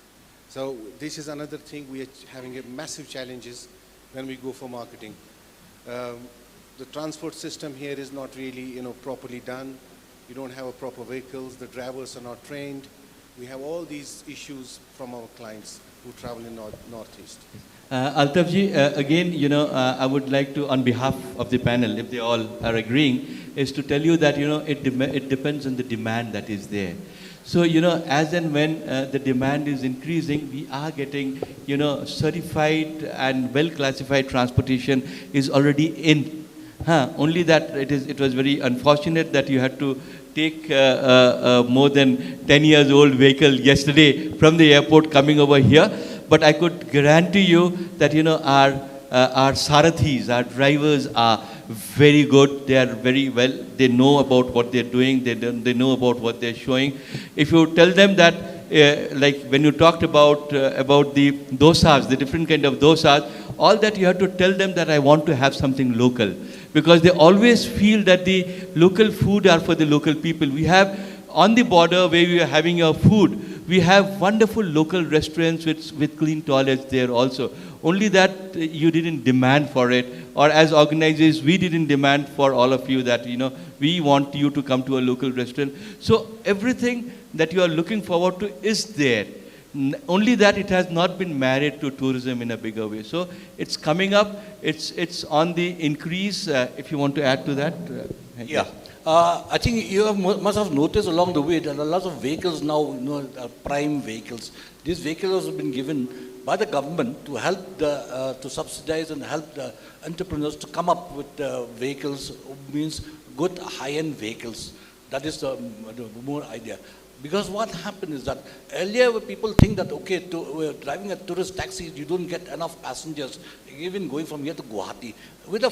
So this is another thing we are having massive challenges when we go for marketing. The transport system here is not really, you know, properly done. You don't have a proper vehicles. The drivers are not trained. We have all these issues from our clients who travel in Northeast. Altafji, again, you know, I would like to, on behalf of the panel, if they all are agreeing, is to tell you that, you know, it depends on the demand that is there. So, you know, as and when the demand is increasing, we are getting, you know, certified and well-classified transportation is already in. Only that it was very unfortunate that you had to take more than 10 years old vehicle yesterday from the airport coming over here. But I could guarantee you that, you know, our Sarathis, our drivers are very good. They are very well. They know about what they're doing. They know about what they're showing. If you tell them that, like when you talked about the dosas, the different kind of dosas, all that you have to tell them that I want to have something local. Because they always feel that the local food are for the local people. We have on the border where we are having our food, we have wonderful local restaurants with clean toilets there also. Only that you didn't demand for it, or as organizers, we didn't demand for all of you that, you know, we want you to come to a local restaurant. So everything that you are looking forward to is there. Only that it has not been married to tourism in a bigger way. So it's coming up, it's on the increase. If you want to add to that. Yeah. I think you must have noticed along the way that a lot of vehicles now, you know, prime vehicles. These vehicles have been given by the government to help to subsidize and help the entrepreneurs to come up with vehicles, means good high-end vehicles. That is the more idea. Because what happened is that earlier people think that, okay, we're driving a tourist taxi, you don't get enough passengers, even going from here to Guwahati. With a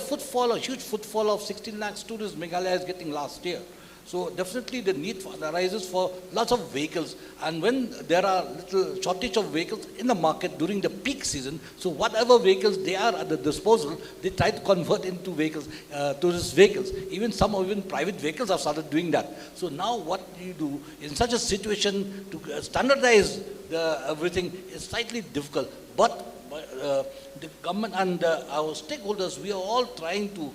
huge footfall of 16 lakhs tourists, Meghalaya is getting last year. So definitely the need arises for lots of vehicles. And when there are little shortage of vehicles in the market during the peak season, so whatever vehicles they are at the disposal, they try to convert into vehicles, tourist vehicles. Even private vehicles have started doing that. So now what you do in such a situation to standardize everything is slightly difficult. But the government and our stakeholders, we are all trying to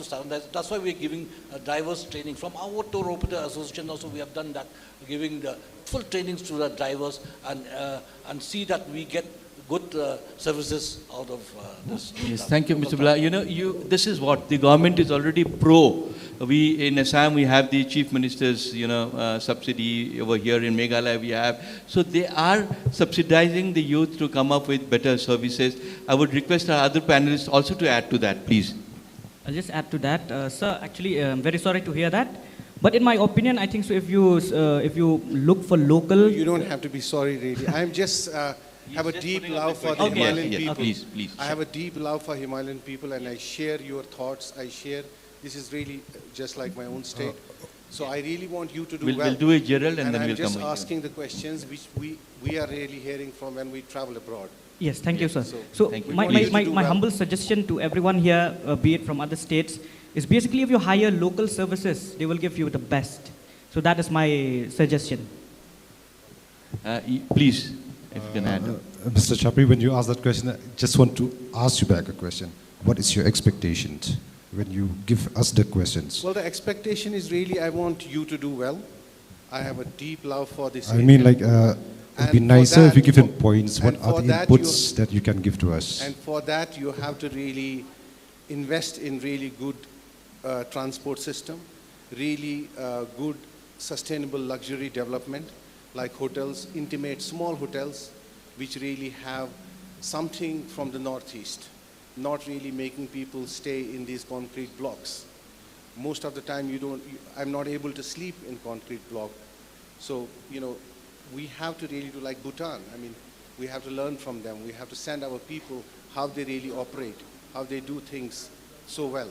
standardize. That's why we're giving drivers training. From our tour operator association also we have done that, giving the full trainings to the drivers and see that we get good services out of this. Yes, thank you, Mr. Bala. You know, this is what the government is already pro. We in Assam we have the chief minister's, you know, subsidy. Over here in Meghalaya we have. So they are subsidizing the youth to come up with better services. I would request our other panelists also to add to that, please. I'll just add to that. Sir, actually, I'm very sorry to hear that. But in my opinion, I think so if you look for local... You don't have to be sorry, really. I'm just have a deep love for the Himalayan people. Please. I have a deep love for Himalayan people, and I share your thoughts. This is really just like my own state. So I really want you to do well. We'll do it, Gerald, and then I'm we'll come just asking the questions which we are really hearing from when we travel abroad. Yes, thank you, sir. So my humble suggestion to everyone here, be it from other states, is basically if you hire local services, they will give you the best. So that is my suggestion. Please, if you can add. Mr. Chapri, when you ask that question, I just want to ask you back a question. What is your expectations when you give us the questions? Well, the expectation is really I want you to do well. I have a deep love for this. I mean, like, it would be nicer if you give them points. What are the inputs that you can give to us? And for that, you have to really invest in really good transport system, really good sustainable luxury development, like hotels, intimate small hotels, which really have something from the Northeast, not really making people stay in these concrete blocks. most of the time I'm not able to sleep in concrete block. So, we have to really do like Bhutan. I mean, we have to learn from them. We have to send our people how they really operate, how they do things so well.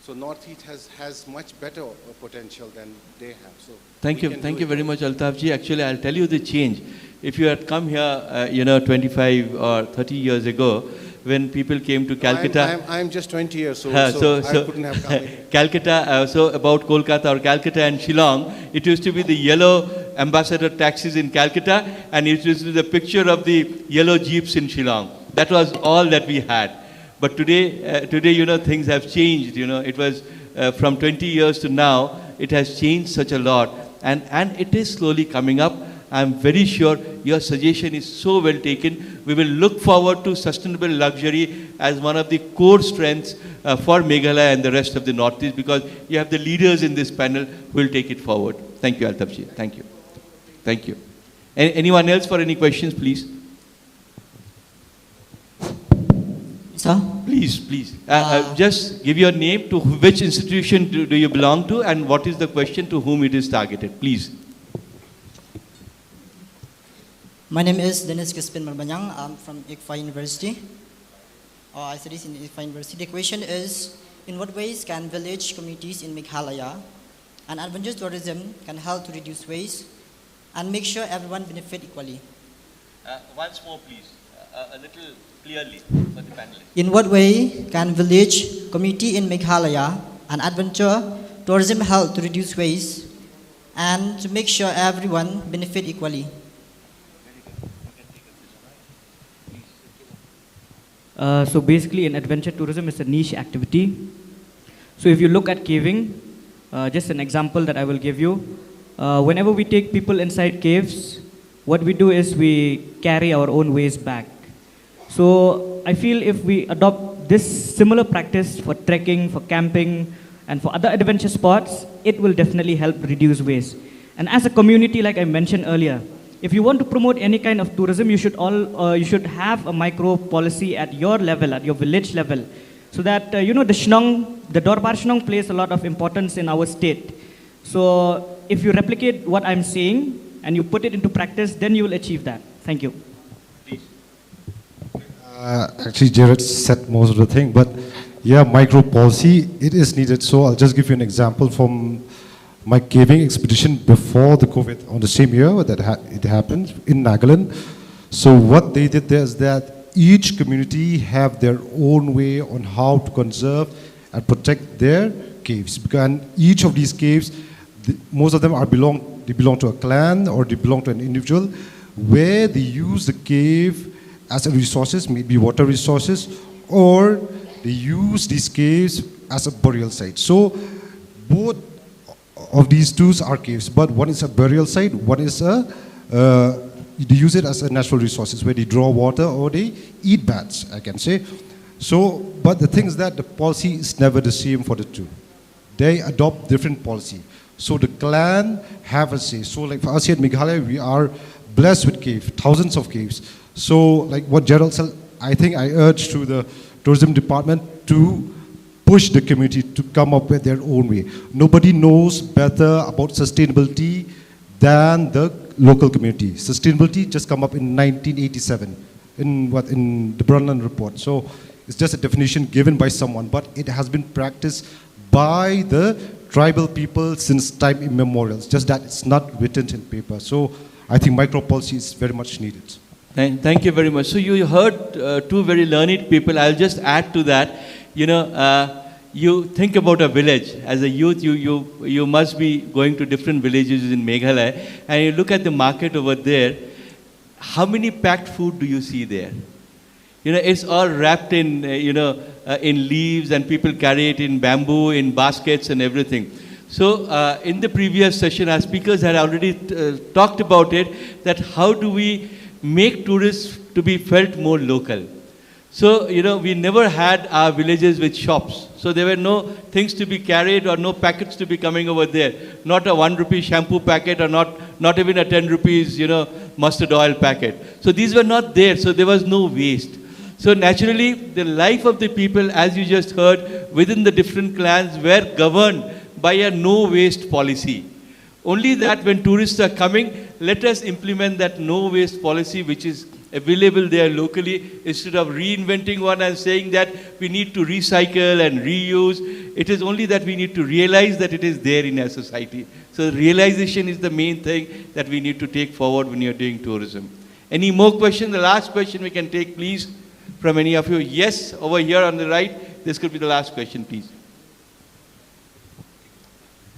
So Northeast has much better potential than they have. So thank you very much, Altaf ji. Actually, I'll tell you the change. If you had come here, 25 or 30 years ago, when people came to Calcutta. I'm just 20 years old, so I couldn't have come here. Calcutta, so about Kolkata or Calcutta and Shillong, it used to be the yellow ambassador taxis in Calcutta, and it used to be the picture of the yellow jeeps in Shillong. That was all that we had. But today, things have changed. It was from 20 years to now, it has changed such a lot, and it is slowly coming up. I'm very sure your suggestion is so well taken. We will look forward to sustainable luxury as one of the core strengths for Meghalaya and the rest of the Northeast, because you have the leaders in this panel who will take it forward. Thank you, Altaf ji. Thank you. Thank you. Anyone else for any questions, please? Sir? Please. Just give your name, to which institution do you belong to, and what is the question, to whom it is targeted. Please. My name is Dennis Crispin Marbanyang. I'm from ICFA University. I study in ICFA University. The question is, in what ways can village communities in Meghalaya and adventure tourism can help to reduce waste and make sure everyone benefit equally? Once more, please. A little clearly for the panelists. In what way can village community in Meghalaya and adventure tourism help to reduce waste and to make sure everyone benefit equally? So basically, in adventure tourism, it's a niche activity. So if you look at caving, just an example that I will give you. Whenever we take people inside caves, what we do is we carry our own waste back. So I feel if we adopt this similar practice for trekking, for camping, and for other adventure spots, it will definitely help reduce waste. And as a community, like I mentioned earlier, if you want to promote any kind of tourism, you should have a micro policy at your level, at your village level, so that the Dorpar Shillong plays a lot of importance in our state. So if you replicate what I'm saying and you put it into practice, then you will achieve that. Thank you. Actually, Jared said most of the thing, but yeah, micro policy, it is needed. So I'll just give you an example from my caving expedition before the COVID, on the same year that it happened in Nagaland. So what they did there is that each community have their own way on how to conserve and protect their caves. Because each of these caves, most of them belong to a clan or they belong to an individual, where they use the cave as a resources, maybe water resources, or they use these caves as a burial site. So both of these two are caves, but one is a burial site, one is they use it as a natural resources where they draw water or they eat bats, I can say. So, but the thing is that the policy is never the same for the two. They adopt different policy. So the clan have a say. So like for us here at Meghalaya, we are blessed with caves, thousands of caves. So like what Gerald said, I think I urge to the tourism department to push the community to come up with their own way. Nobody knows better about sustainability than the local community. Sustainability just come up in 1987 in the Brundtland report. So it's just a definition given by someone, but it has been practiced by the tribal people since time immemorial. It's just that it's not written in paper. So I think micro policy is very much needed. Thank you very much. So you heard two very learned people. I'll just add to that. You think about a village. As a youth, you must be going to different villages in Meghalaya, and you look at the market over there. How many packed food do you see there? It's all wrapped in in leaves, and people carry it in bamboo, in baskets, and everything. So in the previous session, our speakers had already talked about it. That how do we make tourists to be felt more local? So, we never had our villages with shops. So there were no things to be carried or no packets to be coming over there. Not a 1 rupee shampoo packet or not even a 10 rupees, mustard oil packet. So these were not there. So there was no waste. So naturally, the life of the people, as you just heard, within the different clans were governed by a no-waste policy. Only that when tourists are coming, let us implement that no-waste policy which is available there locally, instead of reinventing one and saying that we need to recycle and reuse. It is only that we need to realize that it is there in our society. So realization is the main thing that we need to take forward when you're doing tourism. Any more questions? The last question we can take, please, from any of you. Yes, over here on the right. This could be the last question, please.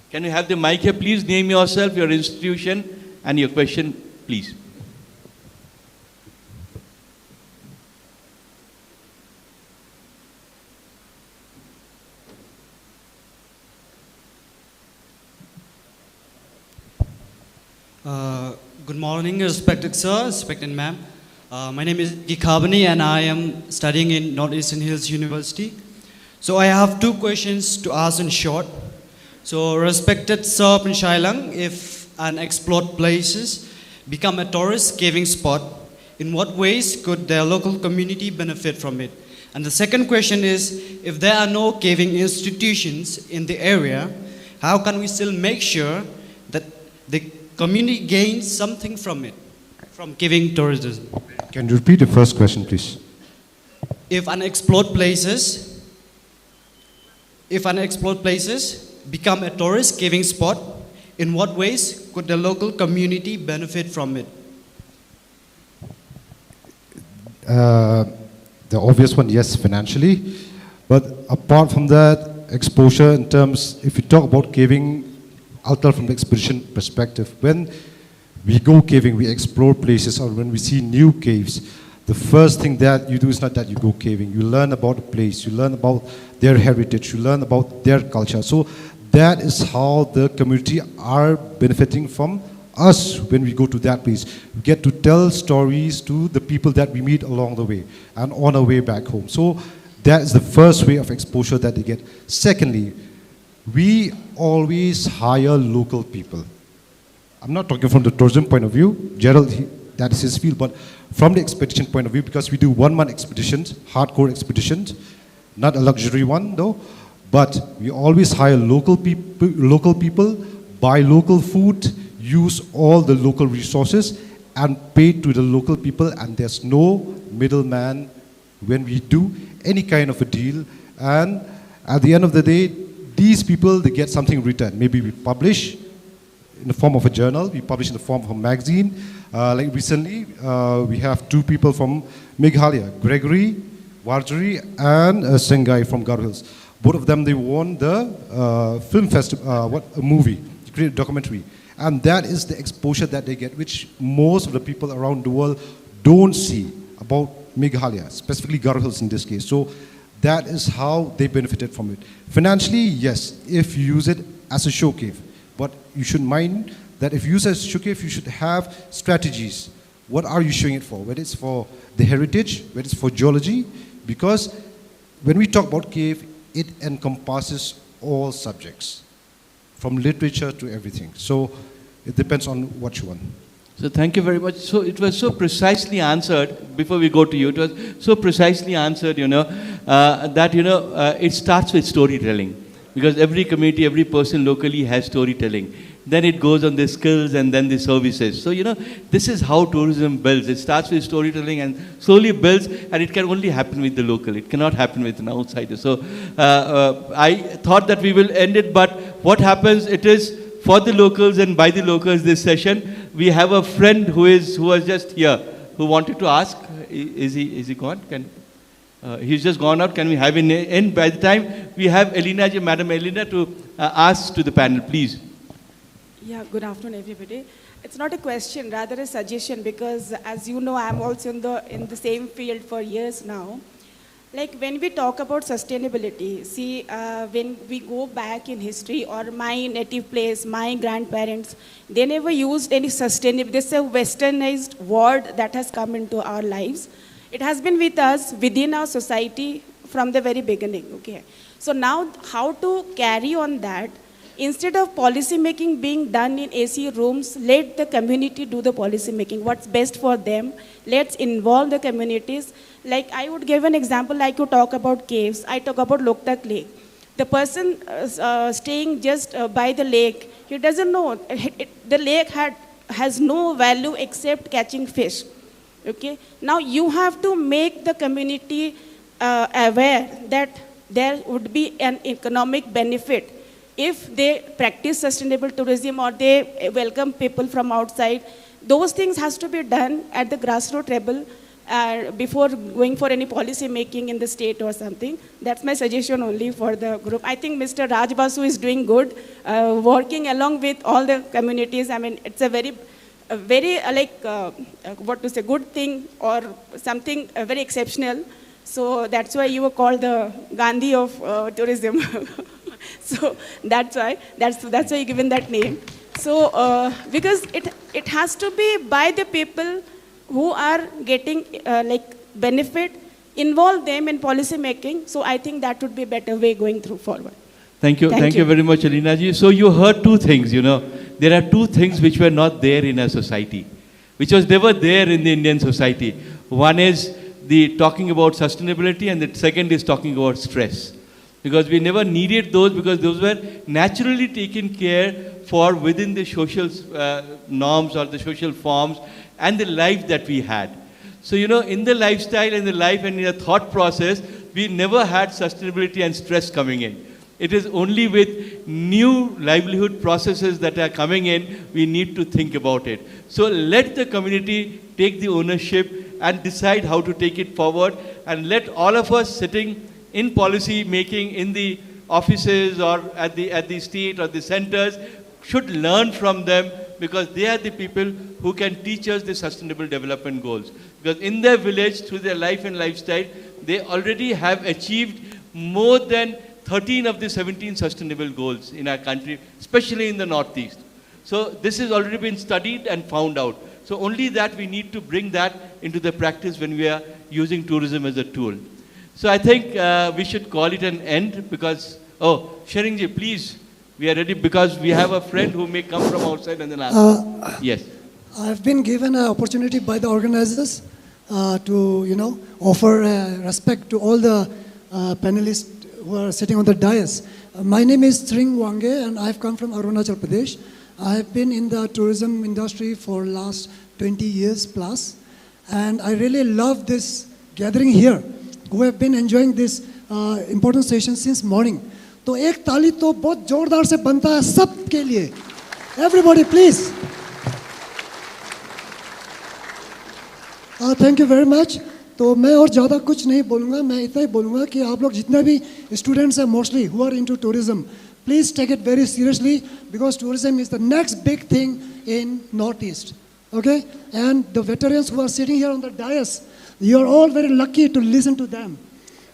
Can you have the mic here? Please name yourself, your institution, and your question, please. Good morning, respected sir, respected ma'am. My name is Gikhabani and I am studying in Northeastern Hills University. So I have two questions to ask in short. So respected sir in Shillong, if unexplored places become a tourist caving spot, in what ways could the local community benefit from it? And the second question is, if there are no caving institutions in the area, how can we still make sure that the community gains something from it, from caving tourism? Can you repeat the first question, please? If unexplored places become a tourist caving spot, in what ways could the local community benefit from it? The obvious one, yes, financially. But apart from that, exposure in terms, if you talk about caving, I'll tell from the expedition perspective. When we go caving, we explore places, or when we see new caves, the first thing that you do is not that you go caving. You learn about the place, you learn about their heritage, you learn about their culture. So that is how the community are benefiting from us when we go to that place. We get to tell stories to the people that we meet along the way and on our way back home. So that is the first way of exposure that they get. Secondly, we always hire local people. I'm not talking from the tourism point of view. Gerald, that is his field, but from the expedition point of view, because we do 1 month expeditions, hardcore expeditions, not a luxury one though, but we always hire local people, buy local food, use all the local resources, and pay to the local people, and there's no middleman when we do any kind of a deal. And at the end of the day, these people, they get something in return. Maybe we publish in the form of a journal, we publish in the form of a magazine. Like recently, we have 2 people from Meghalaya, Gregory, Warjari, and Sengai from Garo Hills. Both of them, they won the film festival, a movie, created a documentary. And that is the exposure that they get, which most of the people around the world don't see about Meghalaya, specifically Garo Hills in this case. So that is how they benefited from it. Financially, yes, if you use it as a show cave. But you should mind that if you use it as a show cave, you should have strategies. What are you showing it for? Whether it's for the heritage, whether it's for geology. Because when we talk about cave, it encompasses all subjects, from literature to everything. So it depends on what you want. So thank you very much. So it was so precisely answered, before we go to you, it was so precisely answered, that, it starts with storytelling. Because every community, every person locally has storytelling. Then it goes on the skills and then the services. So, this is how tourism builds. It starts with storytelling and slowly builds, and it can only happen with the local. It cannot happen with an outsider. So I thought that we will end it, but what happens, it is for the locals and by the locals this session. We have a friend who was just here, who wanted to ask. Is he gone? He's just gone out. Can we have him in? By the time we have Madam Elena to ask to the panel, please. Yeah, good afternoon, everybody. It's not a question, rather a suggestion, because as you know, I'm also in the same field for years now. Like when we talk about sustainability, see, when we go back in history, or my native place, my grandparents, they never used any sustainable. This is a westernized word that has come into our lives. It has been with us within our society from the very beginning. Okay. So now, how to carry on that? Instead of policy making being done in AC rooms, let the community do the policy making. What's best for them? Let's involve the communities. Like I would give an example, like you talk about caves. I talk about Loktak Lake. The person staying just by the lake, he doesn't know. The lake has no value except catching fish. Okay? Now you have to make the community aware that there would be an economic benefit if they practice sustainable tourism or they welcome people from outside. Those things has to be done at the grassroots level before going for any policy making in the state or something. That's my suggestion only for the group. I think Mr. Raj Basu is doing good, working along with all the communities. I mean, it's a very good thing or something very exceptional. So that's why you were called the Gandhi of tourism. So that's why you given that name. So because it has to be by the people who are getting benefit, involve them in policy making. So I think that would be a better way going forward. Thank you. Thank you very much, Alina ji. So you heard two things, There are two things which were not there in our society, which was never there in the Indian society. One is the talking about sustainability, and the second is talking about stress. Because we never needed those, because those were naturally taken care for within the social norms or the social forms and the life that we had. So, in the lifestyle, in the life and in the thought process, we never had sustainability and stress coming in. It is only with new livelihood processes that are coming in, we need to think about it. So let the community take the ownership and decide how to take it forward, and let all of us sitting in policy making in the offices or at the state or the centers should learn from them, because they are the people who can teach us the sustainable development goals. Because in their village, through their life and lifestyle, they already have achieved more than 13 of the 17 sustainable goals in our country, especially in the Northeast. So this has already been studied and found out. So only that we need to bring that into the practice when we are using tourism as a tool. So I think we should call it an end, because, Sharingji, please, we are ready, because we have a friend who may come from outside and then ask. Yes. I've been given an opportunity by the organizers to, offer respect to all the panelists who are sitting on the dais. My name is Sring Wange, and I've come from Arunachal Pradesh. I've been in the tourism industry for last 20 years plus, and I really love this gathering here, who have been enjoying this important session since morning. तो एक ताली तो बहुत जोरदार से बनता है सब के लिए. Everybody, please. Thank you very much. तो मैं और ज़्यादा कुछ नहीं बोलूँगा, मैं इतना ही बोलूँगा कि आप लोग जितने भी students हैं mostly who are into tourism, please take it very seriously, because tourism is the next big thing in Northeast. Okay? And the veterans who are sitting here on the dais, you are all very lucky to listen to them.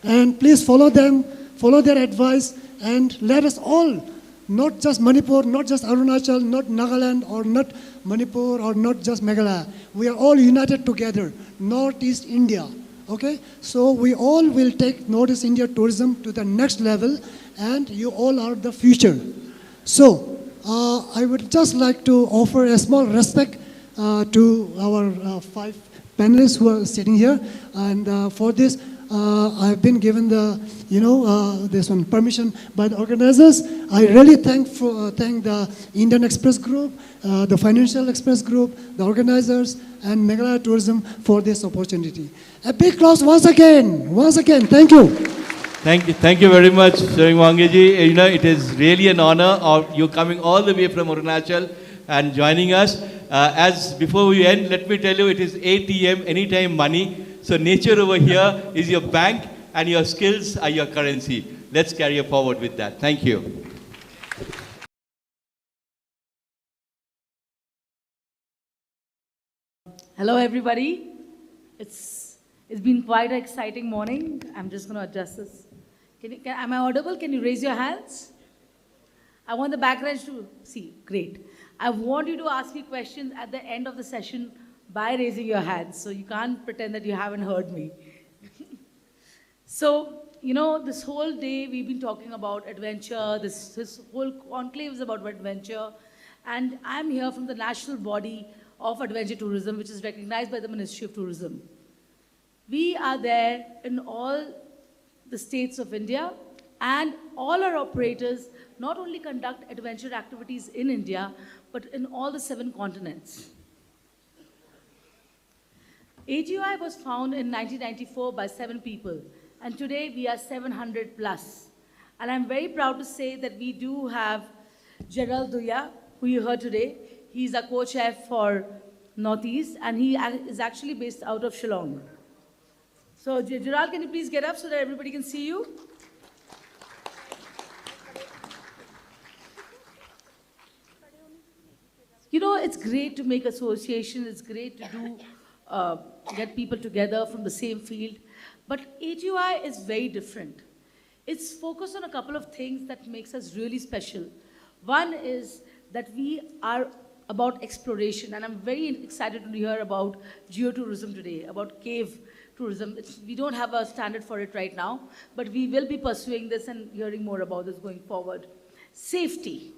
And please follow them, follow their advice, and let us all, not just Manipur, not just Arunachal, not Nagaland, or not Manipur, or not just Meghalaya. We are all united together, Northeast India. Okay? So we all will take Northeast India tourism to the next level, and you all are the future. So I would just like to offer a small respect to our 5 panelists who are sitting here, and for this I've been given the this one permission by the organizers. I really thank the Indian Express Group, the Financial Express Group, the organizers, and Meghalaya Tourism for this opportunity. A big applause once again. Thank you. Thank you very much, Sharing Wangeji. It is really an honor of you coming all the way from Arunachal and joining us. As before we end, let me tell you, it is ATM, anytime money. So nature over here is your bank, and your skills are your currency. Let's carry forward with that. Thank you. Hello, everybody. It's been quite an exciting morning. I'm just going to adjust this. Am I audible? Can you raise your hands? I want the backbench to see. Great. I want you to ask me questions at the end of the session by raising your hands. So you can't pretend that you haven't heard me. So this whole day we've been talking about adventure, this whole conclave is about adventure, and I'm here from the national body of adventure tourism, which is recognized by the Ministry of Tourism. We are there in all the states of India, and all our operators not only conduct adventure activities in India, but in all the 7 continents. ATUI was founded in 1994 by 7 people, and today we are 700 plus. And I'm very proud to say that we do have Gerald Duya, who you heard today. He's our co-chair for Northeast, and he is actually based out of Shillong. So Gerald, can you please get up so that everybody can see you? It's great to make associations, it's great to do, get people together from the same field, but ATUI is very different. It's focused on a couple of things that makes us really special. One is that we are about exploration, and I'm very excited to hear about geotourism today, about cave tourism. We don't have a standard for it right now, but we will be pursuing this and hearing more about this going forward. Safety.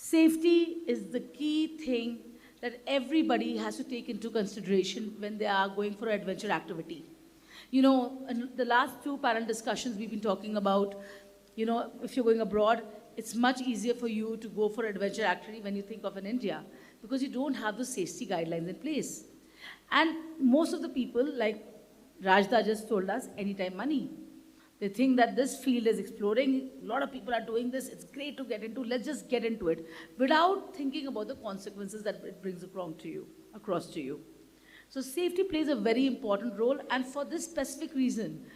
Safety is the key thing that everybody has to take into consideration when they are going for an adventure activity. In the last 2 panel discussions we've been talking about, if you're going abroad, it's much easier for you to go for adventure activity when you think of in India, because you don't have the safety guidelines in place. And most of the people, like Rajda just told us, anytime money. They think that this field is exploding, a lot of people are doing this, it's great to get into, let's just get into it, without thinking about the consequences that it brings across to you. So safety plays a very important role, and for this specific reason,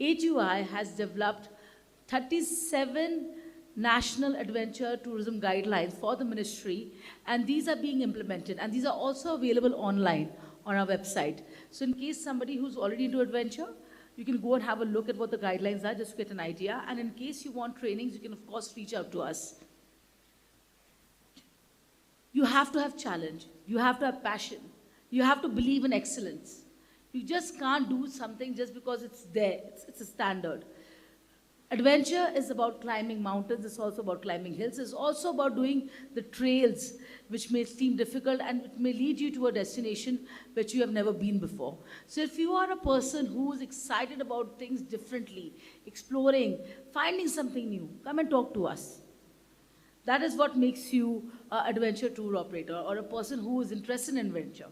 ATUI has developed 37 national adventure tourism guidelines for the ministry, and these are being implemented, and these are also available online on our website. So in case somebody who's already into adventure, you can go and have a look at what the guidelines are just to get an idea. And in case you want trainings, you can of course reach out to us. You have to have challenge. You have to have passion. You have to believe in excellence. You just can't do something just because it's there. It's a standard. Adventure is about climbing mountains. It's also about climbing hills. It's also about doing the trails, which may seem difficult and it may lead you to a destination which you have never been before. So if you are a person who is excited about things differently, exploring, finding something new, come and talk to us. That is what makes you an adventure tour operator or a person who is interested in adventure.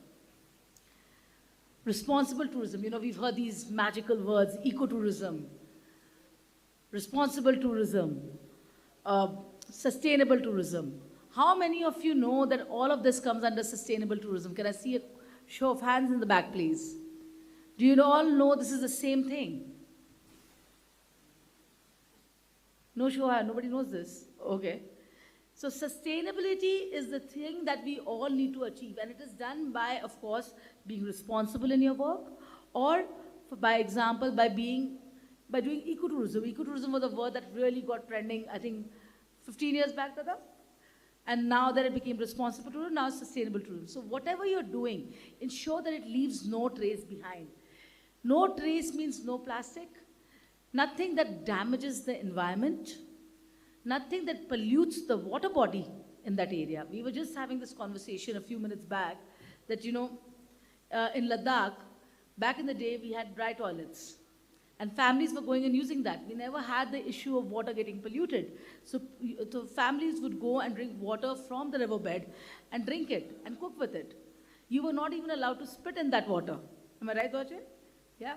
Responsible tourism. We've heard these magical words, ecotourism, responsible tourism, sustainable tourism. How many of you know that all of this comes under sustainable tourism? Can I see a show of hands in the back, please? Do you all know this is the same thing? No show of hands, nobody knows this? Okay. So sustainability is the thing that we all need to achieve, and it is done by, of course, being responsible in your work, or by example, by doing ecotourism. Ecotourism was a word that really got trending, I think, 15 years back, Dada? And now that it became responsible tourism, now it's sustainable tourism. So whatever you're doing, ensure that it leaves no trace behind. No trace means no plastic, nothing that damages the environment, nothing that pollutes the water body in that area. We were just having this conversation a few minutes back that, in Ladakh, back in the day, we had dry toilets. And families were going and using that. We never had the issue of water getting polluted. So families would go and drink water from the riverbed and drink it and cook with it. You were not even allowed to spit in that water. Am I right, Dojin? Yeah?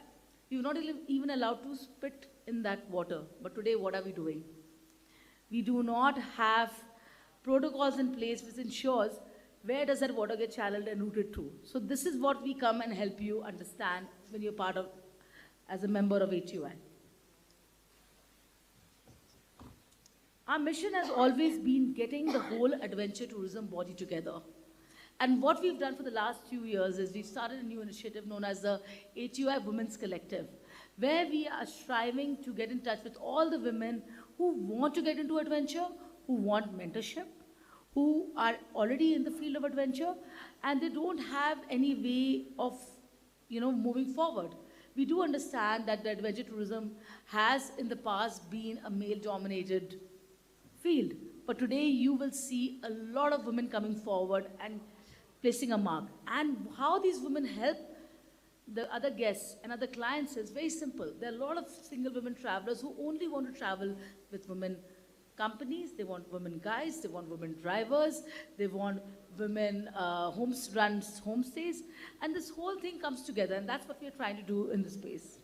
You were not even allowed to spit in that water. But today, what are we doing? We do not have protocols in place which ensures where does that water get channeled and routed through. So this is what we come and help you understand when you're part of as a member of ATUI. Our mission has always been getting the whole adventure tourism body together. And what we've done for the last few years is we've started a new initiative known as the ATUI Women's Collective, where we are striving to get in touch with all the women who want to get into adventure, who want mentorship, who are already in the field of adventure, and they don't have any way of, moving forward. We do understand that the adventure tourism has in the past been a male-dominated field. But today you will see a lot of women coming forward and placing a mark. And how these women help the other guests and other clients is very simple. There are a lot of single women travelers who only want to travel with women companies, they want women guides, they want women drivers, they want women run homestays, and this whole thing comes together, and that's what we're trying to do in this space.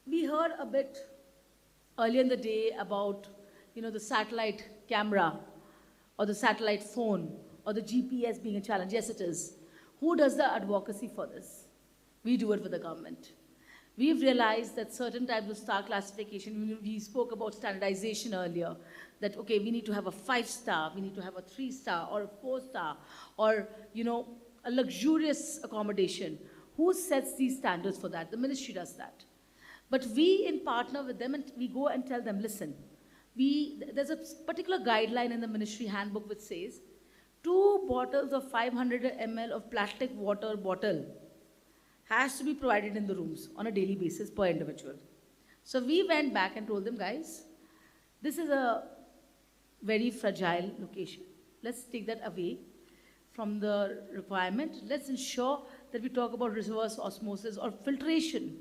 We heard a bit earlier in the day about, the satellite camera or the satellite phone or the GPS being a challenge. Yes, it is. Who does the advocacy for this? We do it with the government. We've realized that certain types of star classification, we spoke about standardization earlier, that, okay, we need to have a 5-star, we need to have a 3-star or a 4-star or, a luxurious accommodation. Who sets these standards for that? The ministry does that. But we in partner with them and we go and tell them, listen, there's a particular guideline in the ministry handbook which says 2 bottles of 500 ml of plastic water bottle has to be provided in the rooms on a daily basis per individual. So we went back and told them, guys, this is a very fragile location. Let's take that away from the requirement. Let's ensure that we talk about reverse osmosis or filtration.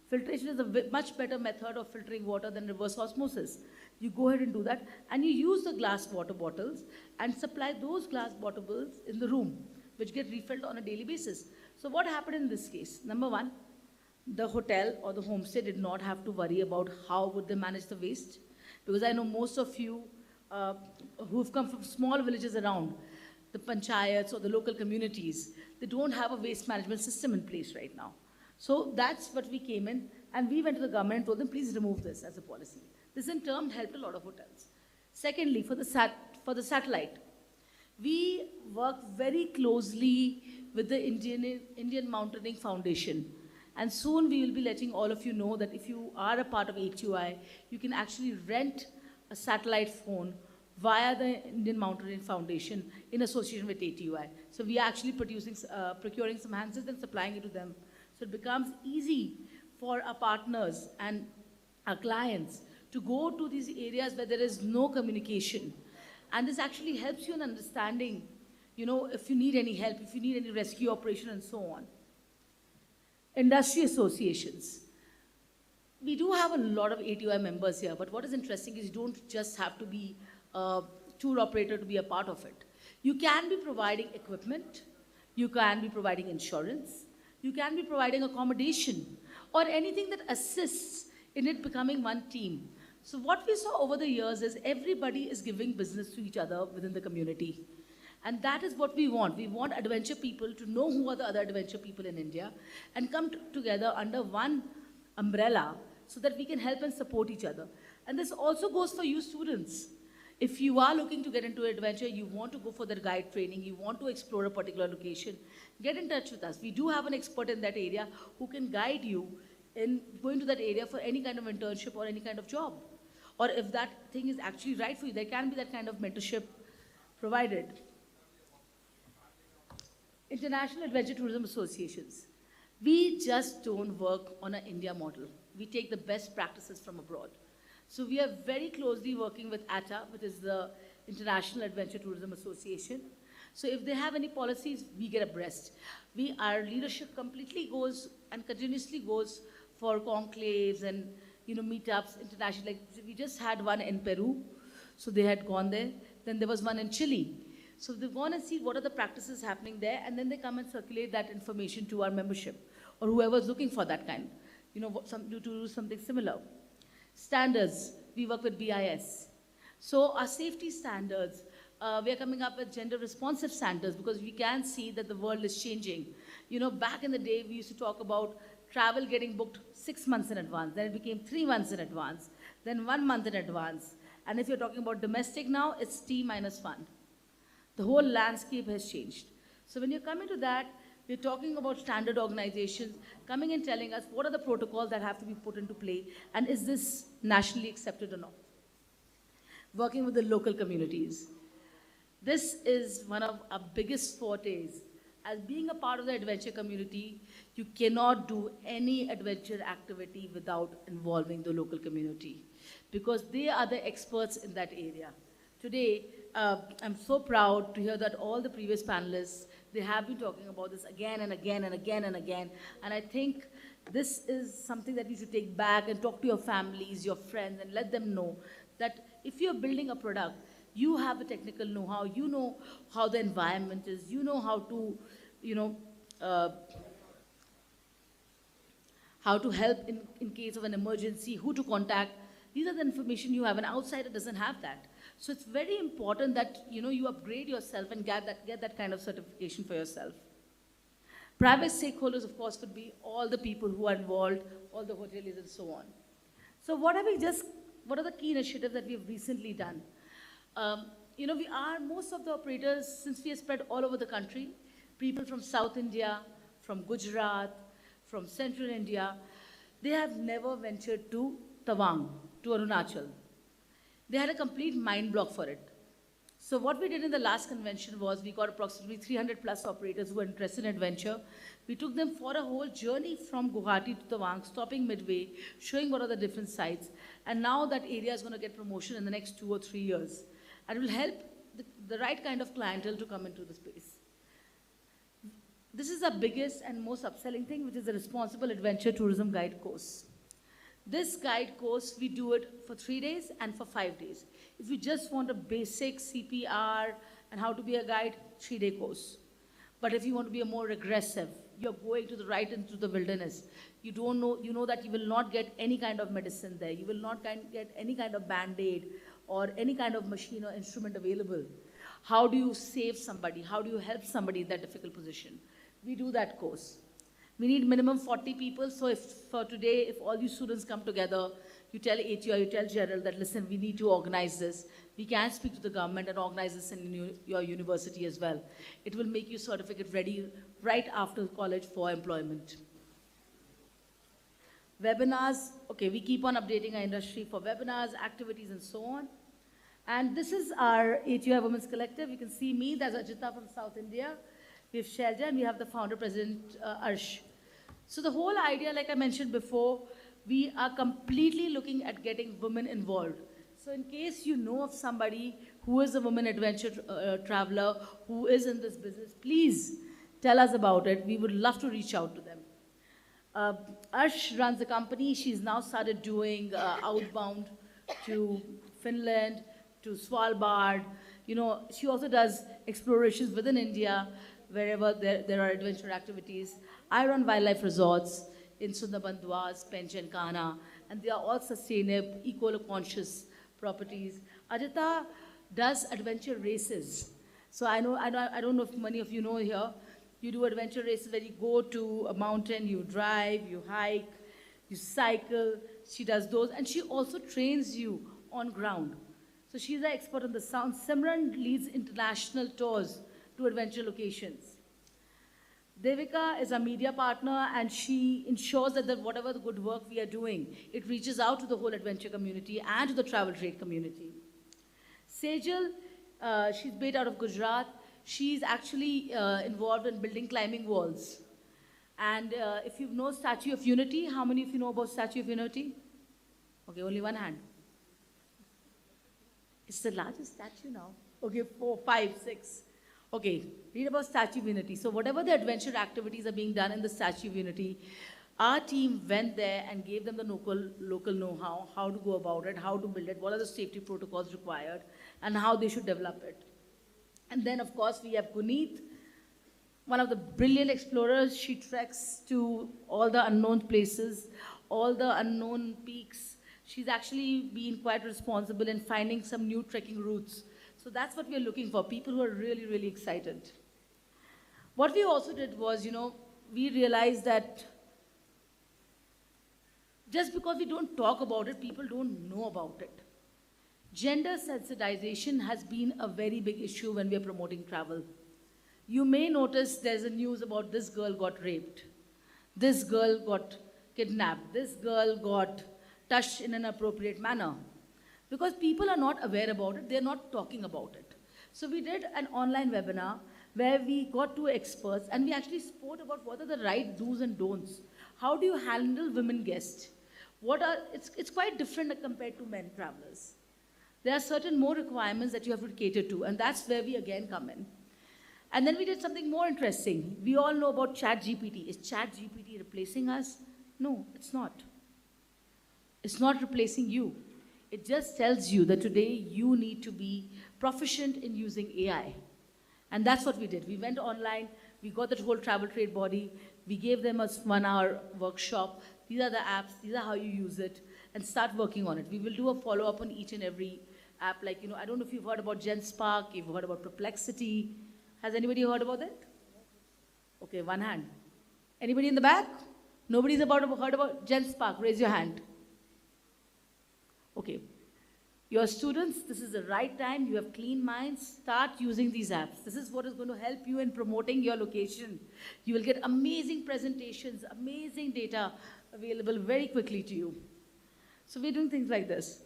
Filtration is a much better method of filtering water than reverse osmosis. You go ahead and do that, and you use the glass water bottles and supply those glass bottles in the room, which get refilled on a daily basis. So what happened in this case? Number one, the hotel or the homestay did not have to worry about how would they manage the waste, because I know most of you who've come from small villages around, the panchayats or the local communities, they don't have a waste management system in place right now. So that's what we came in, and we went to the government and told them, please remove this as a policy. This in turn helped a lot of hotels. Secondly, for the satellite, we work very closely with the Indian Mountaineering Foundation. And soon we will be letting all of you know that if you are a part of ATUI, you can actually rent a satellite phone via the Indian Mountaineering Foundation in association with ATUI. So we are actually procuring some handsets and supplying it to them. So it becomes easy for our partners and our clients to go to these areas where there is no communication. And this actually helps you in understanding, if you need any help, if you need any rescue operation and so on. Industry associations. We do have a lot of ATUI members here, but what is interesting is you don't just have to be a tour operator to be a part of it. You can be providing equipment, you can be providing insurance, you can be providing accommodation, or anything that assists in it becoming one team. So what we saw over the years is everybody is giving business to each other within the community. And that is what we want. We want adventure people to know who are the other adventure people in India and come together under one umbrella so that we can help and support each other. And this also goes for you students. If you are looking to get into adventure, you want to go for the guide training, you want to explore a particular location, get in touch with us. We do have an expert in that area who can guide you in going to that area for any kind of internship or any kind of job. Or if that thing is actually right for you, there can be that kind of mentorship provided. International Adventure Tourism Associations. We just don't work on an India model. We take the best practices from abroad. So we are very closely working with ATA, which is the International Adventure Tourism Association. So if they have any policies, we get abreast. Our leadership completely goes and continuously goes for conclaves and meetups internationally. Like we just had one in Peru, so they had gone there. Then there was one in Chile. So they want to see what are the practices happening there, and then they come and circulate that information to our membership or whoever's looking for that kind, to do something similar. Standards, we work with BIS. So our safety standards, we are coming up with gender responsive standards because we can see that the world is changing. Back in the day, we used to talk about travel getting booked 6 months in advance. Then it became 3 months in advance, then 1 month in advance. And if you're talking about domestic now, it's T minus 1. The whole landscape has changed. So when you're coming to that, we're talking about standard organizations coming and telling us what are the protocols that have to be put into play and is this nationally accepted or not. Working with the local communities. This is one of our biggest fortes As being a part of the adventure community, you cannot do any adventure activity without involving the local community because they are the experts in that area. Today, I'm so proud to hear that all the previous panelists, they have been talking about this again and again and again and again. And I think this is something that you should take back and talk to your families, your friends, and let them know that if you're building a product, you have the technical know-how, you know how the environment is, you know how to, how to help in case of an emergency, who to contact. These are the information you have. An outsider doesn't have that. So it's very important that you upgrade yourself and get that kind of certification for yourself. Private stakeholders, of course, could be all the people who are involved, all the hoteliers and so on. So what are the key initiatives that we have recently done? Most of the operators, since we are spread all over the country, people from South India, from Gujarat, from Central India, they have never ventured to Tawang, to Arunachal. They had a complete mind block for it. So what we did in the last convention was we got approximately 300 plus operators who were interested in adventure. We took them for a whole journey from Guwahati to Tawang, stopping midway, showing what are the different sites. And now that area is going to get promotion in the next 2 or 3 years. And it will help the right kind of clientele to come into the space. This is the biggest and most upselling thing, which is the Responsible Adventure Tourism Guide course. This guide course, we do it for 3 days and for 5 days. If you just want a basic CPR and how to be a guide, 3-day course. But if you want to be a more aggressive, you're going to the right into the wilderness. You know that you will not get any kind of medicine there. You will not get any kind of band-aid or any kind of machine or instrument available. How do you save somebody? How do you help somebody in that difficult position? We do that course. We need minimum 40 people, so if all you students come together, you tell ATO, you tell Gerald that, listen, we need to organize this. We can speak to the government and organize this in your university as well. It will make you certificate ready right after college for employment. Webinars, okay, we keep on updating our industry for webinars, activities, and so on. And this is our ATO Women's Collective. You can see me, there's Ajita from South India. We have Shelja, and we have the founder, President Arsh. So the whole idea, like I mentioned before, we are completely looking at getting women involved. So in case you know of somebody who is a woman adventure traveler, who is in this business, please tell us about it. We would love to reach out to them. Arsh runs the company. She's now started doing outbound to Finland, to Svalbard. She also does explorations within India, wherever there are adventure activities. I run wildlife resorts in Sundarbandwas, Pench and Kana, and they are all sustainable, eco-conscious properties. Ajita does adventure races. So I don't know if many of you know here, you do adventure races where you go to a mountain, you drive, you hike, you cycle. She does those, and she also trains you on ground. So she's an expert on the sound. Simran leads international tours to adventure locations. Devika is a media partner, and she ensures that whatever the good work we are doing, it reaches out to the whole adventure community and to the travel trade community. Sejal, she's based out of Gujarat. She's actually involved in building climbing walls. And if you know Statue of Unity, how many of you know about Statue of Unity? Okay, only one hand. It's the largest statue now. Okay, 4, 5, 6. Okay, read about Statue of Unity. So whatever the adventure activities are being done in the Statue of Unity, our team went there and gave them the local know-how, how to go about it, how to build it, what are the safety protocols required, and how they should develop it. And then, of course, we have Guneet, one of the brilliant explorers. She treks to all the unknown places, all the unknown peaks. She's actually been quite responsible in finding some new trekking routes. So that's what we're looking for, people who are really, really excited. What we also did was, we realized that just because we don't talk about it, people don't know about it. Gender sensitization has been a very big issue when we are promoting travel. You may notice there's a news about this girl got raped, this girl got kidnapped, this girl got touched in an inappropriate manner. Because people are not aware about it, they're not talking about it. So we did an online webinar where we got two experts and we actually spoke about what are the right do's and don'ts. How do you handle women guests? It's quite different compared to men travelers. There are certain more requirements that you have to cater to, and that's where we again come in. And then we did something more interesting. We all know about ChatGPT. Is ChatGPT replacing us? No, it's not. It's not replacing you. It just tells you that today you need to be proficient in using AI. And that's what we did. We went online, we got that whole travel trade body, we gave them a 1-hour workshop. These are the apps, these are how you use it, and start working on it. We will do a follow-up on each and every app. Like, I don't know if you've heard about GenSpark, you've heard about Perplexity. Has anybody heard about that? Okay, one hand. Anybody in the back? Nobody's heard about GenSpark, raise your hand. Okay. Your students, this is the right time, you have clean minds, start using these apps. This is what is going to help you in promoting your location. You will get amazing presentations, amazing data available very quickly to you. So we're doing things like this.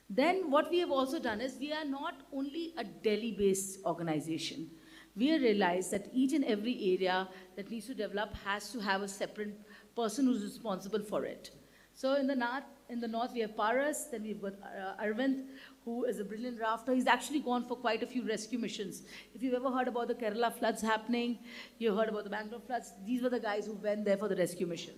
Then what we have also done is we are not only a Delhi-based organization. We have realized that each and every area that needs to develop has to have a separate person who's responsible for it. So in the north we have Paras, then we've got Arvind, who is a brilliant rafter. He's actually gone for quite a few rescue missions. If you've ever heard about the Kerala floods happening, you've heard about the Bangalore floods, these were the guys who went there for the rescue missions.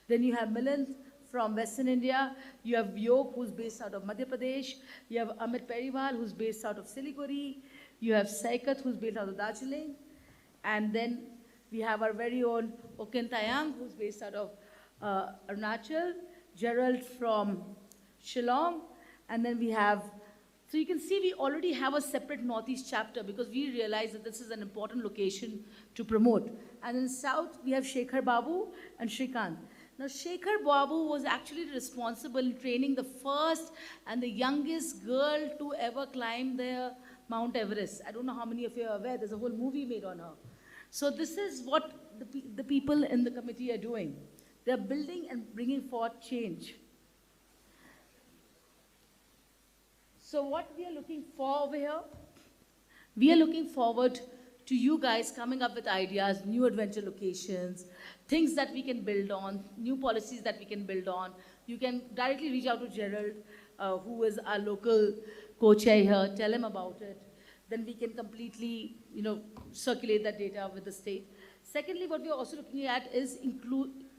Then you have Milind from Western India, you have Yog, who's based out of Madhya Pradesh, you have Amit Periwal, who's based out of Siliguri, you have Saikat, who's based out of Darjeeling, and then we have our very own Okin Tayang, who's based out of Arunachal, Gerald from Shillong, and then we have, so you can see we already have a separate Northeast chapter because we realize that this is an important location to promote. And in South, we have Shekhar Babu and Shrikant. Now, Shekhar Babu was actually responsible in training the first and the youngest girl to ever climb the Mount Everest. I don't know how many of you are aware, there's a whole movie made on her. So this is what the people in the committee are doing. They're building and bringing forth change. So what we are looking for over here, we are looking forward to you guys coming up with ideas, new adventure locations, things that we can build on, new policies that we can build on. You can directly reach out to Gerald, who is our local co-chair here, tell him about it. Then we can completely, circulate that data with the state. Secondly, what we're also looking at is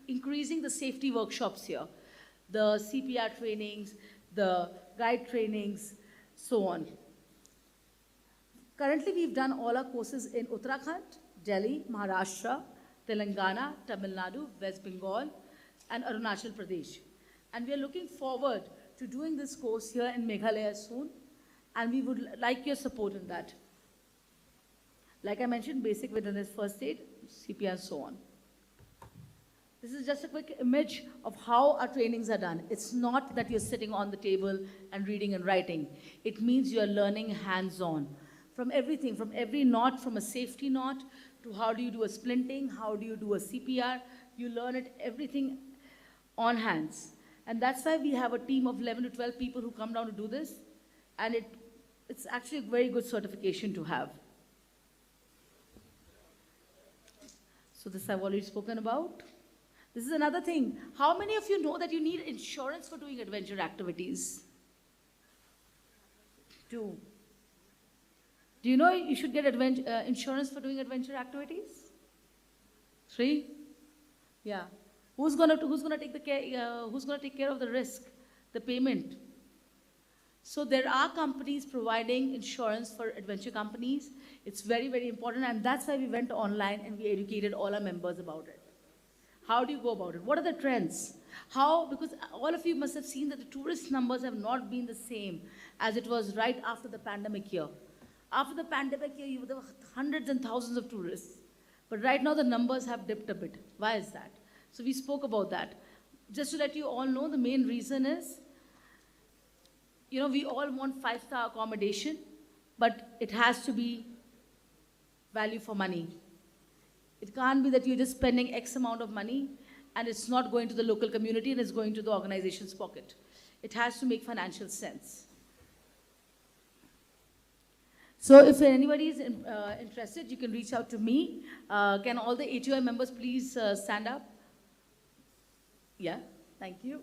increasing the safety workshops here, the CPR trainings, the guide trainings, so on. Currently, we've done all our courses in Uttarakhand, Delhi, Maharashtra, Telangana, Tamil Nadu, West Bengal, and Arunachal Pradesh. And we are looking forward to doing this course here in Meghalaya soon, and we would like your support in that. Like I mentioned, basic witness first aid, CPR, and so on. This is just a quick image of how our trainings are done. It's not that you're sitting on the table and reading and writing. It means you're learning hands-on. From everything, from every knot, from a safety knot, to how do you do a splinting, how do you do a CPR, you learn it, everything on hands. And that's why we have a team of 11 to 12 people who come down to do this. And it's actually a very good certification to have. So this I've already spoken about. This is another thing. How many of you know that you need insurance for doing adventure activities? 2. Do you know you should get insurance for doing adventure activities? 3. Yeah. Who's gonna take take care of the risk, the payment? So there are companies providing insurance for adventure companies. It's very, very important, and that's why we went online and we educated all our members about it. How do you go about it? What are the trends? Because all of you must have seen that the tourist numbers have not been the same as it was right after the pandemic year. After the pandemic year, there were hundreds and thousands of tourists. But right now, the numbers have dipped a bit. Why is that? So we spoke about that. Just to let you all know, the main reason is, we all want 5-star accommodation, but it has to be value for money. It can't be that you're just spending X amount of money and it's not going to the local community and it's going to the organization's pocket. It has to make financial sense. So if anybody is interested, you can reach out to me. Can all the ATOI members please stand up? Yeah, thank you.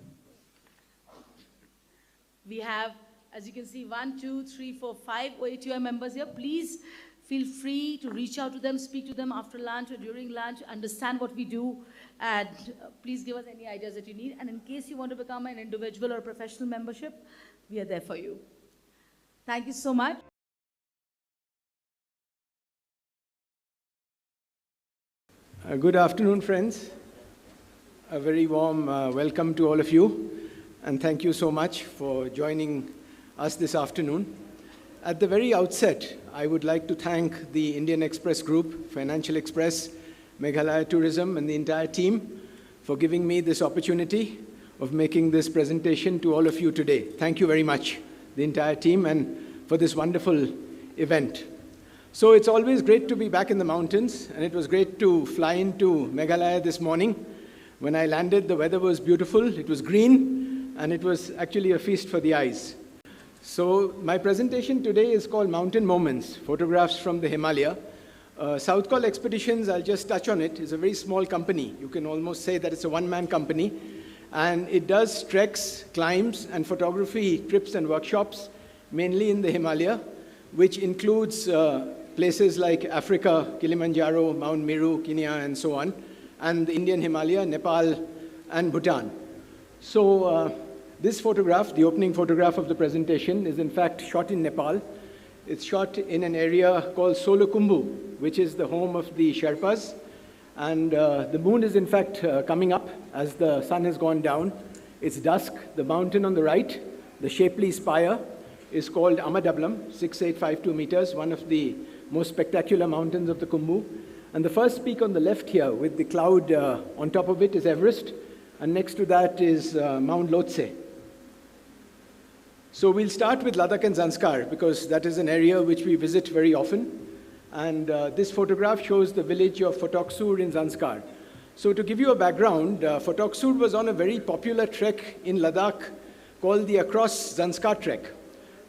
We have, as you can see, 1, 2, 3, 4, 5 ATOI members here. Please feel free to reach out to them, speak to them after lunch or during lunch, understand what we do, and please give us any ideas that you need. And in case you want to become an individual or professional membership, we are there for you. Thank you so much. Good afternoon, friends. A very warm welcome to all of you, and thank you so much for joining us this afternoon. At the very outset, I would like to thank the Indian Express Group, Financial Express, Meghalaya Tourism, and the entire team for giving me this opportunity of making this presentation to all of you today. Thank you very much, the entire team, and for this wonderful event. So it's always great to be back in the mountains, and it was great to fly into Meghalaya this morning. When I landed, the weather was beautiful, it was green, and it was actually a feast for the eyes. So my presentation today is called Mountain Moments, Photographs from the Himalaya. South Col Expeditions, I'll just touch on it, is a very small company. You can almost say that it's a one-man company, and it does treks, climbs, and photography trips and workshops, mainly in the Himalaya, which includes places like Africa, Kilimanjaro, Mount Meru, Kenya, and so on, and the Indian Himalaya, Nepal, and Bhutan. So this photograph, the opening photograph of the presentation, is in fact shot in Nepal. It's shot in an area called Solukhumbu, which is the home of the Sherpas. And the moon is in fact coming up as the sun has gone down. It's dusk. The mountain on the right, the shapely spire, is called Amadablam, 6852 meters, one of the most spectacular mountains of the Khumbu. And the first peak on the left here with the cloud on top of it is Everest, and next to that is Mount Lhotse. So we'll start with Ladakh and Zanskar because that is an area which we visit very often. And this photograph shows the village of Photosur in Zanskar. So to give you a background, Photosur was on a very popular trek in Ladakh called the Across Zanskar Trek.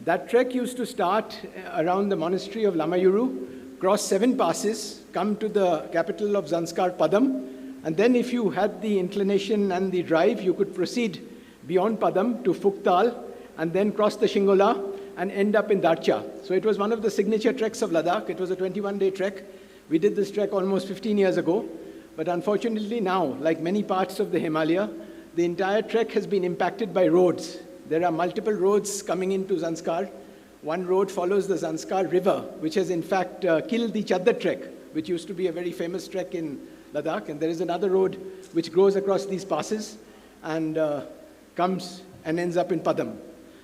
That trek used to start around the monastery of Lamayuru, cross 7 passes, come to the capital of Zanskar, Padam, and then if you had the inclination and the drive, you could proceed beyond Padam to Phuktal, and then cross the Shingola and end up in Darcha. So it was one of the signature treks of Ladakh. It was a 21-day trek. We did this trek almost 15 years ago, but unfortunately now, like many parts of the Himalaya, the entire trek has been impacted by roads. There are multiple roads coming into Zanskar. One road follows the Zanskar River, which has in fact killed the Chadda trek, which used to be a very famous trek in Ladakh. And there is another road which goes across these passes and comes and ends up in Padam.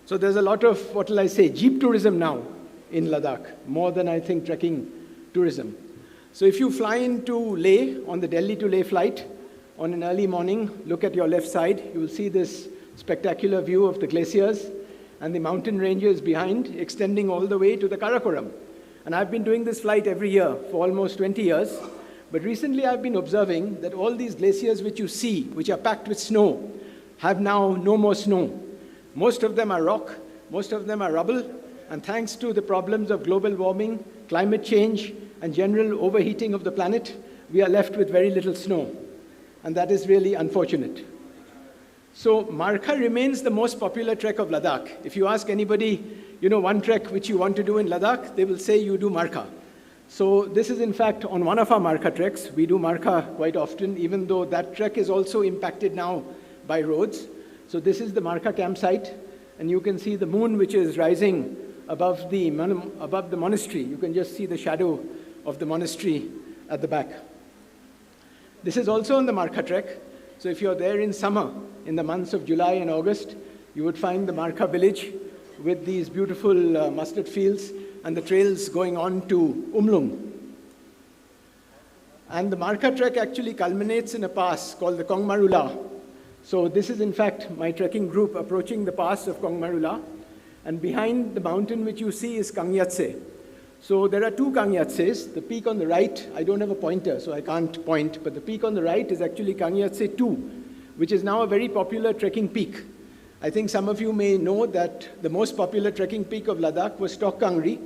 So there's a lot of, what will I say, jeep tourism now in Ladakh, more than I think trekking tourism. So if you fly into Leh on the Delhi to Leh flight on an early morning, look at your left side, you will see this spectacular view of the glaciers and the mountain ranges behind, extending all the way to the Karakoram. And I've been doing this flight every year for almost 20 years. But recently I've been observing that all these glaciers which you see, which are packed with snow, have now no more snow. Most of them are rock, most of them are rubble, and thanks to the problems of global warming, climate change, and general overheating of the planet, we are left with very little snow. And that is really unfortunate. So Markha remains the most popular trek of Ladakh. If you ask anybody, one trek which you want to do in Ladakh, they will say you do Markha. So this is in fact on one of our Markha treks. We do Markha quite often, even though that trek is also impacted now by roads. So this is the Markha campsite, and you can see the moon which is rising above the monastery. You can just see the shadow of the monastery at the back. This is also on the Markha trek. So if you're there in summer, in the months of July and August, you would find the Markha village with these beautiful mustard fields and the trails going on to Umlung. And the Markha trek actually culminates in a pass called the Kongmarula. So this is in fact my trekking group approaching the pass of Kongmarula. And behind the mountain which you see is Kangyatse. So there are 2 Kangyatses. The peak on the right, I don't have a pointer, so I can't point, but the peak on the right is actually Kangyatse 2, which is now a very popular trekking peak. I think some of you may know that the most popular trekking peak of Ladakh was Tok Kangri,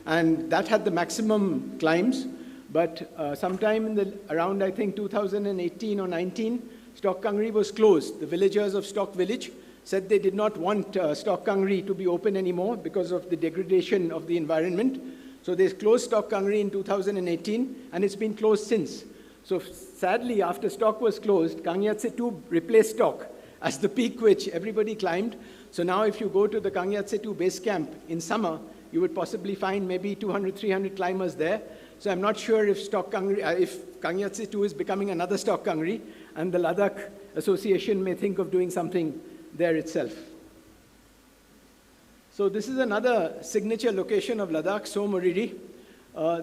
And that had the maximum climbs. But sometime around, I think, 2018 or 19, Stock Kangri was closed. The villagers of Stock Village said they did not want Stock Kangri to be open anymore because of the degradation of the environment. So they closed Stock Kangri in 2018, and it's been closed since. So sadly, after Stock was closed, Kangyatse 2 replaced Stock as the peak which everybody climbed. So now if you go to the Kangyatse 2 base camp in summer, you would possibly find maybe 200, 300 climbers there. So I'm not sure if if Kangyatse 2 is becoming another Stock Kangri, and the Ladakh Association may think of doing something there itself. So this is another signature location of Ladakh, So Moriri.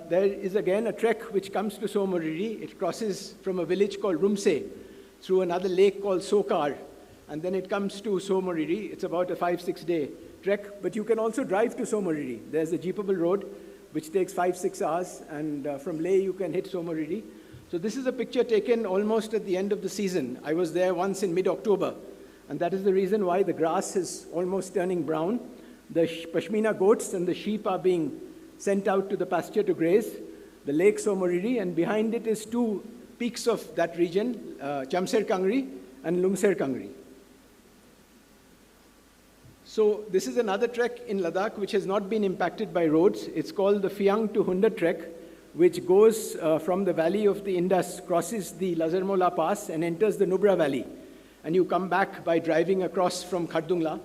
There is again a trek which comes to So Moriri. It crosses from a village called Rumse through another lake called Sokar, and then it comes to So Moriri. It's about a 5-6 day trek, but you can also drive to So Moriri. There's a jeepable road which takes 5-6 hours, and from Leh you can hit So Moriri. So this is a picture taken almost at the end of the season. I was there once in mid-October, and that is the reason why the grass is almost turning brown. The Pashmina goats and the sheep are being sent out to the pasture to graze. The lake So Moriri, and behind it is 2 peaks of that region, Chamser Kangri and Lungser Kangri. So this is another trek in Ladakh which has not been impacted by roads. It's called the Phiang to Hunda trek, which goes from the valley of the Indus, crosses the Lazarmola Pass and enters the Nubra Valley. And you come back by driving across from Khardungla.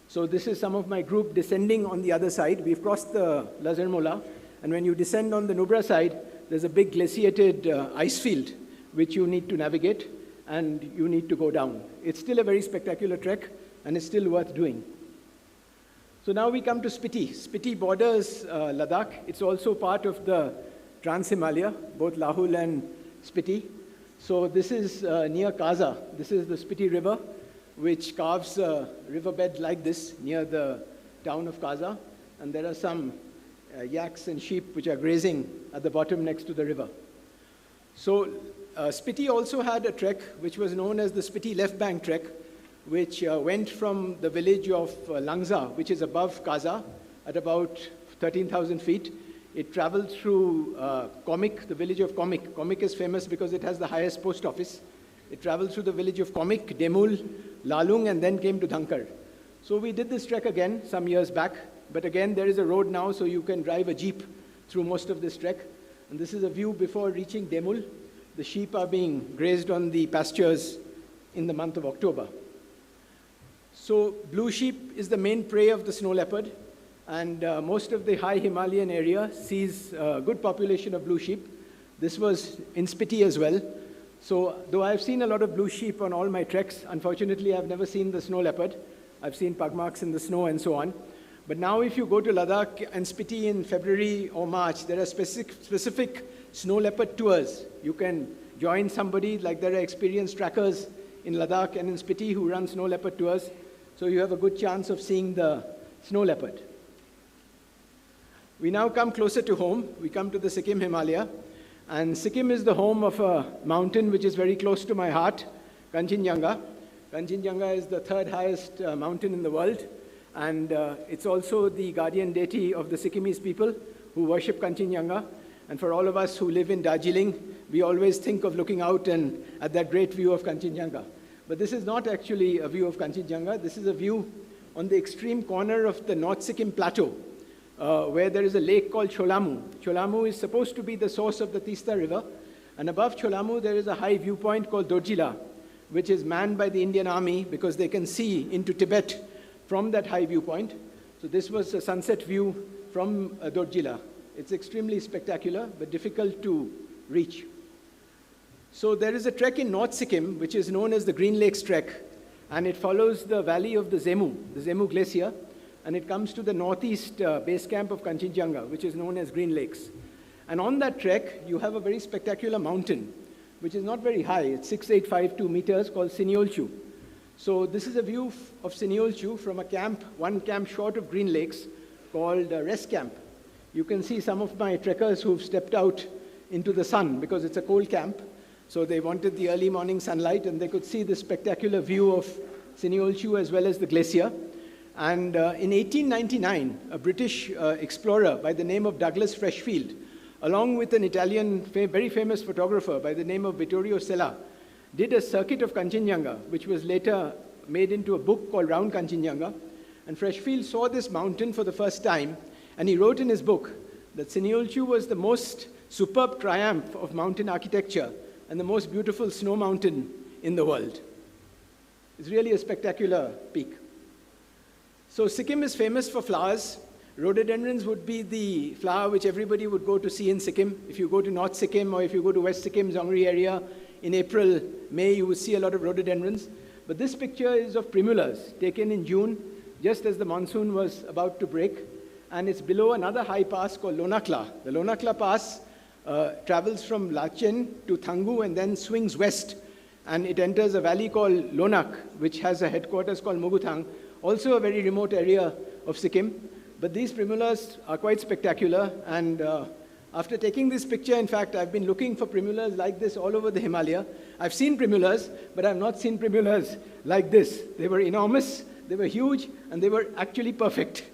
So this is some of my group descending on the other side. We've crossed the Lazarmola, and when you descend on the Nubra side, there's a big glaciated ice field which you need to navigate, and you need to go down. It's still a very spectacular trek, and it's still worth doing. So now we come to Spiti. Spiti borders Ladakh. It's also part of the Trans-Himalaya, both Lahul and Spiti. So this is near Kaza. This is the Spiti River, which carves a riverbed like this near the town of Kaza. And there are some yaks and sheep which are grazing at the bottom next to the river. So Spiti also had a trek which was known as the Spiti Left Bank Trek, which went from the village of Langza, which is above Kaza, at about 13,000 feet. It traveled through Komik, the village of Komik. Komik is famous because it has the highest post office. It traveled through the village of Komik, Demul, Lalung, and then came to Dhankar. So we did this trek again some years back, but again there is a road now, so you can drive a jeep through most of this trek. And this is a view before reaching Demul. The sheep are being grazed on the pastures in the month of October. So blue sheep is the main prey of the snow leopard, and most of the high Himalayan area sees a good population of blue sheep. This was in Spiti as well. So though I've seen a lot of blue sheep on all my treks, unfortunately I've never seen the snow leopard. I've seen pug marks in the snow and so on. But now if you go to Ladakh and Spiti in February or March, there are specific snow leopard tours. You can join somebody, like there are experienced trackers in Ladakh and in Spiti who run snow leopard tours. So you have a good chance of seeing the snow leopard. We now come closer to home. We come to the Sikkim Himalaya. And Sikkim is the home of a mountain which is very close to my heart, Kanchenjunga. Kanchenjunga is the 3rd highest mountain in the world. And it's also the guardian deity of the Sikkimese people who worship Kanchenjunga. And for all of us who live in Darjeeling, we always think of looking out and at that great view of Kanchenjunga. But this is not actually a view of Kanchenjunga. This is a view on the extreme corner of the North Sikkim Plateau, where there is a lake called Cholamu. Cholamu is supposed to be the source of the Tista River. And above Cholamu, there is a high viewpoint called Dorjila, which is manned by the Indian Army because they can see into Tibet from that high viewpoint. So this was a sunset view from Dorjila. It's extremely spectacular, but difficult to reach. So there is a trek in North Sikkim, which is known as the Green Lakes Trek, and it follows the valley of the Zemu Glacier, and it comes to the northeast base camp of Kanchenjunga, which is known as Green Lakes. And on that trek, you have a very spectacular mountain, which is not very high. It's 6,852 meters, called Siniolchu. So this is a view of Siniolchu from a camp, one camp short of Green Lakes, called Rest Camp. You can see some of my trekkers who've stepped out into the sun because it's a cold camp. So they wanted the early morning sunlight, and they could see the spectacular view of Siniolchu as well as the glacier. And in 1899, a British explorer by the name of Douglas Freshfield, along with an Italian very famous photographer by the name of Vittorio Sella, did a circuit of Kanchenjunga, which was later made into a book called Round Kanchenjunga. And Freshfield saw this mountain for the first time, and he wrote in his book that Sineulchu was the most superb triumph of mountain architecture and the most beautiful snow mountain in the world. It's really a spectacular peak. So Sikkim is famous for flowers. Rhododendrons would be the flower which everybody would go to see in Sikkim. If you go to North Sikkim or if you go to West Sikkim, Zongri area, in April, May, you will see a lot of rhododendrons. But this picture is of primulas, taken in June, just as the monsoon was about to break. And it's below another high pass called Lonakla. The Lonakla Pass travels from Lachen to Thangu and then swings west. And it enters a valley called Lonak, which has a headquarters called Muguthang, also a very remote area of Sikkim. But these primulas are quite spectacular. And after taking this picture, in fact, I've been looking for primulas like this all over the Himalaya. I've seen primulas, but I've not seen primulas like this. They were enormous, they were huge, and they were actually perfect.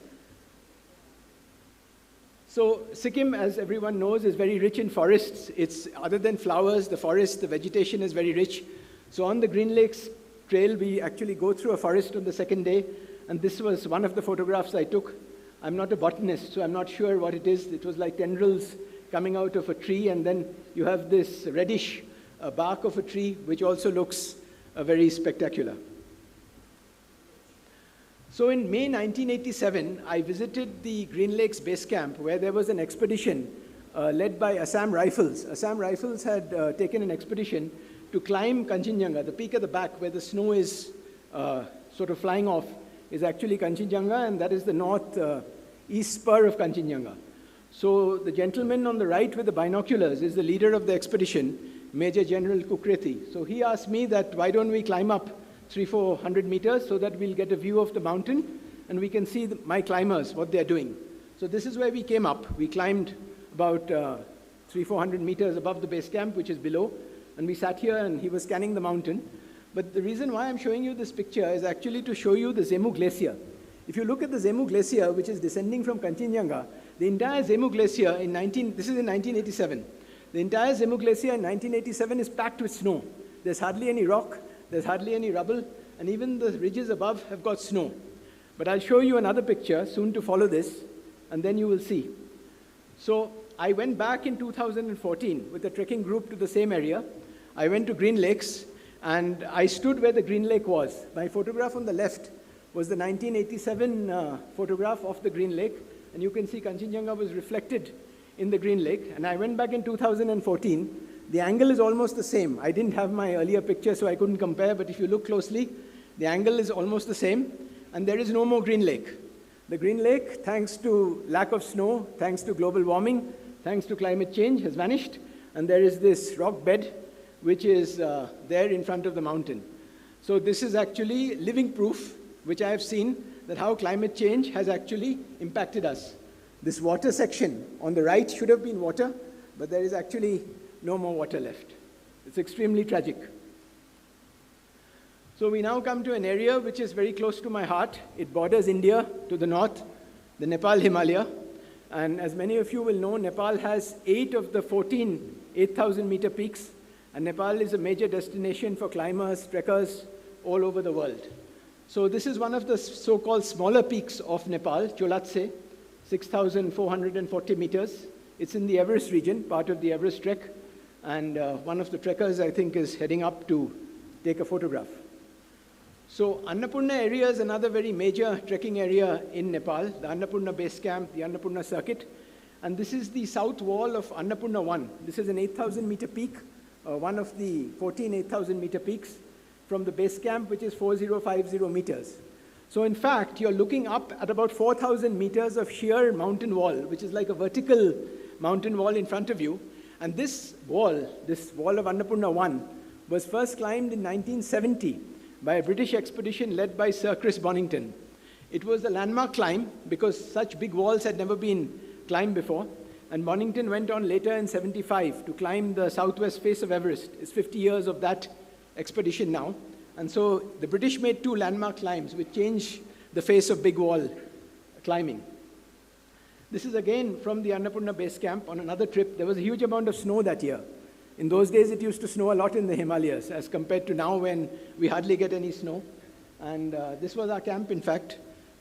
So Sikkim, as everyone knows, is very rich in forests. It's, other than flowers, the forest, the vegetation is very rich. So on the Green Lakes Trail, we actually go through a forest on the second day. And this was one of the photographs I took. I'm not a botanist, so I'm not sure what it is. It was like tendrils coming out of a tree, and then you have this reddish bark of a tree, which also looks very spectacular. So in May 1987, I visited the Green Lakes Base Camp, where there was an expedition led by Assam Rifles. Assam Rifles had taken an expedition to climb Kanchenjunga. The peak at the back, where the snow is sort of flying off, is actually Kanchenjunga, and that is the north-east spur of Kanchenjunga. So the gentleman on the right with the binoculars is the leader of the expedition, Major General Kukreti. So he asked me that, why don't we climb up 300-400 meters so that we'll get a view of the mountain and we can see my climbers, what they're doing. So this is where we came up. We climbed about 300-400 meters above the base camp, which is below, and we sat here and he was scanning the mountain. But the reason why I'm showing you this picture is actually to show you the Zemu Glacier. If you look at the Zemu Glacier, which is descending from Kanchenjunga, the entire Zemu Glacier this is in 1987. The entire Zemu Glacier in 1987 is packed with snow. There's hardly any rock, there's hardly any rubble, and even the ridges above have got snow. But I'll show you another picture soon to follow this, and then you will see. So I went back in 2014 with a trekking group to the same area. I went to Green Lakes, and I stood where the Green Lake was. My photograph on the left was the 1987 photograph of the Green Lake, and you can see Kanchenjunga was reflected in the Green Lake. And I went back in 2014. The angle is almost the same. I didn't have my earlier picture, so I couldn't compare, but if you look closely, the angle is almost the same, and there is no more Green Lake. The Green Lake, thanks to lack of snow, thanks to global warming, thanks to climate change, has vanished, and there is this rock bed which is there in front of the mountain. So this is actually living proof, which I have seen, that how climate change has actually impacted us. This water section on the right should have been water, but there is actually no more water left. It's extremely tragic. So we now come to an area which is very close to my heart. It borders India to the north, the Nepal Himalaya. And as many of you will know, Nepal has 8 of the 14 8,000-meter peaks. And Nepal is a major destination for climbers, trekkers all over the world. So this is one of the so-called smaller peaks of Nepal, Cholatse, 6,440 meters. It's in the Everest region, part of the Everest trek. And one of the trekkers, I think, is heading up to take a photograph. So Annapurna area is another very major trekking area in Nepal, the Annapurna base camp, the Annapurna circuit. And this is the south wall of Annapurna 1. This is an 8,000-meter peak, one of the 14 8,000-meter peaks from the base camp, which is 4,050 meters. So in fact, you're looking up at about 4,000 meters of sheer mountain wall, which is like a vertical mountain wall in front of you. And this wall of Annapurna 1, was first climbed in 1970 by a British expedition led by Sir Chris Bonington. It was a landmark climb because such big walls had never been climbed before. And Bonington went on later in 75 to climb the southwest face of Everest. It's 50 years of that expedition now. And so the British made 2 landmark climbs which changed the face of Big Wall climbing. This is again from the Annapurna base camp on another trip. There was a huge amount of snow that year. In those days, it used to snow a lot in the Himalayas as compared to now when we hardly get any snow. And this was our camp, in fact.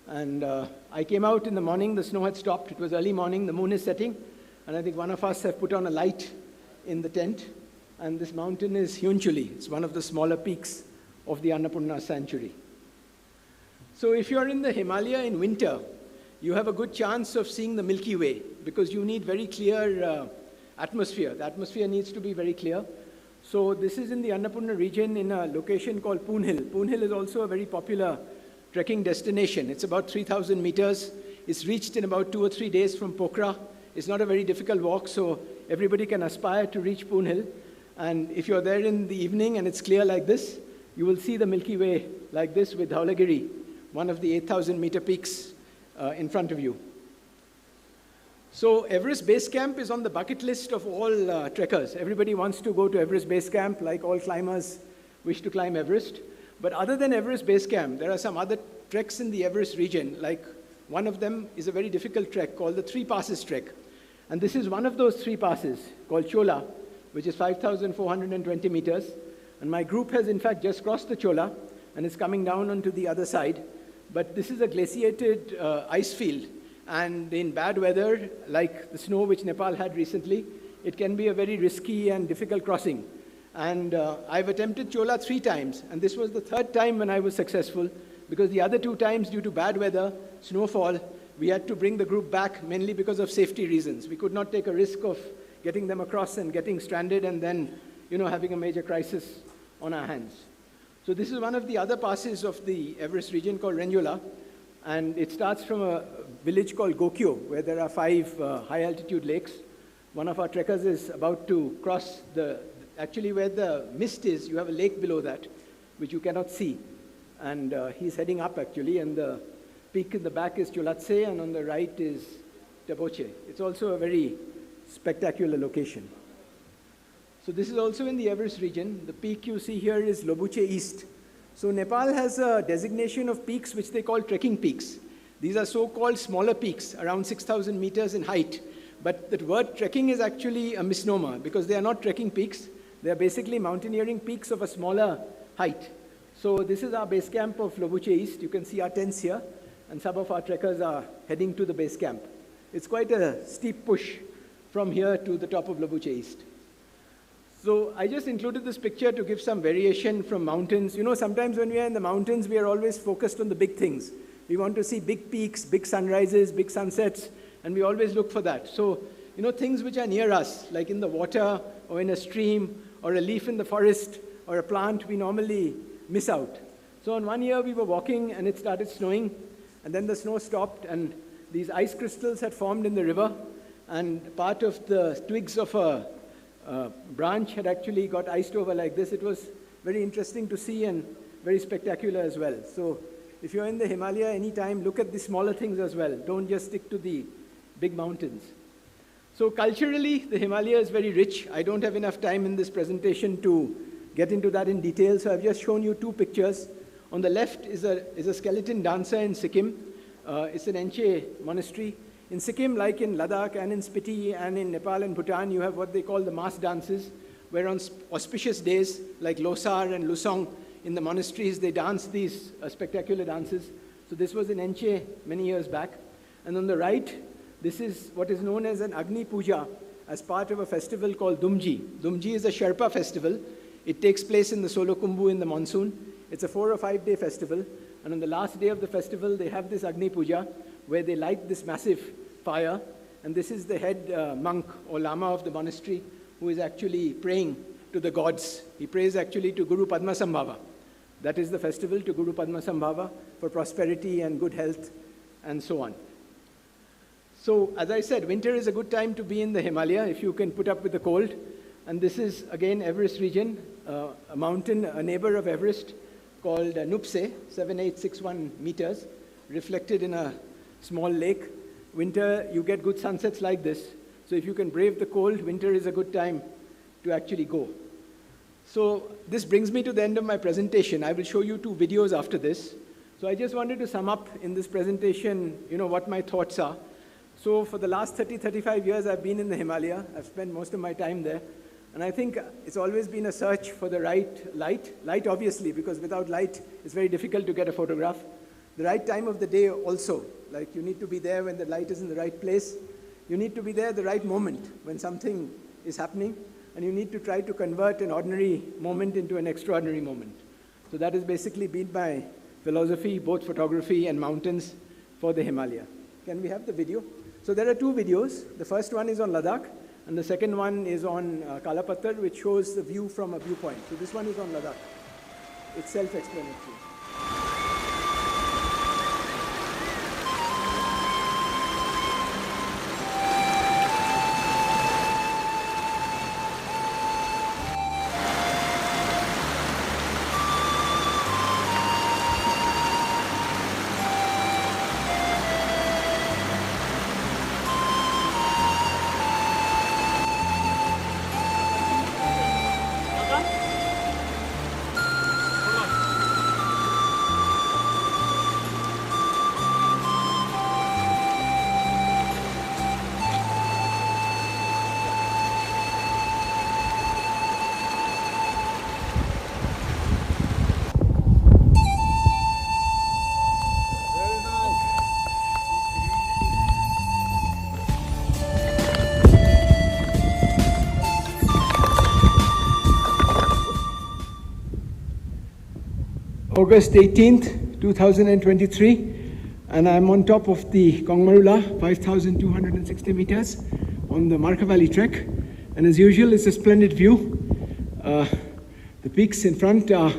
And I came out in the morning, the snow had stopped. It was early morning, the moon is setting. And I think one of us have put on a light in the tent. And this mountain is Hyunchuli. It's one of the smaller peaks of the Annapurna sanctuary. So if you're in the Himalaya in winter, you have a good chance of seeing the Milky Way because you need very clear atmosphere. The atmosphere needs to be very clear. So this is in the Annapurna region in a location called Poon Hill. Poon Hill is also a very popular trekking destination. It's about 3,000 meters. It's reached in about 2 or 3 days from Pokhara. It's not a very difficult walk, so everybody can aspire to reach Poon Hill. And if you're there in the evening and it's clear like this, you will see the Milky Way like this with Dhaulagiri, one of the 8,000 meter peaks in front of you. So Everest Base Camp is on the bucket list of all trekkers. Everybody wants to go to Everest Base Camp, like all climbers wish to climb Everest. But other than Everest Base Camp, there are some other treks in the Everest region. Like one of them is a very difficult trek called the Three Passes Trek. And this is one of those 3 passes called Chola, which is 5,420 meters. And my group has in fact just crossed the Chola and is coming down onto the other side. But this is a glaciated ice field. And in bad weather, like the snow which Nepal had recently, it can be a very risky and difficult crossing. And I've attempted Chola 3 times, and this was the 3rd time when I was successful, because the other 2 times, due to bad weather, snowfall, we had to bring the group back, mainly because of safety reasons. We could not take a risk of getting them across and getting stranded and then, having a major crisis on our hands. So this is one of the other passes of the Everest region called Renjola, and it starts from a village called Gokyo, where there are 5 high-altitude lakes. One of our trekkers is about to cross actually where the mist is, you have a lake below that, which you cannot see. And he's heading up, actually, and the peak in the back is Cholatse, and on the right is Taboche. It's also a very spectacular location. So this is also in the Everest region. The peak you see here is Lobuche East. So Nepal has a designation of peaks which they call trekking peaks. These are so-called smaller peaks, around 6,000 meters in height. But the word trekking is actually a misnomer because they are not trekking peaks. They are basically mountaineering peaks of a smaller height. So this is our base camp of Lobuche East. You can see our tents here, and some of our trekkers are heading to the base camp. It's quite a steep push from here to the top of Lobuche East. So I just included this picture to give some variation from mountains. Sometimes when we are in the mountains, we are always focused on the big things. We want to see big peaks, big sunrises, big sunsets, and we always look for that. So, things which are near us, like in the water or in a stream or a leaf in the forest or a plant, we normally miss out. So on one year we were walking and it started snowing, and then the snow stopped and these ice crystals had formed in the river, and part of the twigs of a branch had actually got iced over like this. It was very interesting to see and very spectacular as well. So if you're in the Himalaya anytime, look at the smaller things as well. Don't just stick to the big mountains. So culturally, the Himalaya is very rich. I don't have enough time in this presentation to get into that in detail, so I've just shown you 2 pictures. On the left is a skeleton dancer in Sikkim. It's an Enche monastery. In Sikkim, like in Ladakh and in Spiti and in Nepal and Bhutan, you have what they call the mass dances, where on auspicious days like Losar and Lusong in the monasteries, they dance these spectacular dances. So this was in Enche many years back. And on the right, this is what is known as an Agni Puja as part of a festival called Dumji. Dumji is a Sherpa festival. It takes place in the Solokhumbu in the monsoon. It's a 4 or 5 day festival. And on the last day of the festival, they have this Agni Puja, where they light this massive fire. And this is the head monk or lama of the monastery who is actually praying to the gods. He prays actually to Guru Padmasambhava. That is the festival to Guru Padmasambhava for prosperity and good health and so on. So as I said, winter is a good time to be in the Himalaya if you can put up with the cold. And this is again Everest region, a mountain, a neighbor of Everest called Nupse, 7861 meters, reflected in a small lake. Winter, you get good sunsets like this. So if you can brave the cold, winter is a good time to actually go. So this brings me to the end of my presentation. I will show you 2 videos after this. So I just wanted to sum up in this presentation, what my thoughts are. So for the last 35 years, I've been in the Himalaya. I've spent most of my time there. And I think it's always been a search for the right light. Light, obviously, because without light, it's very difficult to get a photograph. The right time of the day also. Like, you need to be there when the light is in the right place. You need to be there at the right moment when something is happening. And you need to try to convert an ordinary moment into an extraordinary moment. So that has basically been my philosophy, both photography and mountains, for the Himalaya. Can we have the video? So there are two videos. The first one is on Ladakh, and the second one is on Kalapathar, which shows the view from a viewpoint. So this one is on Ladakh. It's self-explanatory. August 18th, 2023, and I'm on top of the Kongmarula, 5,260 meters on the Marka Valley trek. And as usual, it's a splendid view. The peaks in front are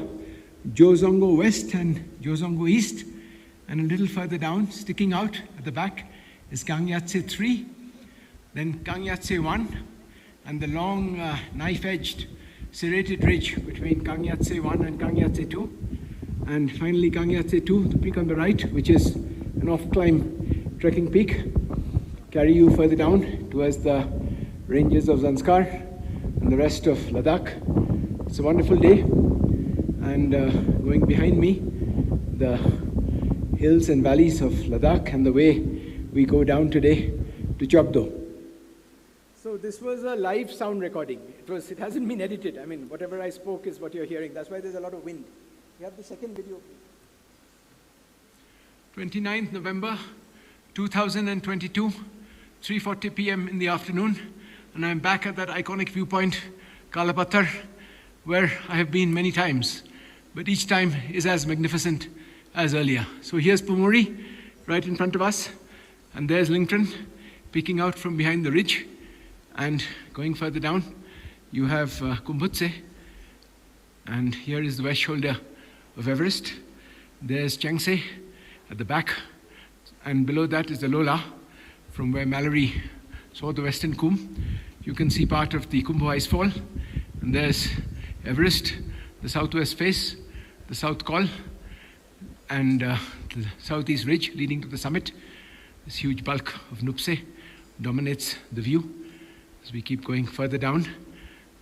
Jozongo West and Jozongo East, and a little further down, sticking out at the back, is Kangyatse 3, then Kangyatse 1, and the long knife-edged serrated ridge between Kangyatse 1 and Kangyatse 2. And finally, Kangyatse 2, the peak on the right, which is an off-climb trekking peak, carry you further down towards the ranges of Zanskar and the rest of Ladakh. It's a wonderful day, and going behind me, the hills and valleys of Ladakh and the way we go down today to Chokdo. So this was a live sound recording. It hasn't been edited. I mean, whatever I spoke is what you're hearing. That's why there's a lot of wind. You have the second video, please. 29th November 2022, 3:40 p.m. in the afternoon, and I'm back at that iconic viewpoint, Kalapathar, where I have been many times, but each time is as magnificent as earlier. So here's Pumuri, right in front of us, and there's Lingtran, peeking out from behind the ridge, and going further down, you have Kumbhutse, and here is the west shoulder of Everest. There's Changse at the back, and below that is the Lola, from where Mallory saw the western Kum. You can see part of the Kumbho Icefall, and there's Everest, the southwest face, the South Col, and the southeast ridge leading to the summit. This huge bulk of Nupse dominates the view. As we keep going further down,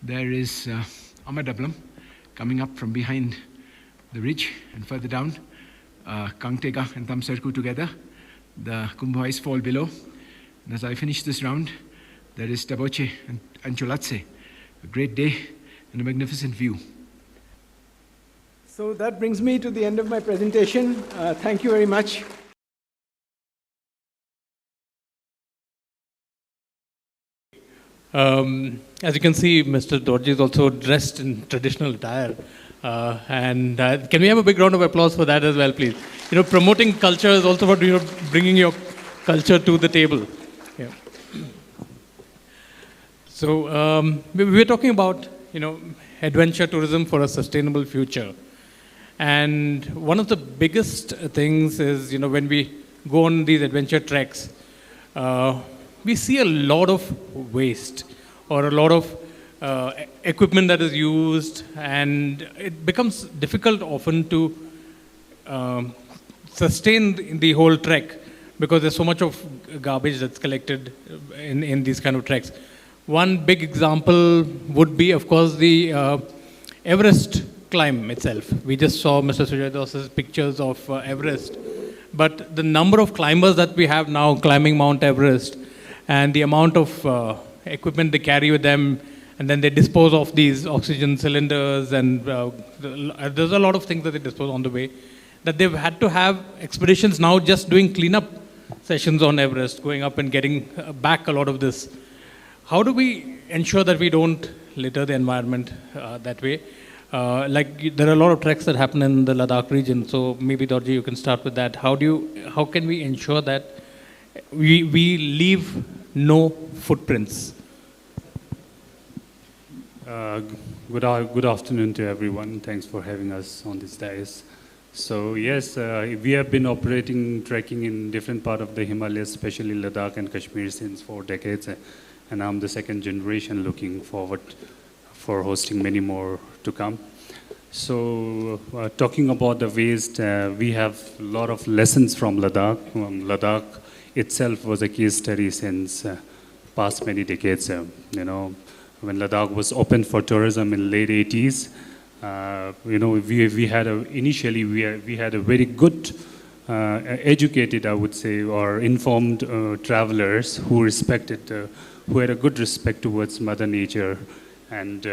there is Amadablam coming up from behind the ridge, and further down, Kangtega and Tamserku together, the Kumbho Icefall below. And as I finish this round, there is Taboche and Ancholatse, a great day and a magnificent view. So that brings me to the end of my presentation. Thank you very much. As you can see, Mr. Dorji is also dressed in traditional attire. And can we have a big round of applause for that as well, please? Promoting culture is also about bringing your culture to the table. Yeah. So we were talking about adventure tourism for a sustainable future, and one of the biggest things is when we go on these adventure treks, we see a lot of waste or a lot of equipment that is used, and it becomes difficult often to sustain the whole trek because there's so much of garbage that's collected in these kind of treks. One big example would be, of course, the Everest climb itself. We just saw Mr. Sujay Das's pictures of Everest. But the number of climbers that we have now climbing Mount Everest and the amount of equipment they carry with them, and then they dispose of these oxygen cylinders, and there's a lot of things that they dispose on the way, that they've had to have expeditions now just doing cleanup sessions on Everest, going up and getting back a lot of this. How do we ensure that we don't litter the environment that way? There are a lot of treks that happen in the Ladakh region, so maybe Dorji, you can start with that. How can we ensure that we leave no footprints? Good afternoon to everyone. Thanks for having us on this dais. So yes, we have been operating trekking in different part of the Himalayas, especially Ladakh and Kashmir, since 4 decades, and I'm the second generation looking forward for hosting many more to come. So talking about the waste, we have a lot of lessons from Ladakh. Ladakh itself was a case study since past many decades. When Ladakh was open for tourism in late 80s, we had initially we had a very good, educated, I would say, or informed travelers who respected, who had a good respect towards Mother Nature, and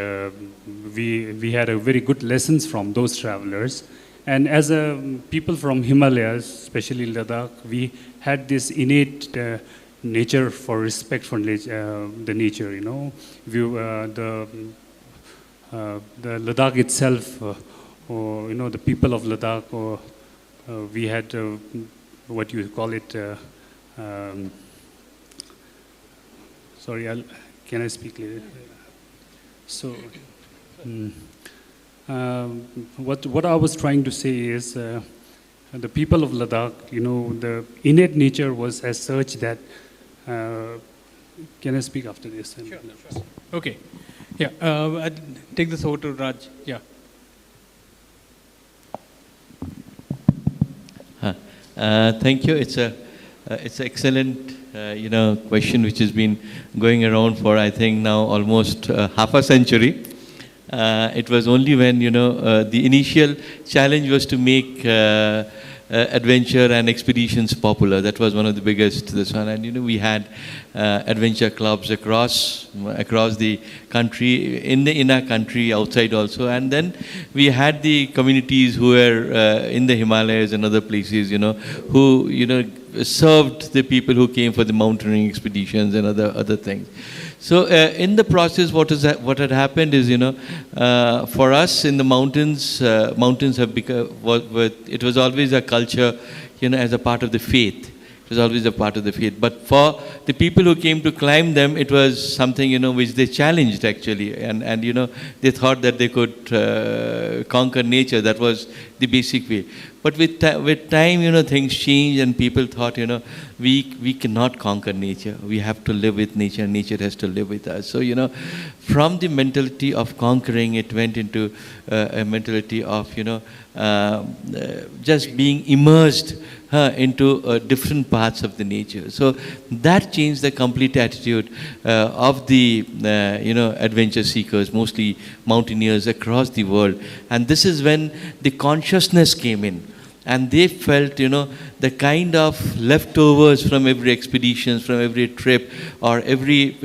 we had a very good lessons from those travelers. And as a people from Himalayas, especially Ladakh, we had this innate nature for respect for the nature. The Ladakh itself, the people of Ladakh, we had what you call it. Sorry, can I speak later? So, what I was trying to say is, the people of Ladakh, the innate nature was as such that. Can I speak after this? Sure. Okay. Yeah. I'll take this over to Raj. Yeah. Thank you. It's an excellent question which has been going around for, I think, now almost half a century. It was only when the initial challenge was to make adventure and expeditions popular. That was one of the biggest this one, and we had adventure clubs across the country, in our country, outside also, and then we had the communities who were in the Himalayas and other places, who served the people who came for the mountaineering expeditions and other things. So in the process, what had happened is, for us in the mountains, mountains have become, it was always a culture, as a part of the faith. It was always a part of the faith. But for the people who came to climb them, it was something, which they challenged actually. And they thought that they could conquer nature. That was the basic way. But with time, things changed, and people thought, we cannot conquer nature. We have to live with nature, and nature has to live with us. So, from the mentality of conquering, it went into a mentality of, just being immersed into different parts of the nature. So that changed the complete attitude of the, adventure seekers, mostly mountaineers across the world. And this is when the consciousness came in. And they felt, the kind of leftovers from every expedition, from every trip, or every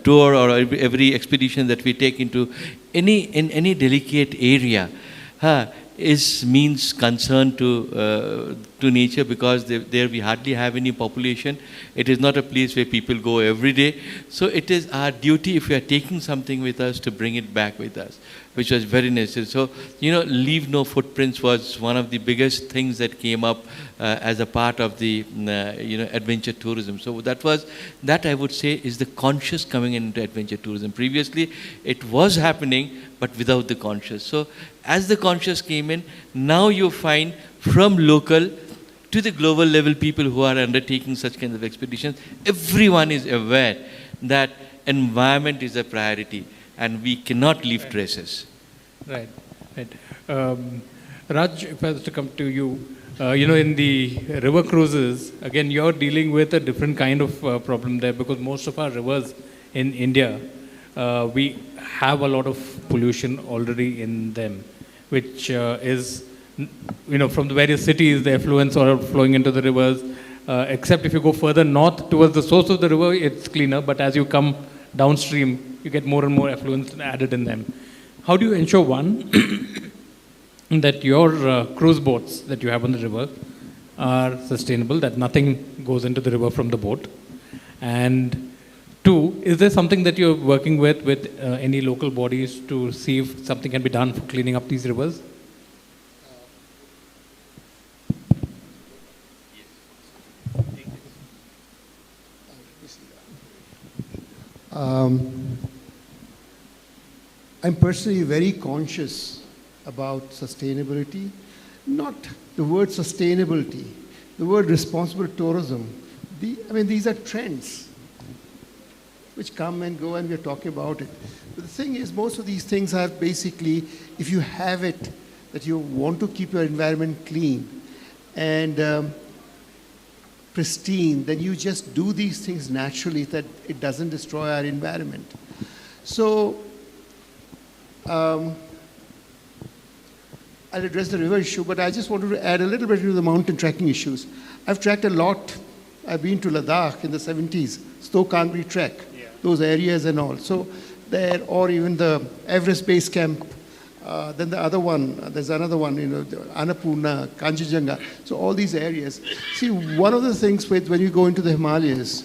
tour, or every expedition that we take into any delicate area, means concern to nature, because there we hardly have any population. It is not a place where people go every day. So it is our duty, if we are taking something with us, to bring it back with us, which was very necessary. So, leave no footprints was one of the biggest things that came up as a part of the, adventure tourism. So that I would say is the conscious coming into adventure tourism. Previously, it was happening, but without the conscious. So as the conscious came in, now you find from local to the global level people who are undertaking such kinds of expeditions, everyone is aware that environment is a priority and we cannot leave traces. Right. Raj, if I was to come to you, in the river cruises, again, you're dealing with a different kind of problem there, because most of our rivers in India, we have a lot of pollution already in them. which is, from the various cities, the effluents are flowing into the rivers. Except if you go further north towards the source of the river, it's cleaner. But as you come downstream, you get more and more effluents added in them. How do you ensure, one, that your cruise boats that you have on the river are sustainable, that nothing goes into the river from the boat? And two, is there something that you're working with any local bodies to see if something can be done for cleaning up these rivers? I'm personally very conscious about sustainability, not the word sustainability, the word responsible tourism. These are trends which come and go, and we're talking about it. But the thing is, most of these things are basically, if you have it, that you want to keep your environment clean and pristine, then you just do these things naturally, that it doesn't destroy our environment. So, I'll address the river issue, but I just wanted to add a little bit to the mountain trekking issues. I've trekked a lot. I've been to Ladakh in the 70s, Stoke-Angry Trek, those areas and all. So there, or even the Everest Base Camp. Then the other one, there's another one, Annapurna, Kanchenjunga. So all these areas. See, one of the things when you go into the Himalayas,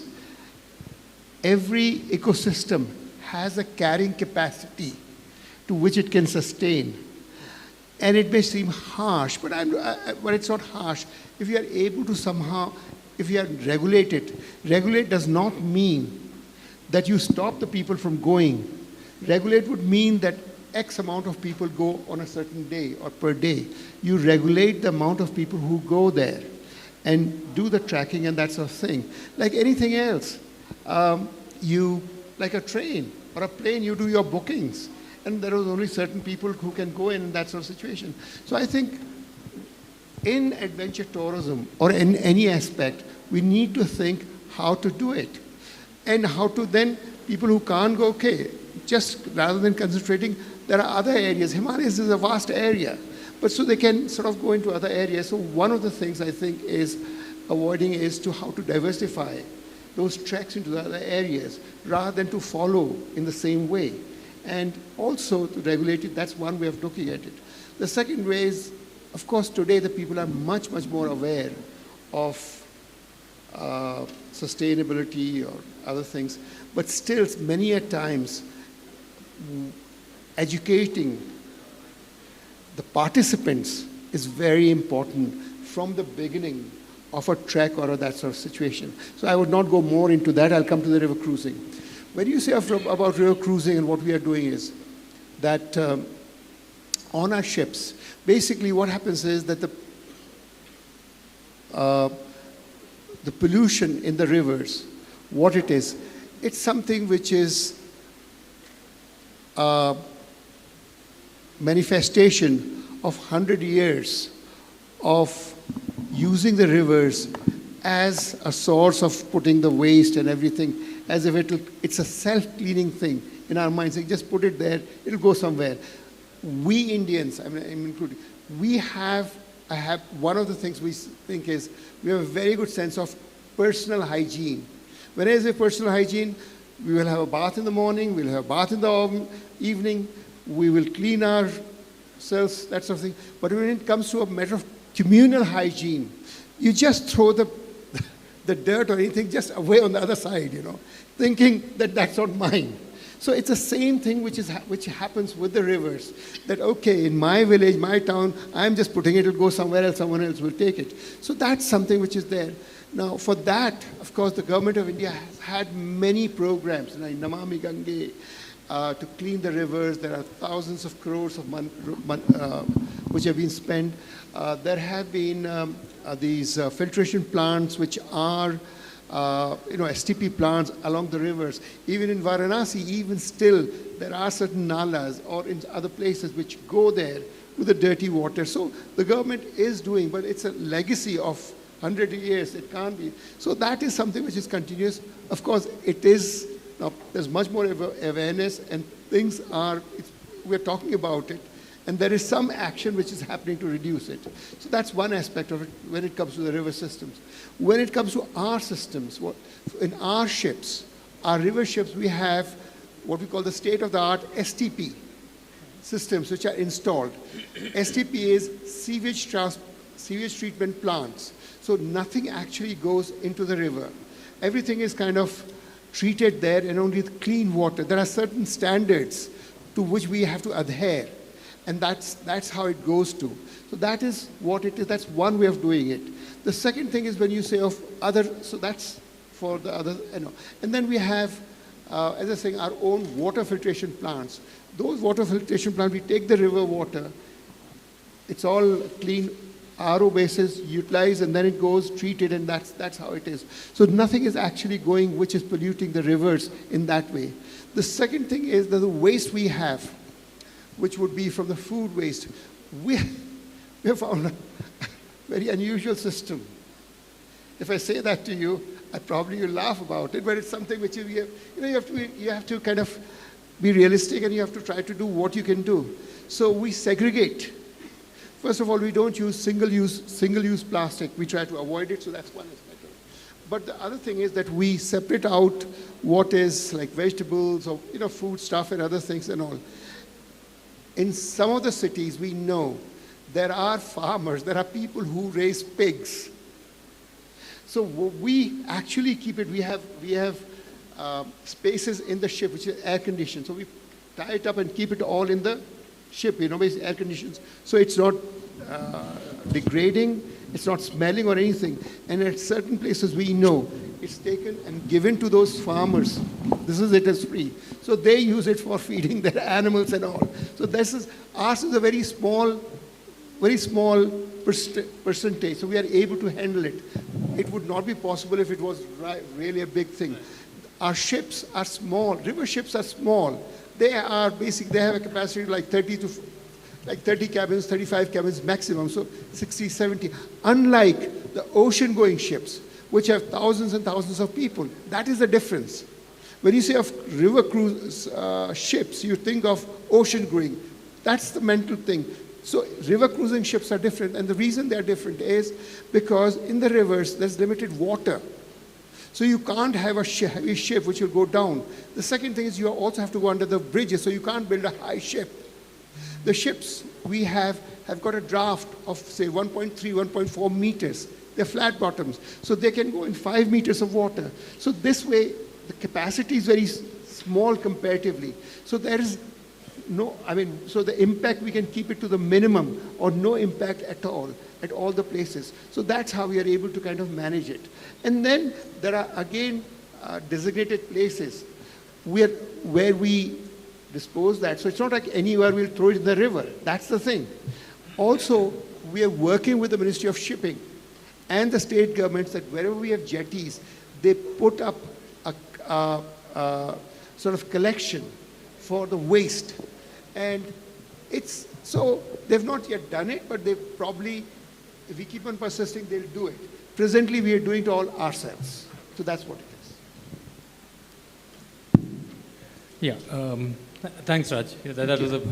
every ecosystem has a carrying capacity to which it can sustain. And it may seem harsh, but it's not harsh. If you are able to somehow, if you are regulated, regulate does not mean that you stop the people from going. Regulate would mean that X amount of people go on a certain day or per day. You regulate the amount of people who go there and do the tracking and that sort of thing. Like anything else, like a train or a plane, you do your bookings. And there are only certain people who can go in that sort of situation. So I think in adventure tourism or in any aspect, we need to think how to do it. And how to then, people who can't go, okay, just rather than concentrating, there are other areas. Himalayas is a vast area, but so they can sort of go into other areas. So one of the things I think is avoiding is to how to diversify those treks into the other areas rather than to follow in the same way. And also to regulate it, that's one way of looking at it. The second way is, of course, today the people are much, much more aware of sustainability or other things, but still many a times educating the participants is very important from the beginning of a trek or that sort of situation. So I would not go more into that. I'll come to the river cruising. When you say about river cruising, and what we are doing is that on our ships, basically what happens is that the pollution in the rivers, what it is, it's something which is a manifestation of 100 years of using the rivers as a source of putting the waste and everything, as if it's a self-cleaning thing in our minds. Like, just put it there, it'll go somewhere. We Indians, I'm including, I have one of the things we think is we have a very good sense of personal hygiene. When I say personal hygiene, we will have a bath in the morning, we'll have a bath in the evening, we will clean ourselves, that sort of thing. But when it comes to a matter of communal hygiene, you just throw the dirt or anything just away on the other side, thinking that that's not mine. So it's the same thing which happens with the rivers, that okay, in my village, my town, I'm just putting it, it'll go somewhere else, someone else will take it. So that's something which is there. Now, for that, of course, the government of India has had many programs, like Namami Gange, to clean the rivers. There are thousands of crores of which have been spent. There have been these filtration plants which are STP plants along the rivers. Even in Varanasi, even still, there are certain nalas or in other places which go there with the dirty water. So the government is doing, but it's a legacy of 100 years. It can't be. So that is something which is continuous. Of course, it is, now, there's much more awareness and things are, we're talking about it. And there is some action which is happening to reduce it. So that's one aspect of it when it comes to the river systems. When it comes to our systems, in our ships, our river ships, we have what we call the state-of-the-art STP systems which are installed. STP is sewage treatment plants. So nothing actually goes into the river. Everything is kind of treated there and only clean water. There are certain standards to which we have to adhere. And that's how it goes to. So that is what it is. That's one way of doing it. The second thing is when you say of other, so that's for the other, And then we have, as I was saying, our own water filtration plants. Those water filtration plants, we take the river water, it's all clean, RO basis, utilized, and then it goes treated, and that's how it is. So nothing is actually going which is polluting the rivers in that way. The second thing is that the waste we have, which would be from the food waste, we have found a very unusual system. If I say that to you, I probably will laugh about it, but it's something which you have to kind of be realistic, and you have to try to do what you can do. So we segregate. First of all, we don't use single-use plastic. We try to avoid it, so that's one aspect. But the other thing is that we separate out what is like vegetables or food stuff and other things and all. In some of the cities, we know there are farmers, there are people who raise pigs. So we actually keep it. We have spaces in the ship which is air conditioned. So we tie it up and keep it all in the ship. Basically air conditions. So it's not degrading. It's not smelling or anything. And at certain places, we know it's taken and given to those farmers. This is it as free. So they use it for feeding their animals and all. So ours is a very small percentage. So we are able to handle it. It would not be possible if it was really a big thing. Our ships are small. River ships are small. They have a capacity of like 30 cabins, 35 cabins maximum, so 60, 70. Unlike the ocean-going ships, which have thousands and thousands of people. That is the difference. When you say of river cruise ships, you think of ocean-going. That's the mental thing. So river cruising ships are different, and the reason they're different is because in the rivers, there's limited water. So you can't have a heavy ship which will go down. The second thing is you also have to go under the bridges, so you can't build a high ship. The ships we have got a draft of, say, 1.3, 1.4 meters. They're flat bottoms, so they can go in 5 meters of water. So this way, the capacity is very small comparatively. So there is so the impact, we can keep it to the minimum or no impact at all the places. So that's how we are able to kind of manage it. And then there are, again, designated places where we dispose that. So it's not like anywhere we'll throw it in the river. That's the thing. Also, we are working with the Ministry of Shipping and the state governments that wherever we have jetties, they put up a sort of collection for the waste. And so they've not yet done it, but they probably, if we keep on persisting, they'll do it. Presently, we are doing it all ourselves. So that's what it is. Yeah, thanks, Raj. That was a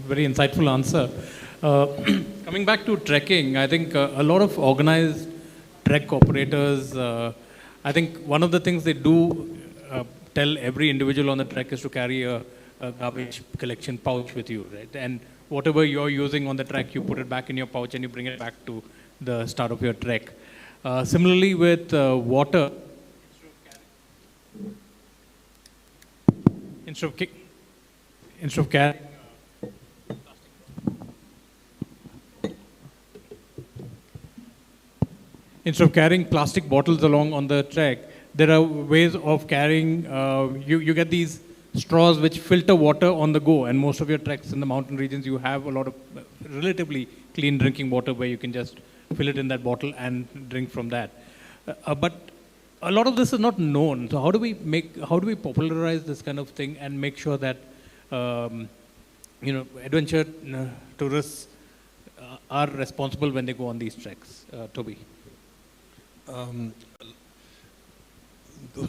very insightful answer. Coming back to trekking, I think a lot of organized trek operators, I think one of the things they do tell every individual on the trek is to carry a garbage collection pouch with you, right? And whatever you're using on the trek, you put it back in your pouch and you bring it back to the start of your trek. Similarly with water, instead of carrying plastic bottles along on the trek, there are ways of carrying, you get these straws which filter water on the go, and most of your treks in the mountain regions, you have a lot of relatively clean drinking water where you can just fill it in that bottle and drink from that. But a lot of this is not known. So how do we popularize this kind of thing and make sure that adventure tourists are responsible when they go on these treks? Toby.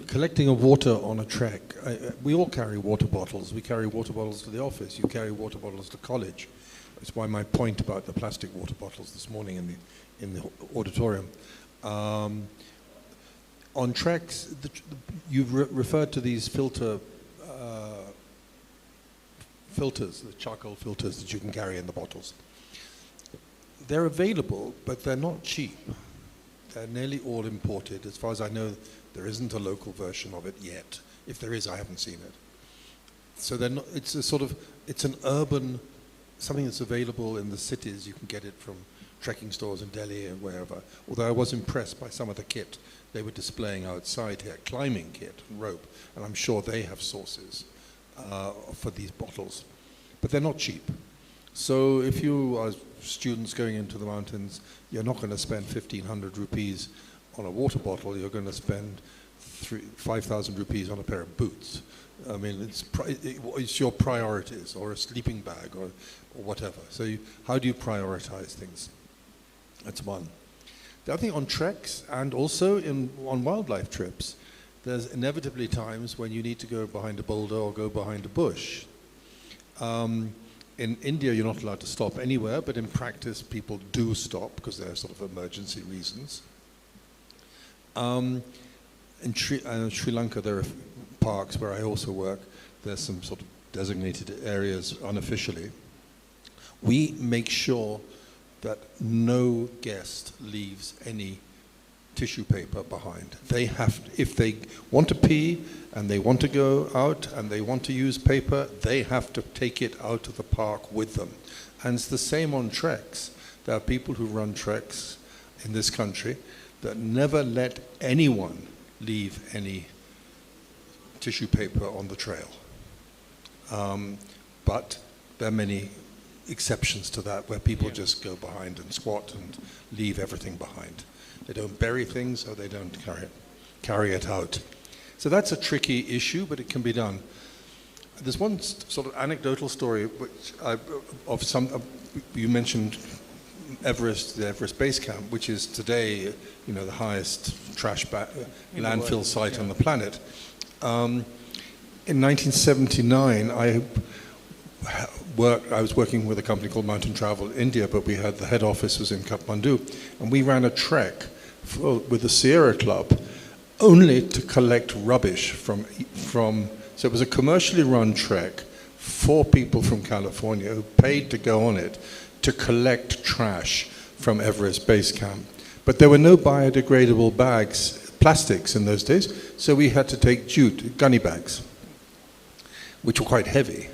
collecting of water on a trek. We all carry water bottles. We carry water bottles to the office. You carry water bottles to college. That's why my point about the plastic water bottles this morning in the auditorium. On treks, you've referred to these filters, the charcoal filters that you can carry in the bottles. They're available, but they're not cheap. They're nearly all imported. As far as I know, there isn't a local version of it yet. If there is, I haven't seen it. So they're not, it's a sort of, it's an urban, something that's available in the cities. You can get it from trekking stores in Delhi and wherever. Although I was impressed by some of the kit they were displaying outside here, climbing kit and rope, and I'm sure they have sources for these bottles. But they're not cheap. So if you are students going into the mountains, you're not going to spend 1,500 rupees on a water bottle, you're going to spend 5,000 rupees on a pair of boots. I mean, it's your priorities, or a sleeping bag, or whatever. So how do you prioritize things? That's one. The other thing, on treks and also on wildlife trips, there's inevitably times when you need to go behind a boulder or go behind a bush. In India, you're not allowed to stop anywhere, but in practice, people do stop because there are sort of emergency reasons. In Sri Lanka, there are parks where I also work. There's some sort of designated areas unofficially. We make sure that no guest leaves any tissue paper behind. They have, if they want to pee and they want to go out and they want to use paper, they have to take it out of the park with them. And it's the same on treks. There are people who run treks in this country that never let anyone leave any tissue paper on the trail. But there are many exceptions to that where people just go behind and squat and leave everything behind. They don't bury things or they don't carry it out. So that's a tricky issue, but it can be done. There's one sort of anecdotal story which you mentioned Everest, the Everest Base Camp, which is today, the highest trash landfill site on the planet. In 1979, I was working with a company called Mountain Travel India, but we had the head office was in Kathmandu, and we ran a trek with the Sierra Club only to collect rubbish from. So it was a commercially run trek for people from California who paid to go on it to collect trash from Everest Base Camp. But there were no biodegradable plastics in those days, so we had to take jute, gunny bags, which were quite heavy.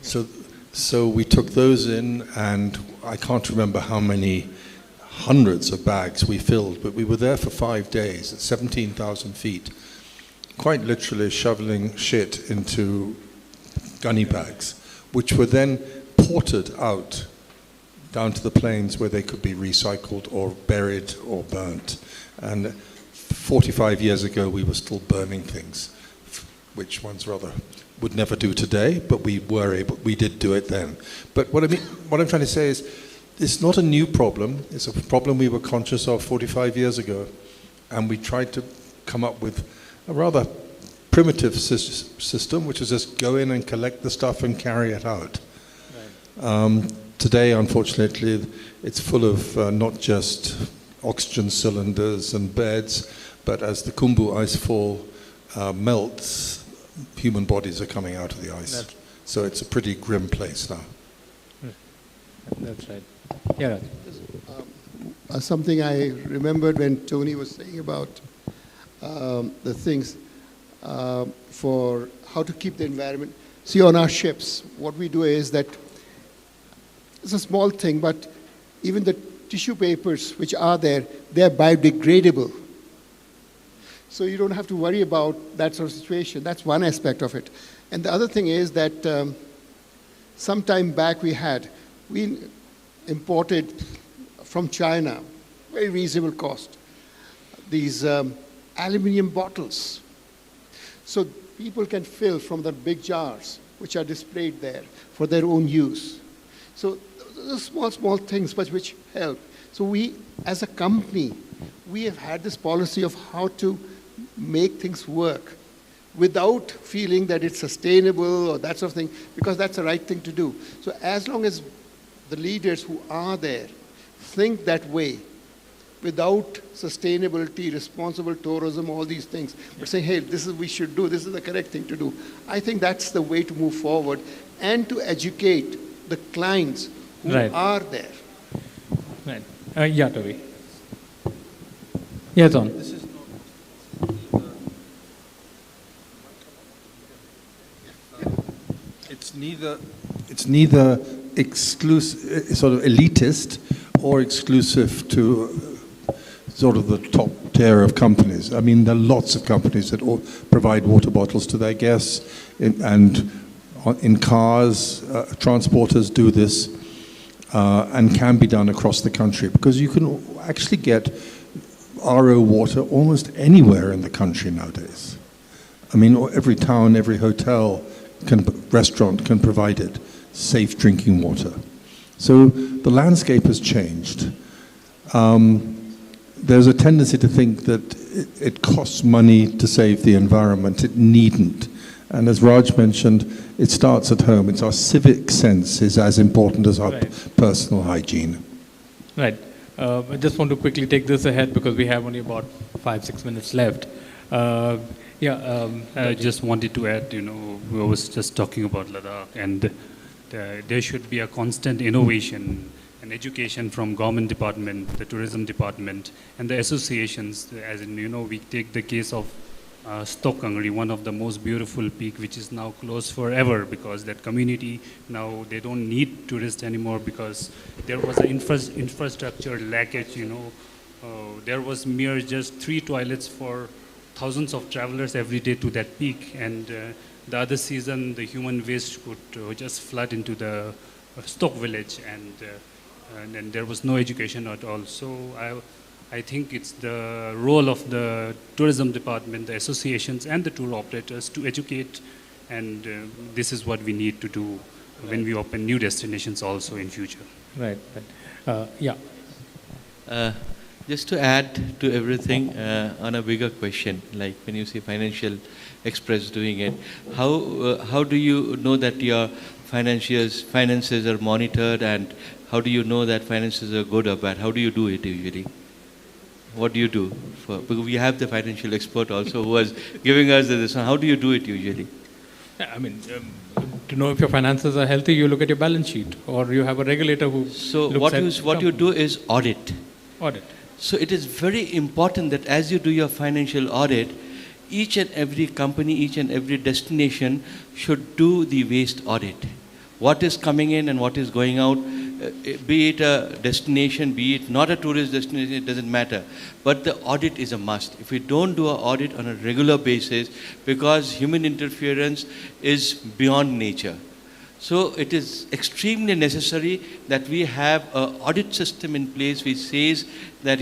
So we took those in, and I can't remember how many hundreds of bags we filled, but we were there for 5 days at 17,000 feet, quite literally shoveling shit into gunny bags, which were then ported out down to the plains where they could be recycled or buried or burnt. And 45 years ago, we were still burning things, which one's rather would never do today, but we did do it then. But what I'm trying to say is, it's not a new problem. It's a problem we were conscious of 45 years ago, and we tried to come up with a rather primitive system, which is just go in and collect the stuff and carry it out. Right. Today, unfortunately, it's full of not just oxygen cylinders and beds, but as the Khumbu icefall melts, human bodies are coming out of the ice. So it's a pretty grim place now. That's right. Yeah. Something I remembered when Tony was saying about the things for how to keep the environment. See, on our ships, what we do is that it's a small thing, but even the tissue papers which are there, they're biodegradable. So you don't have to worry about that sort of situation. That's one aspect of it. And the other thing is that some time back we imported from China, very reasonable cost, these aluminum bottles. So people can fill from the big jars, which are displayed there for their own use. So those are small things, but which help. So we, as a company, we have had this policy of how to make things work without feeling that it's sustainable or that sort of thing, because that's the right thing to do. So as long as the leaders who are there think that way, without sustainability, responsible tourism, all these things, but saying, hey, this is what we should do, this is the correct thing to do. I think that's the way to move forward and to educate the clients who are there. Right. Yeah, Toby. Yes, on. It's neither exclusive, sort of elitist, or exclusive to sort of the top tier of companies. I mean, there are lots of companies that provide water bottles to their guests, and in cars, transporters do this, and can be done across the country, because you can actually get RO water almost anywhere in the country nowadays. I mean, every town, every hotel, restaurant can provide it, safe drinking water. So the landscape has changed. There's a tendency to think that it costs money to save the environment. It needn't. And as Raj mentioned, it starts at home. It's our civic sense is as important as our personal hygiene. Right. I just want to quickly take this ahead because we have only about 5-6 minutes left. I just wanted to add, we was just talking about Ladakh, and there should be a constant innovation and education from government department, the tourism department, and the associations. As in, we take the case of Stockangri, one of the most beautiful peak, which is now closed forever because that community now they don't need tourists anymore because there was an infrastructure lackage. There was mere just 3 toilets for thousands of travelers every day to that peak, and the other season the human waste could just flood into the Stock village, and then there was no education at all. So I think it's the role of the tourism department, the associations and the tour operators to educate, and this is what we need to do when we open new destinations also in future. Right. Just to add to everything, on a bigger question, like when you see Financial Express doing it, how do you know that your finances are monitored, and how do you know that finances are good or bad? How do you do it usually? What do you do? Because we have the financial expert also who was giving us this. How do you do it usually? Yeah, I mean, to know if your finances are healthy, you look at your balance sheet, or you have a regulator who. So what you do is audit. Audit. So it is very important that as you do your financial audit, each and every company, each and every destination should do the waste audit. What is coming in and what is going out, be it a destination, be it not a tourist destination, it doesn't matter. But the audit is a must. If we don't do an audit on a regular basis, because human interference is beyond nature. So it is extremely necessary that we have an audit system in place which says that,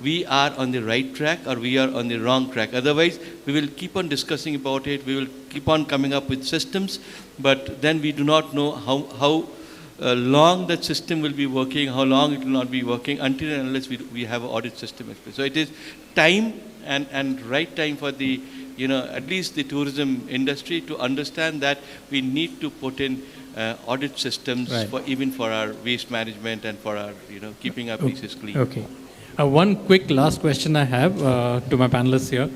we are on the right track or we are on the wrong track. Otherwise, we will keep on discussing about it, we will keep on coming up with systems, but then we do not know how long that system will be working, how long it will not be working, until and unless we have an audit system in place. So it is time and right time for the, at least the tourism industry to understand that we need to put in audit systems even for our waste management and for our, keeping our places clean. Okay. One quick last question I have to my panelists here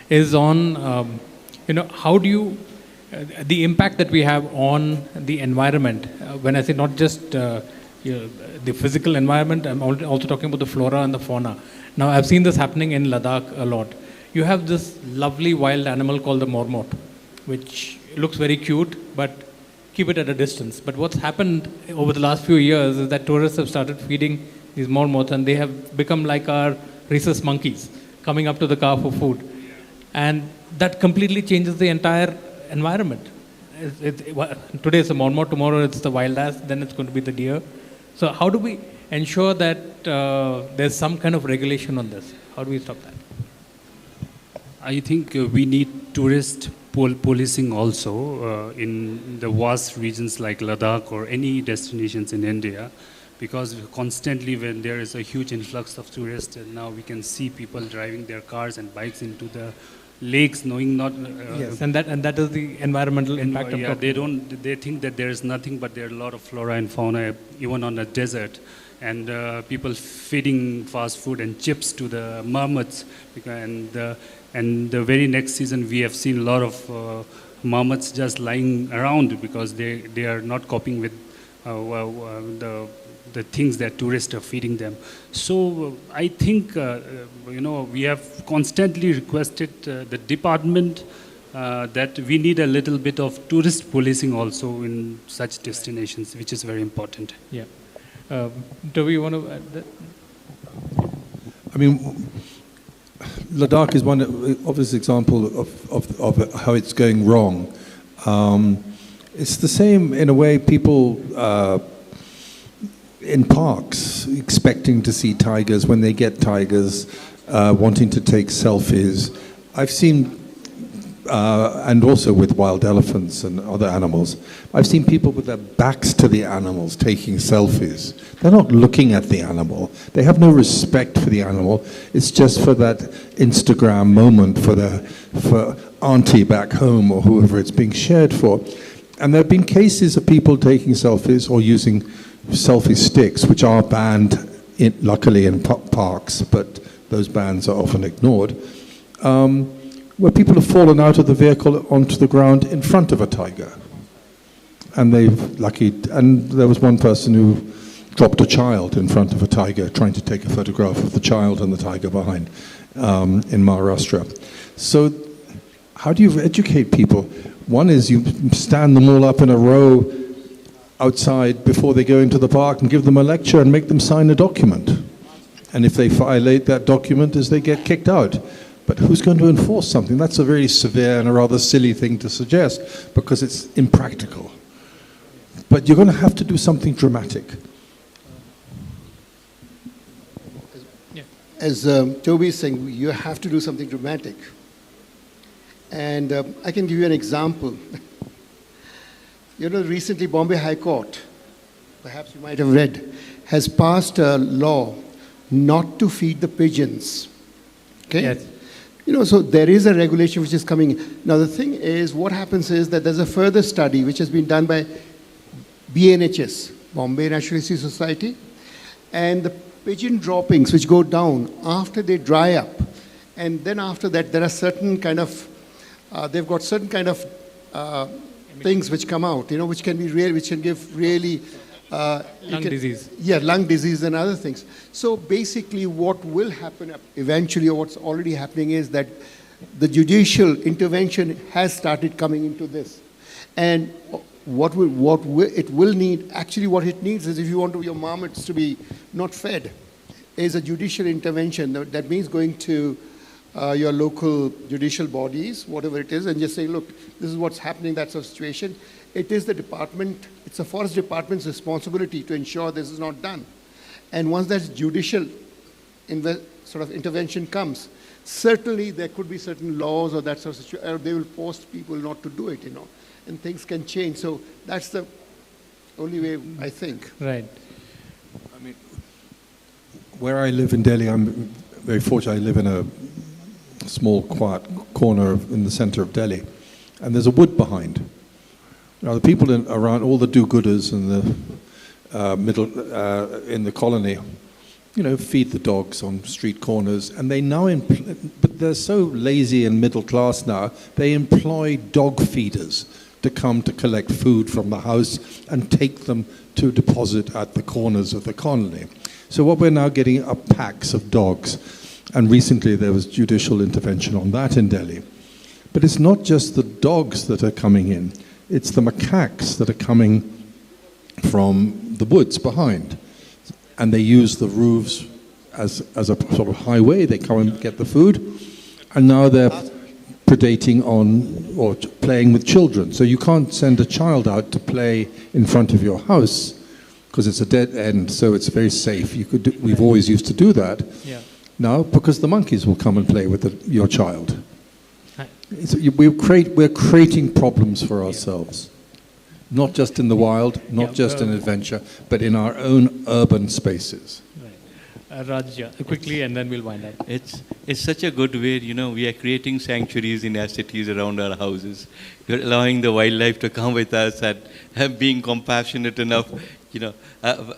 is on, how do you, the impact that we have on the environment. When I say not just the physical environment, I'm also talking about the flora and the fauna. Now, I've seen this happening in Ladakh a lot. You have this lovely wild animal called the marmot, which looks very cute, but keep it at a distance. But what's happened over the last few years is that tourists have started feeding these marmots, and they have become like our rhesus monkeys, coming up to the car for food. And that completely changes the entire environment. Today it's a marmot, tomorrow it's the wild ass, then it's going to be the deer. So how do we ensure that there's some kind of regulation on this? How do we stop that? I think we need tourist policing also in the vast regions like Ladakh or any destinations in India, because constantly when there is a huge influx of tourists, and now we can see people driving their cars and bikes into the lakes, knowing not. Yes, and that is the environmental impact. Yeah, they think that there is nothing, but there are a lot of flora and fauna, even on a desert. And people feeding fast food and chips to the marmots. And the very next season, we have seen a lot of marmots just lying around because they are not coping with the things that tourists are feeding them. So I think, we have constantly requested the department that we need a little bit of tourist policing also in such destinations, which is very important. Yeah. Do we want to add that? I mean, Ladakh is one obvious example of how it's going wrong. It's the same in a way people in parks expecting to see tigers when they get tigers, wanting to take selfies. I've seen, and also with wild elephants and other animals, I've seen people with their backs to the animals taking selfies. They're not looking at the animal. They have no respect for the animal. It's just for that Instagram moment for auntie back home or whoever it's being shared for. And there have been cases of people taking selfies or using selfie sticks, which are banned, luckily, in parks, but those bans are often ignored, where people have fallen out of the vehicle onto the ground in front of a tiger. And there was one person who dropped a child in front of a tiger, trying to take a photograph of the child and the tiger behind in Maharashtra. So how do you educate people? One is you stand them all up in a row outside before they go into the park and give them a lecture and make them sign a document. And if they violate that document, they get kicked out. But who's going to enforce something? That's a very severe and a rather silly thing to suggest because it's impractical. But you're going to have to do something dramatic. As Toby is saying, you have to do something dramatic. And I can give you an example. Recently Bombay High Court, perhaps you might have read, has passed a law not to feed the pigeons. Okay? Yes. So there is a regulation which is coming. Now the thing is, what happens is that there's a further study which has been done by BNHS, Bombay Natural History Society, and the pigeon droppings which go down after they dry up, and then after that there are certain kind of, they've got certain kind of things which come out, which can be real, which can give really lung disease. Yeah, lung disease and other things. So basically what will happen eventually, or what's already happening, is that the judicial intervention has started coming into this. And what it will need, actually what it needs is, if you want your marmots to be not fed, is a judicial intervention. That means going to your local judicial bodies, whatever it is, and just saying, look, this is what's happening, that's the situation. It is the department, it's the forest department's responsibility to ensure this is not done. And once that judicial sort of intervention comes, certainly there could be certain laws or that sort of situation, or they will force people not to do it, and things can change. So that's the only way, I think. Right. I mean, where I live in Delhi, I'm very fortunate. I live in a small, quiet corner in the center of Delhi, and there's a wood behind. Now, the people around, all the do-gooders in the in the colony, feed the dogs on street corners, and they now, but they're so lazy and middle class now, they employ dog feeders to come to collect food from the house and take them to deposit at the corners of the colony. So what we're now getting are packs of dogs, and recently there was judicial intervention on that in Delhi. But it's not just the dogs that are coming in. It's the macaques that are coming from the woods behind. And they use the roofs as a sort of highway. They come and get the food. And now they're predating on or playing with children. So you can't send a child out to play in front of your house because it's a dead end, so it's very safe. We've always used to do that. Yeah. Now, because the monkeys will come and play with your child. We're creating problems for ourselves, not just in the wild, not just in adventure, but in our own urban spaces. Raj, yeah, quickly, and then we'll wind up. It's such a good way, we are creating sanctuaries in our cities around our houses. You're allowing the wildlife to come with us and being compassionate enough,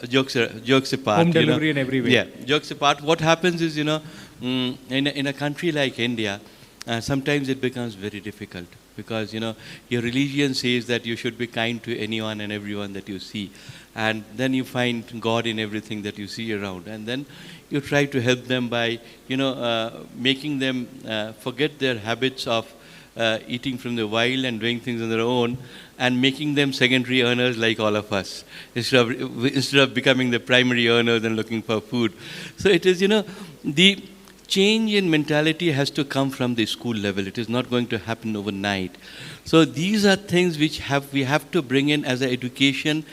jokes apart. Home delivery in every way. Yeah, jokes apart. What happens is, in a country like India, sometimes it becomes very difficult because, your religion says that you should be kind to anyone and everyone that you see. And then you find God in everything that you see around. And then you try to help them by, making them forget their habits of eating from the wild and doing things on their own and making them secondary earners like all of us, instead of becoming the primary earners and looking for food. So it is, the change in mentality has to come from the school level. It is not going to happen overnight. So these are things which we have to bring in as an education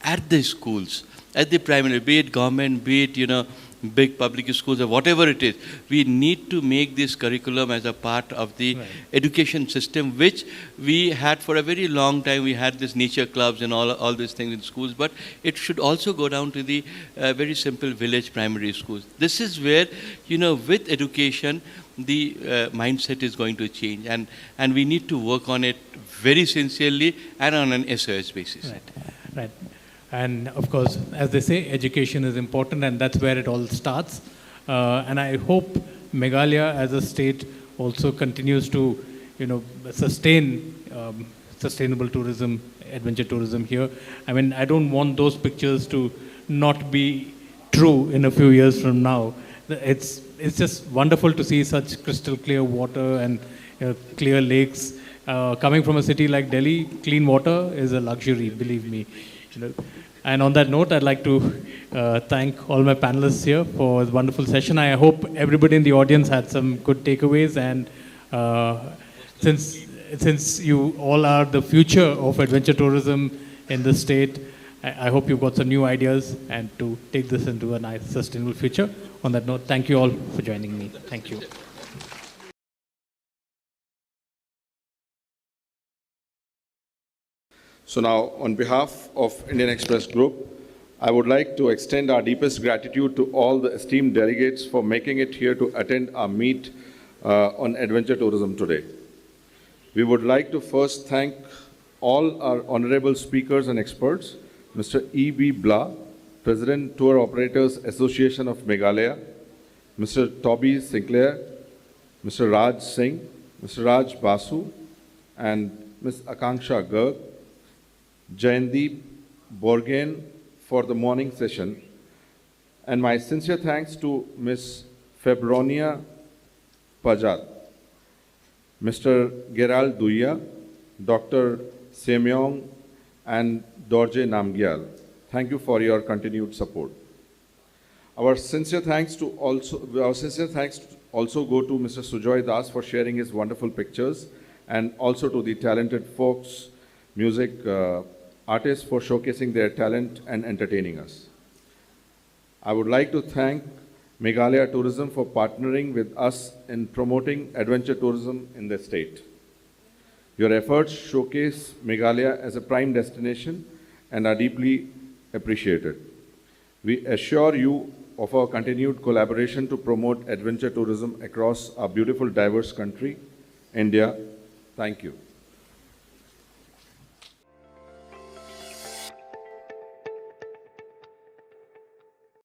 at the schools, at the primary, be it government, be it, big public schools or whatever it is. We need to make this curriculum as a part of the education system, which we had for a very long time. We had this nature clubs and all these things in schools, but it should also go down to the very simple village primary schools. This is where, with education, the mindset is going to change, and we need to work on it very sincerely and on an SOS basis. Right. And of course, as they say, education is important, and that's where it all starts. And I hope Meghalaya as a state also continues to, sustain sustainable tourism, adventure tourism here. I mean, I don't want those pictures to not be true in a few years from now. It's just wonderful to see such crystal clear water and clear lakes. Coming from a city like Delhi, clean water is a luxury, believe me. And on that note, I'd like to thank all my panelists here for this wonderful session. I hope everybody in the audience had some good takeaways. And since you all are the future of adventure tourism in the state, I hope you've got some new ideas and to take this into a nice, sustainable future. On that note, thank you all for joining me. Thank you. So now, on behalf of Indian Express Group, I would like to extend our deepest gratitude to all the esteemed delegates for making it here to attend our meet on adventure tourism today. We would like to first thank all our honorable speakers and experts, Mr. E.B. Blah, President, Tour Operators Association of Meghalaya, Mr. Toby Sinclair, Mr. Raj Singh, Mr. Raj Basu, and Ms. Akanksha Garg, Jayandeep Borgain for the morning session, and my sincere thanks to Ms. Febronia Pajat, Mr. Geral Duya, Dr. Semyong, and Dorje Namgyal. Thank you for your continued support. Our sincere thanks also go to Mr. Sujoy Das for sharing his wonderful pictures, and also to the talented folks, music artists for showcasing their talent and entertaining us. I would like to thank Meghalaya Tourism for partnering with us in promoting adventure tourism in the state. Your efforts showcase Meghalaya as a prime destination and are deeply appreciated. We assure you of our continued collaboration to promote adventure tourism across our beautiful, diverse country, India. Thank you.